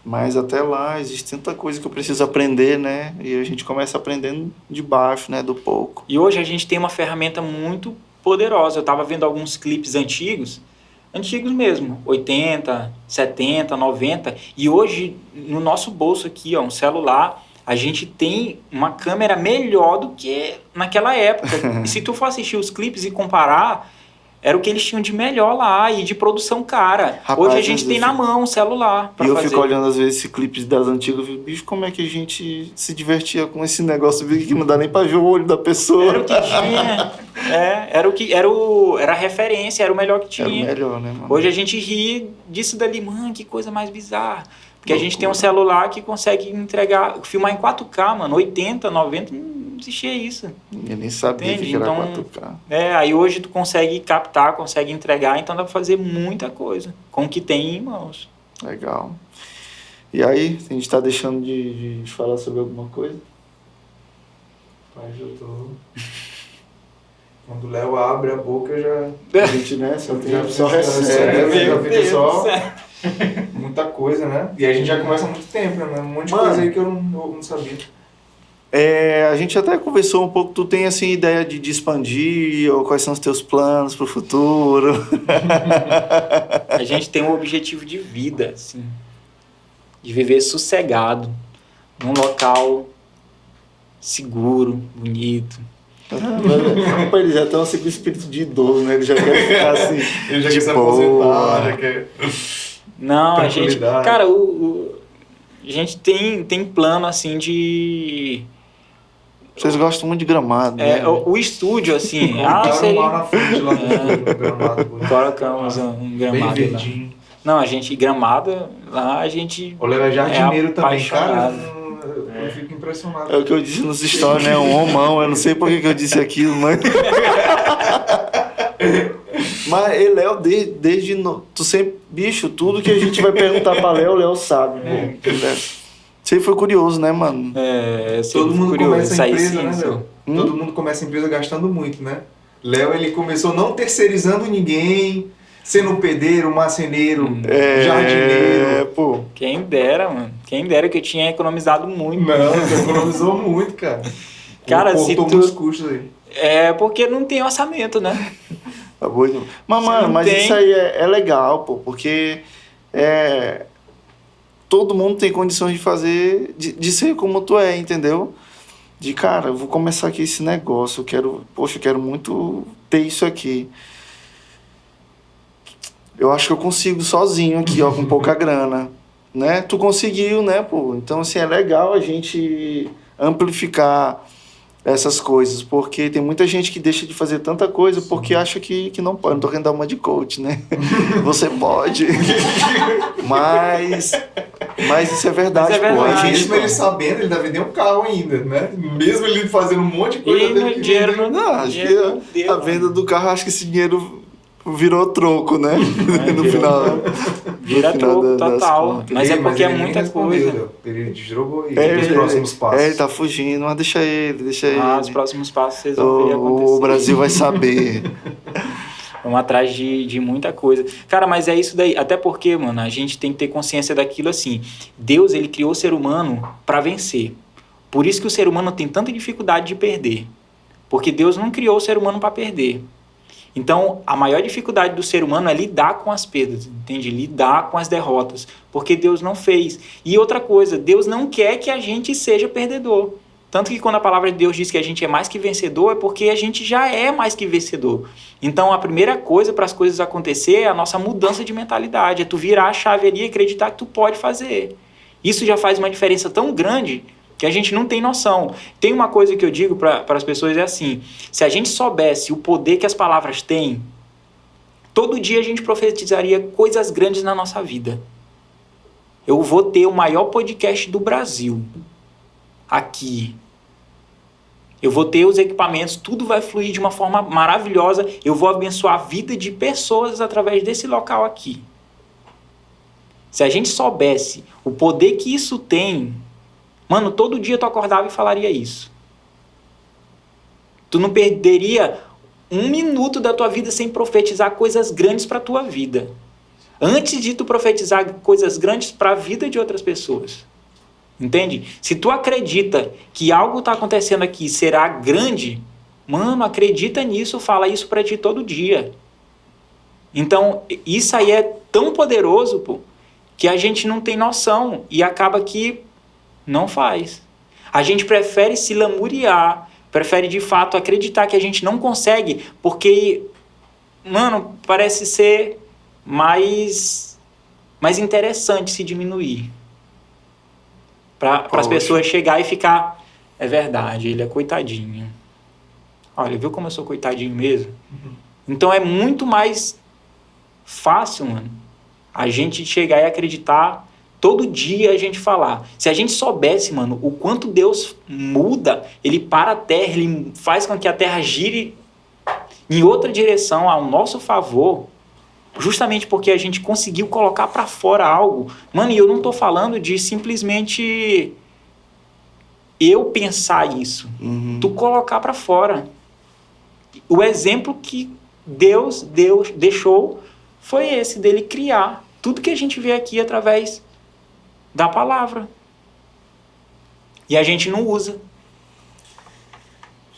Mas até lá existe tanta coisa que eu preciso aprender, né? E a gente começa aprendendo de baixo, né? Do pouco. E hoje a gente tem uma ferramenta muito poderosa. Eu estava vendo alguns clipes antigos mesmo, 80, 70, 90, e hoje no nosso bolso aqui, ó, um celular, a gente tem uma câmera melhor do que naquela época. E se tu for assistir os clipes e comparar, era o que eles tinham de melhor lá e de produção cara. Rapaz, hoje a gente tem na mão um celular pra E eu fazer. fico olhando às vezes esse clipes das antigas, eu fico, bicho, como é que a gente se divertia com esse negócio que não dá nem pra ver o olho da pessoa. Era o que tinha. Era a referência, era o melhor que tinha. Era o melhor, né, mano? Hoje a gente ri disso dali, mano, que coisa mais bizarra. Porque a gente tem um celular que consegue filmar em 4K, mano, 80, 90, não existia isso. Eu nem sabia Entende? que era Então, 4K. Aí hoje tu consegue captar, consegue entregar, então dá pra fazer muita coisa com o que tem em mãos. Legal. E aí, a gente tá deixando de falar sobre alguma coisa? Pai, eu tô... Quando o Léo abre a boca, já... A gente, né, só Já recebe. já fica só muita coisa, né? E aí a gente já começa há muito tempo, né? Um monte de Mano, coisa aí que eu não sabia. A gente até conversou um pouco, tu tem assim ideia de expandir, ou quais são os teus planos pro futuro? A gente tem um objetivo de vida, assim, de viver sossegado, num local seguro, bonito, Rapaz, ele já tem um espírito de idoso, né? Ele já quer ficar assim. Ele já de quer se boa. aposentar, já quer... Não, a gente... Tranquilidade. Cara, a gente tem plano, assim, de... Vocês gostam muito de Gramado, né? O estúdio, assim... Botaram um seria... mar na frente lá no estúdio, um gramado bonito. Colocamos um Bem gramado lá. verdinho. Não, a gente... Gramado, lá a gente... O Léo é jardineiro também, cara. apaixonado. Eu fico impressionado. É o que eu disse nos stories, né? Um homão, eu não sei por que eu disse aquilo, mas... Mas Léo, desde tu sempre... Bicho, tudo que a gente vai perguntar pra Léo sabe, né? Você foi curioso, né, mano? Todo mundo curioso, começa a empresa, sim, né, sim. Léo? Todo mundo começa a empresa gastando muito, né? Léo, ele começou não terceirizando ninguém, sendo pedreiro, marceneiro, jardineiro. Pô. Quem dera, mano. Quem dera que eu tinha economizado muito. Não, você economizou muito, cara. Cara, se cortou tu... muitos custos aí. É porque não tem orçamento, né? Acabou de... Mas, mano, mas isso aí é legal, pô, porque todo mundo tem condições de fazer, de ser como tu é, entendeu? De, cara, eu vou começar aqui esse negócio, eu quero muito ter isso aqui. Eu acho que eu consigo sozinho aqui, ó, com pouca grana, né? Tu conseguiu, né, pô? Então, assim, é legal a gente amplificar essas coisas, porque tem muita gente que deixa de fazer tanta coisa porque acha que não pode. Não tô querendo dar uma de coach, né? Você pode. Mas isso é verdade, Mas é pô. A verdade. gente, Mesmo ele sabendo, ele deve vender um carro ainda, né? Mesmo ele fazendo um monte de coisa, E ele no deve dinheiro vender. não... não, acho dinheiro não que deu, a venda do carro, acho que esse dinheiro virou troco, né? No virou- final. Vira no final troco das total. contas. Mas é porque é ele nem muita respondeu, coisa. Léo. Ele desjogou aí. Os próximos passos. Ele tá fugindo, mas deixa ele. Os próximos passos vocês vão ver acontecer. O Brasil vai saber. Vamos atrás de muita coisa. Cara, mas é isso daí. Até porque, mano, a gente tem que ter consciência daquilo assim. Deus, ele criou o ser humano para vencer. Por isso que o ser humano tem tanta dificuldade de perder. Porque Deus não criou o ser humano para perder. Então, a maior dificuldade do ser humano é lidar com as perdas, entende? Lidar com as derrotas. Porque Deus não fez. E outra coisa, Deus não quer que a gente seja perdedor. Tanto que quando a palavra de Deus diz que a gente é mais que vencedor, é porque a gente já é mais que vencedor. Então, a primeira coisa para as coisas acontecer é a nossa mudança de mentalidade. É tu virar a chave ali e acreditar que tu pode fazer. Isso já faz uma diferença tão grande que a gente não tem noção. Tem uma coisa que eu digo para as pessoas, é assim: se a gente soubesse o poder que as palavras têm, todo dia a gente profetizaria coisas grandes na nossa vida. Eu vou ter o maior podcast do Brasil aqui. Eu vou ter os equipamentos, tudo vai fluir de uma forma maravilhosa. Eu vou abençoar a vida de pessoas através desse local aqui. Se a gente soubesse o poder que isso tem, mano, todo dia tu acordava e falaria isso. Tu não perderia um minuto da tua vida sem profetizar coisas grandes para a tua vida. Antes de tu profetizar coisas grandes para a vida de outras pessoas. Entende? Se tu acredita que algo está acontecendo aqui será grande, mano, acredita nisso, fala isso para ti todo dia. Então, isso aí é tão poderoso, pô, que a gente não tem noção e acaba que não faz. A gente prefere se lamuriar, prefere de fato acreditar que a gente não consegue, porque, mano, parece ser mais interessante se diminuir. Para as pessoas chegar e ficar, é verdade, ele é coitadinho. Olha, viu como eu sou coitadinho mesmo? Então é muito mais fácil, mano, a gente chegar e acreditar, todo dia a gente falar. Se a gente soubesse, mano, o quanto Deus muda, ele para a terra, ele faz com que a terra gire em outra direção, ao nosso favor, justamente porque a gente conseguiu colocar para fora algo. Mano, e eu não tô falando de simplesmente eu pensar isso. Tu colocar para fora. O exemplo que Deus deixou foi esse, dele criar tudo que a gente vê aqui através da palavra. E a gente não usa.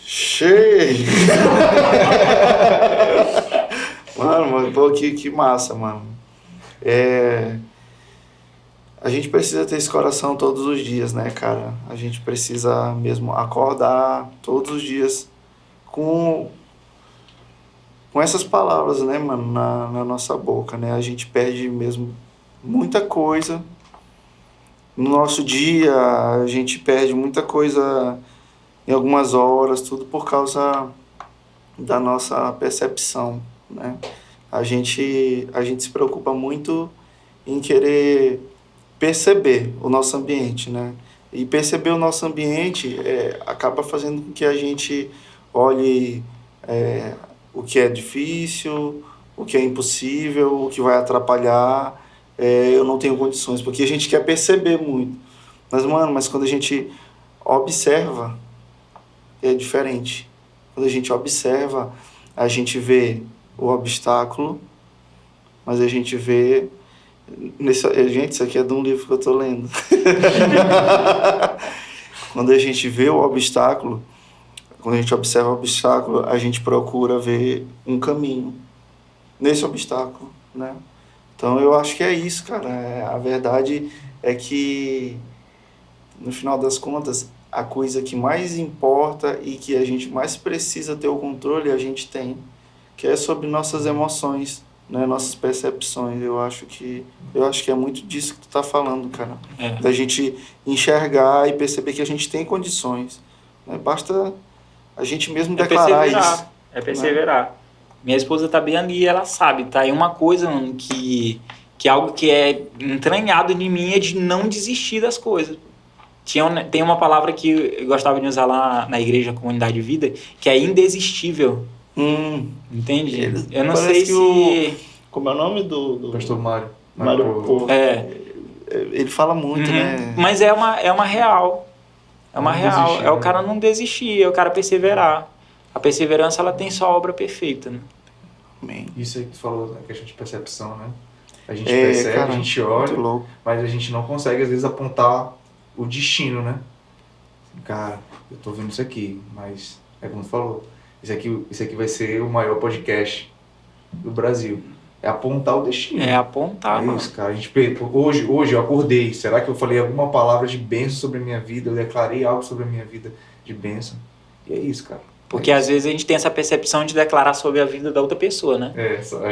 Cheio! Mano, pô, que massa, mano. A gente precisa ter esse coração todos os dias, né, cara? A gente precisa mesmo acordar todos os dias com essas palavras, né, mano, na nossa boca, né? A gente perde mesmo muita coisa. No nosso dia, a gente perde muita coisa em algumas horas, tudo por causa da nossa percepção, né? A gente se preocupa muito em querer perceber o nosso ambiente, né? E perceber o nosso ambiente acaba fazendo com que a gente olhe o que é difícil, o que é impossível, o que vai atrapalhar. Eu não tenho condições, porque a gente quer perceber muito. Mas quando a gente observa, é diferente. Quando a gente observa, a gente vê o obstáculo, mas a gente vê... Gente, isso aqui é de um livro que eu estou lendo. Quando a gente vê o obstáculo, quando a gente observa o obstáculo, a gente procura ver um caminho nesse obstáculo, né? Então eu acho que é isso, cara. A verdade é que, no final das contas, a coisa que mais importa e que a gente mais precisa ter o controle, a gente tem, que é sobre nossas emoções, né? Nossas percepções. Eu acho que é muito disso que tu tá falando, cara. Da gente enxergar e perceber que a gente tem condições, né? Basta a gente mesmo declarar isso. É perseverar. Né? Minha esposa tá bem ali, ela sabe, tá? E uma coisa, mano, que algo que é entranhado em mim é de não desistir das coisas. Tem uma palavra que eu gostava de usar lá na igreja Comunidade de Vida, que é indesistível. Entende? Eu não sei se... Como é o nome do... Pastor Mário. Mário. Ele fala muito, né? Mas é uma real. É uma real. Desistir, é o cara não desistir, é o cara perseverar. A perseverança, ela tem sua obra perfeita, né? Amém. Isso aí que tu falou, né? Questão de percepção, né? A gente percebe, cara, a gente olha, mas a gente não consegue, às vezes, apontar o destino, né? Cara, eu tô vendo isso aqui, mas é como tu falou, isso aqui vai ser o maior podcast do Brasil. É apontar o destino. É apontar, mano. Isso, cara. A gente, hoje eu acordei. Será que eu falei alguma palavra de bênção sobre a minha vida? Eu declarei algo sobre a minha vida de bênção? E é isso, cara. Porque às vezes a gente tem essa percepção de declarar sobre a vida da outra pessoa, né?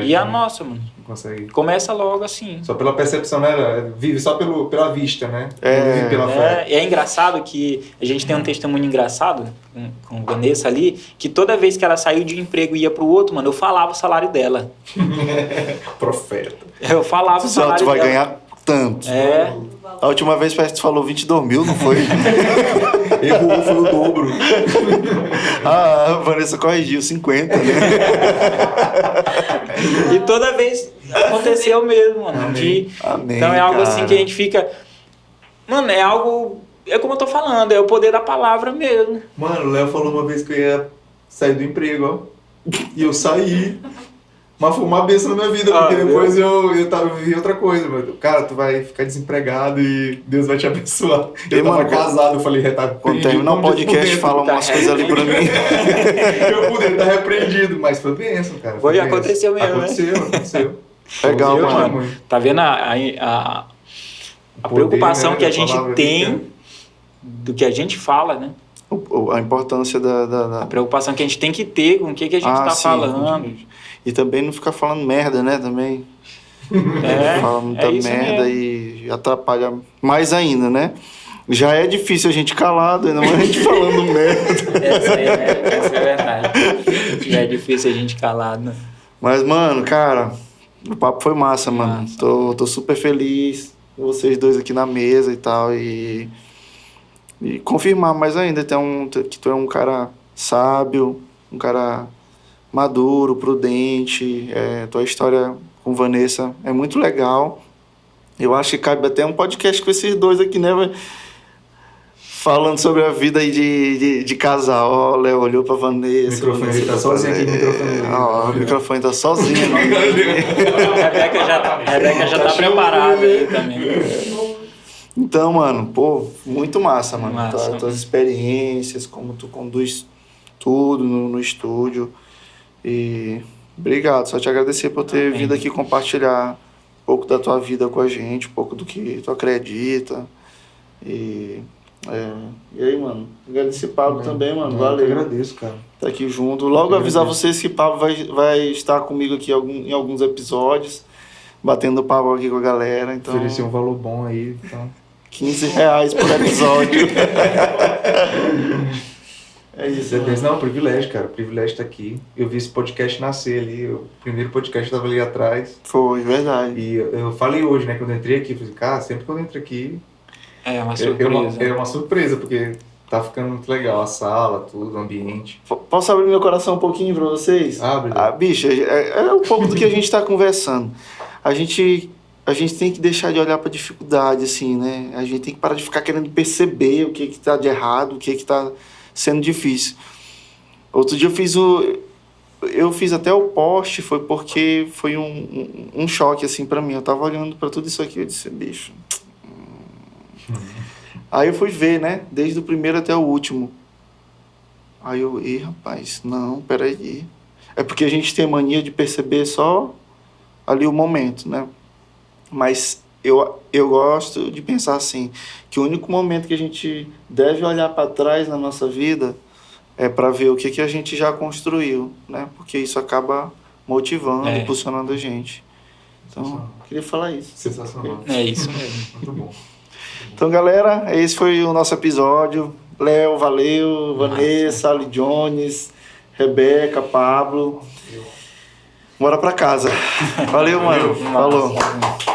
E a nossa, mano. Não consegue. Começa logo assim. Só pela percepção, né? Vive só pela vista, né? Não vive pela fé. É engraçado que a gente tem um testemunho engraçado com a Vanessa ali, que toda vez que ela saiu de um emprego e ia pro outro, mano, eu falava o salário dela. Profeta. Eu falava o salário tu vai dela. ganhar tanto. A última vez parece que tu falou 22 mil, não foi? Errou, foi o dobro. A Vanessa corrigiu 50, né? E toda vez aconteceu mesmo, mano. Amém, então é algo cara. assim que a gente fica... Mano, é algo... É como eu tô falando, é o poder da palavra mesmo. Mano, o Léo falou uma vez que eu ia sair do emprego, ó. E eu saí. Mas foi uma benção na minha vida, porque depois eu vivi outra coisa, mano. Cara, tu vai ficar desempregado e Deus vai te abençoar. Eu tava casado, eu falei, quando terminar o podcast, fala umas coisas ali pra mim. Eu poderia estar repreendido, mas foi bênção, cara. Foi, aconteceu mesmo, Aconteceu. Legal, mano. Tá vendo a preocupação, né, que a gente tem do que a gente fala, né? A importância da... A preocupação que a gente tem que ter com o que a gente tá falando. E também não ficar falando merda, né? Também. Fala muita merda mesmo. E atrapalha mais ainda, né? Já é difícil a gente calado, ainda mais a gente falando merda. Essa é verdade. Já é difícil a gente calado, né? Mas, mano, cara, o papo foi massa, mano. Tô super feliz com vocês dois aqui na mesa e tal. E confirmar mais ainda que tu é um cara sábio, um cara maduro, prudente. Tua história com Vanessa é muito legal. Eu acho que cabe até um podcast com esses dois aqui, né? Falando sobre a vida aí de casal. Ó, o Léo olhou pra Vanessa. O microfone tá sozinho aqui, o microfone tá sozinho. A Rebeca já tá preparada aí também. Então, mano, pô, muito massa, mano. Massa. Tuas experiências, como tu conduz tudo no estúdio. E obrigado, só te agradecer por ter vindo aqui compartilhar um pouco da tua vida com a gente, um pouco do que tu acredita. E E aí, mano? Agradecer Pablo também, mano. Eu Valeu. que agradeço, cara. Tá aqui junto. Logo Eu avisar agradeço. vocês que Pablo vai estar comigo aqui em alguns episódios, batendo papo aqui com a galera. Então, Oferecer um valor bom aí, então... R$15 por episódio. É isso, mano. Não, privilégio, cara. Privilégio estar aqui. Eu vi esse podcast nascer ali. O primeiro podcast estava ali atrás. Foi, verdade. E eu falei hoje, né? Quando eu entrei aqui, eu falei, cara, sempre que eu entro aqui... É uma É surpresa. uma surpresa, porque tá ficando muito legal a sala, tudo, o ambiente. Posso abrir meu coração um pouquinho pra vocês? Abre. Bicha, é um pouco do que a gente tá conversando. A gente tem que deixar de olhar pra dificuldade, assim, né? A gente tem que parar de ficar querendo perceber o que tá de errado, o que tá sendo difícil. Outro dia eu fiz até o post, foi porque foi um choque, assim, pra mim. Eu tava olhando pra tudo isso aqui, eu disse, bicho... Aí eu fui ver, né? Desde o primeiro até o último. Aí eu, rapaz, não, peraí. É porque a gente tem mania de perceber só ali o momento, né? Mas eu gosto de pensar assim, que o único momento que a gente deve olhar para trás na nossa vida é para ver o que a gente já construiu, né? Porque isso acaba motivando, impulsionando a gente. Então, queria falar isso. Sensacional. É isso mesmo. Muito bom. Então, galera, esse foi o nosso episódio. Léo, valeu. Vanessa, Ali Jones, Rebeca, Pablo. Bora pra casa. Valeu, mano. Falou. Massa.